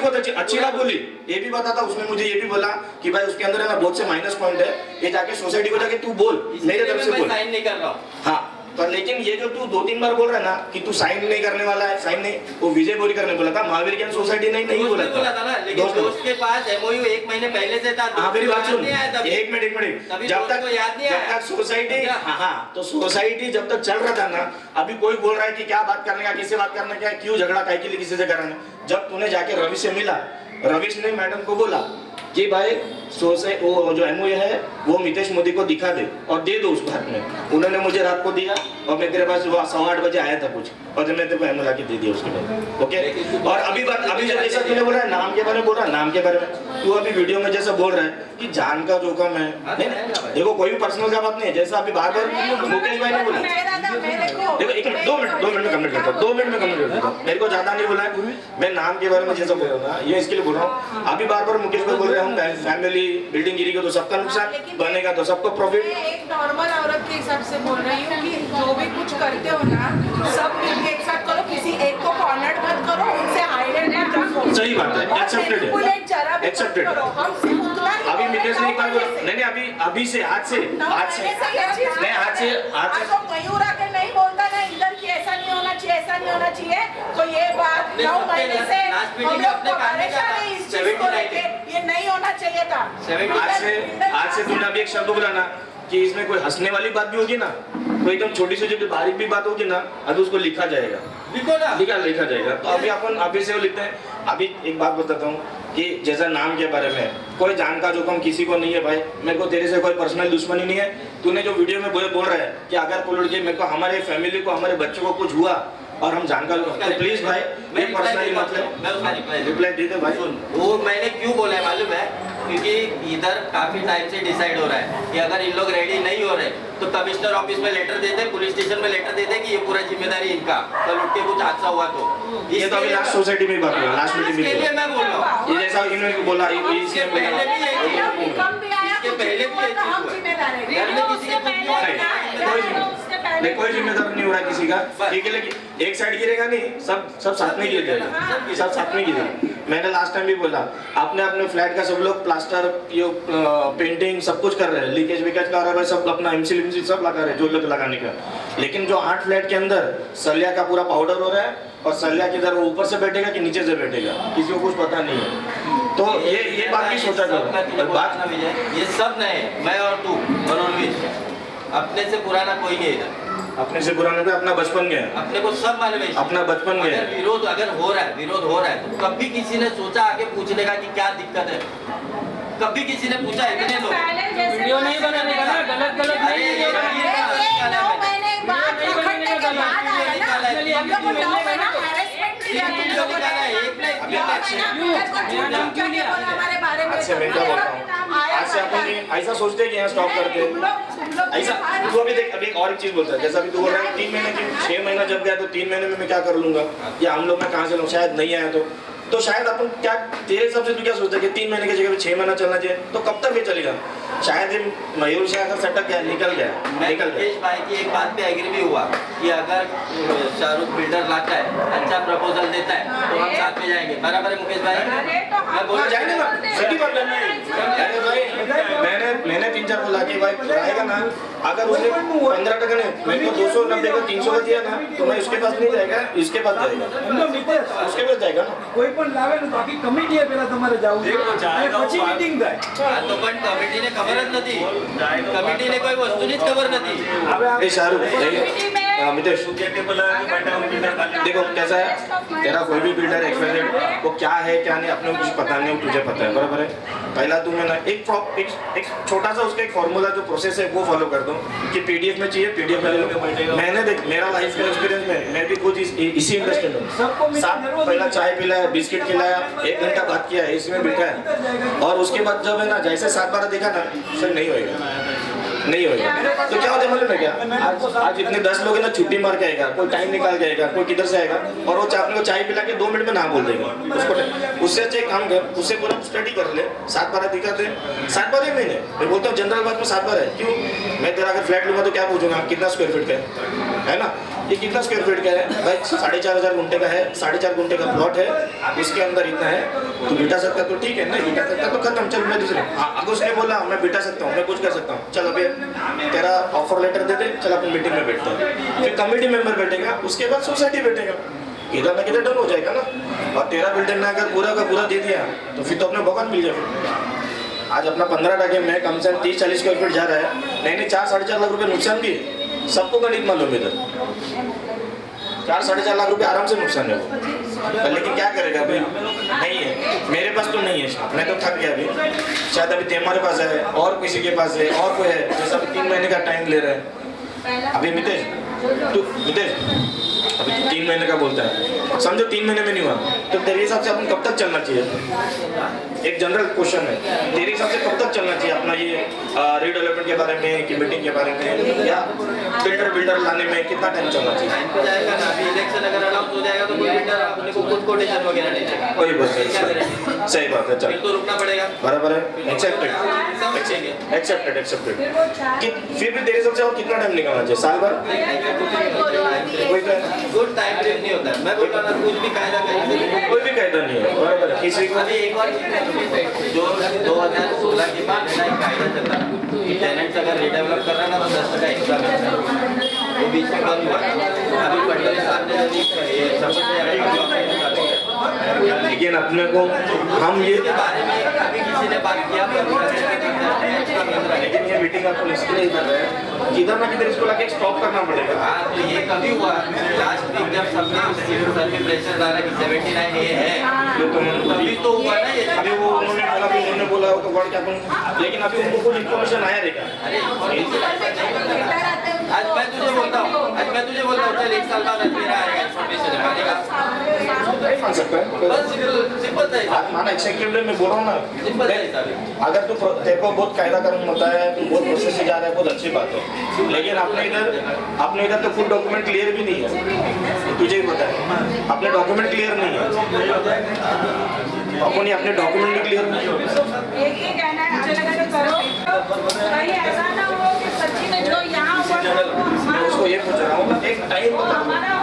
बात बोली। ये भी बता था उसने मुझे, ये भी बोला कि भाई उसके अंदर है ना बहुत से माइनस पॉइंट है, ये जाके सोसाइटी को जाके तू बोल, मेरे तरफ से बोल। साइन नहीं कर रहा हूँ। हाँ, पर लेकिन ये जो तू 2-3 बार बोल रहा है ना कि तू साइन नहीं करने वाला है, साइन नहीं, वो विजय बोरकर ने बोला था, महावीर ज्ञान सोसाइटी नहीं बोला था ना, लेकिन दोस्त के पास एमओयू 1 महीने पहले से था। हाँ मेरी बात सुन, एक मिनट, जब तक सोसाइटी, हाँ तो सोसाइटी जब तक चल रहा था ना, अभी कोई बोल रहा है कि क्या बात करने का, किससे बात करने का, क्यों झगड़ा काय के लिए किसी से करना। जब तूने जाके रविश से मिला, रविश ने मैडम को बोला कि भाई वो जो एमओए है वो मितेश मोदी को दिखा दे और दे दो उसको हाथ में। उन्होंने मुझे रात को दिया और मैं तेरे पास 8:15 बजे आया था कुछ, और मैं तेरे को एमओए लाके दे दिया उसके बाद, ओके? और अभी जो जैसा तूने बोला है नाम के बारे में बोल रहा है, नाम के बारे में तू अभी वीडियो में जैसा बोल रहा है कि जान का जोखिम है, नहीं देखो कोई भी पर्सनल का बात नहीं है, जैसा अभी बार मुकेश भाई ने बोला। देखो 1 मिनट 2 मिनट में कमेंट करता हूँ, 2 मिनट में कमेंट करता हूँ, मेरे को ज्यादा नहीं बोला है, मैं नाम के बारे में जैसा बोल रहा हूँ ये इसके लिए बोल रहा हूँ। अभी बार मुकेश भाई बोल रहे हैं हम फैमिली बिल्डिंग गिरी को तो सबका नुकसान, बनेगा तो सबको प्रॉफिट। एक नॉर्मल औरत के हिसाब से बोल रही हूँ कि जो भी कुछ करते हो ना, सब मिलके एक साथ करो, किसी एक को कॉर्नर मत करो, उनसे हाईलाइट मत रखो। सही बात है, एक्सेप्टेड है, एक्सेप्टेड। अभी मितेश ने एक बार बोला, नहीं अभी से आज से मयूर आके नहीं बोलता ना इधर की ऐसा नहीं होना चाहिए, ऐसा नहीं होना चाहिए, तो ये बात 9 महीने से हम लोग को परेशान है इस चीज को लेके, ये नहीं होना चाहिए था। आज से तूने अभी एक शब्द बोला ना कि इसमें कोई हंसने वाली बात भी होगी ना, तो एकदम छोटी से छोटी बारीक भी बात होगी ना, अभी उसको लिखा जाएगा, लिखा जाएगा। तो अभी अपन अभी से वो लिखते हैं अभी एक बात बताता हूँ कि जैसा नाम के बारे में कोई जान का जोखम किसी को नहीं है भाई, मेरे को तेरे से कोई पर्सनल दुश्मनी नहीं है। तूने जो वीडियो में बोल रहा है कि अगर पुलिस के मेरे को हमारे फैमिली को हमारे बच्चों को कुछ हुआ और हम जानकार तो प्लीज भाई मैं पर्सनली मतलब रिप्लाई दे दे भाई। वो मैंने क्यों बोला है मालूम है, क्योंकि इधर काफी टाइम से डिसाइड हो रहा है कि अगर इन लोग रेडी नहीं हो रहे तो कमिश्नर ऑफिस में लेटर देते, पुलिस स्टेशन में लेटर देते कि ये पूरा जिम्मेदारी इनका, कल उठ के कुछ हादसा हुआ तो। ये तो अभी लास्ट सोसाइटी में बात हुआ, लास्ट मीटिंग में इसके लिए मैं बोल रहा हूँ, ये जैसा इन्होंने बोला इसके पहले भी यही चीज हुई, इसके पहले भी यही चीज हुई, घर में किसी के कोई जिम्मेदार नहीं हो रहा किसी का, ठीक है, लेकिन एक साइड गिरेगा नहीं, सब साथ में गिरेगा, सब साथ में गिरेगा। मैंने लास्ट टाइम भी बोला अपने अपने फ्लैट का सब लोग प्लास्टर पेंटिंग सब कुछ कर रहे हैं, लीकेज विकेज का रहा है, सब अपना एमसील सब लगा रहे हैं जो लोग लगाने का। लेकिन जो 8 फ्लैट के अंदर सलिया का पूरा पाउडर हो रहा है और सलिया किधर वो ऊपर से बैठेगा कि नीचे से बैठेगा किसी को कुछ पता नहीं है। तो ये बात भी सोचा करो, बात ना विजय, ये सब नए, मैं और तू और उर्विश, अपने से पुराना कोई नहीं इधर। अपने से पुराने पे अपना बचपन गया, अपने को सब मालूम है, अपना बचपन गया। विरोध अगर हो रहा है, विरोध हो रहा है तो कभी किसी ने सोचा आगे पूछने का कि क्या दिक्कत है? कभी किसी ने पूछा? इतने लोग वीडियो नहीं बनाने का ना, गलत नहीं वीडियो आज से अपन ऐसा सोचते हैं कि यहाँ स्टॉप करते ऐसा। तू अभी देख, अभी एक और एक चीज बोलता है, जैसा अभी तू बोल रहा है 3 महीने की 6 महीना जब गया तो 3 महीने में मैं क्या कर लूंगा, या हम लोग मैं कहाँ से लूँ, शायद नहीं आया तो शायद अपन क्या तेरे हिसाब से तू क्या सोचता है कि 3 महीने की जगह 6 महीना चलना चाहिए, तो कब तक भी चलेगा? शायद ये मयूर शायद सटक गया, निकल गया। मुकेश भाई की एक बात पे एग्री भी हुआ कि अगर शाहरुख बिल्डर लाता है, अच्छा प्रपोजल देता है तो हम साथ में जाएंगे, बराबर है मुकेश भाई? मैं बोला जाएंगे ना, सही बात है। अरे भाई मैंने 3-4 बोला कि भाई आएगा ना, अगर उसने 15% नहीं मेरे को 290 का 300 का दिया ना तो मैं उसके पास नहीं जाएगा, इसके पास जाएगा, उसके पास जाएगा ना। કોઈ પણ લાવે ને બાકી કમિટી પેલા તમારે જાવું છે અને પછી મીટિંગ થાય। આ તો પણ કમિટીને ખબર જ નથી, કમિટીને કોઈ વસ્તુની જ ખબર નથી। ए शाहरुख मितेश देखो कैसा है तेरा कोई भी बिल्डर एक्सपेक्टेड वो क्या है क्या नहीं अपने को कुछ पता नहीं, तुझे पता है, बराबर है। पहला तू मैं ना एक छोटा सा उसका एक फॉर्मूला जो प्रोसेस है वो फॉलो कर दो कि पीडीएफ में चाहिए पीडीएफ में ले लो। मैंने देख मेरा लाइफ का एक्सपीरियंस में मैं भी खुद इसी इंडस्ट्री में साथ पहला चाय पिलाया, बिस्किट खिलाया, 1 घंटा बात किया, इसमें बैठा है और उसके बाद जब है ना जैसे 7-12 देखा ना सर नहीं होएगा तो क्या होता है मालूम है क्या? आज इतने 10 लोग है ना छुट्टी मार के आएगा, कोई टाइम निकाल के आएगा, कोई किधर से आएगा और वो अपने को चाय पिला के 2 मिनट में ना बोल देगा उसको। उससे अच्छा एक काम कर, उससे पूरा स्टडी कर ले, 7-12 दिखाते 7-12 महीने। मैं बोलता हूँ जनरल बात में 7-12 है, क्यों? मैं तेरा अगर फ्लैट लूंगा तो क्या पूछूंगा कितना स्क्वायर फीट का है ना, ये कितना स्क्वायर फीट का है भाई? 4,500 गुंठे का है, 4.5 गुंठे का प्लॉट है, इसके अंदर इतना है, तू बिठा सकता तो ठीक है, नहीं बिठा सकता तो खत्म, चल मैं दूसरे। अगर उसने बोला मैं बिठा सकता हूँ, मैं कुछ कर सकता हूँ, चल अभी तेरा ऑफर लेटर दे दे, चल अपन मीटिंग में बैठते हैं, फिर कमेटी मेंबर बैठेगा, उसके बाद सोसाइटी बैठेगा, किधर ना किधर डन हो जाएगा ना। और तेरा बिल्डर ने अगर पूरा का पूरा दे दिया तो फिर तो अपने भगवान मिल जाए। आज अपना 15 टके में कम से कम 30-40 स्क्वायर फीट जा रहा है, नहीं 4-4.5 लाख रुपए नुकसान भी है, सबको गणित मालूम है इधर 4-4.5 लाख रुपए आराम से नुकसान है वो। लेकिन क्या करेगा अभी? नहीं है मेरे पास तो नहीं है, मैं तो थक गया अभी, शायद अभी तुम्हारे पास है और किसी के पास है और कोई है जैसा 3 महीने का टाइम ले रहा है। अभी मितेश अभी 3 महीने का बोलता है, समझो 3 महीने में नहीं हुआ तो तेरे हिसाब से अपन कब तक चलना चाहिए? एक जनरल क्वेश्चन है, तेरे हिसाब से कब तक चलना चाहिए अपना ये रीडेवलपमेंट के बारे में कि मीटिंग के बारे में या बिल्डर लाने में कितना टाइम चलना चाहिए? जाएगा ना, अभी इलेक्शन अगर अनाउंस हो जाएगा तो कोई बिल्डर अपने को खुद कोटेशन वगैरह नहीं देगा, कोई बात नहीं, सही बात है, चल तो रुकना पड़ेगा, बराबर है, एक्सेप्टेड। कि फिर भी तेरे हिसाब से और कितना टाइम निकालना चाहिए? साल भर? गुड टाइम फ्रेम नहीं होता है, मैं बोल रहा था कुछ भी कायदा कहीं कोई भी कायदा नहीं है, बराबर है। किसी को अभी एक और जो 2016 के बाद मेरा एक कायदा चलता है कि टेनेंट्स अगर रिडेवलप कर रहा है ना तो 10% एक्स्ट्रा मिलता है, वो बीच में बंद हुआ। अभी फडणवीस साहब ने लेकिन अपने को हम ये बारे में कभी किसी किसी ने बात किया लेकिन ये मीटिंग आपको इसलिए नहीं कर रहे हैं, किधर ना किधर इसको लाके स्टॉप करना पड़ेगा। हाँ तो ये कभी हुआ लास्ट वीक जब सबने सर पे प्रेशर डाला कि 79 ये है, तभी तो हुआ ना ये। अभी वो उन्होंने बोला तो वर्ड क्या लेकिन अभी उनको कुछ इन्फॉर्मेशन आया रहेगा। आज मैं तुझे बोलता हूँ चल 1 साल बाद मेरा आएगा इन्फॉर्मेशन मानेगा। मान सकता है बस सिंपल था। माना एक्सेप्टेबल मैं बोल रहा हूँ ना, सिंपल है सर। अगर तू तेरे को बहुत कायदा कानून होता है, तू बहुत प्रोसेस से जा रहा है, बहुत अच्छी बात है, लेकिन आपने इधर तो फुल डॉक्यूमेंट क्लियर भी नहीं है, तुझे ही पता है अपने डॉक्यूमेंट क्लियर नहीं है, अपने डॉक्यूमेंट भी क्लियर नहीं है। एक ही कहना है, मुझे लगा कि करो, कहीं ऐसा ना हो कि सच्ची में जो यहाँ हुआ था वो हमारा उसको ये पूछ रहा हूँ एक टाइम हमारा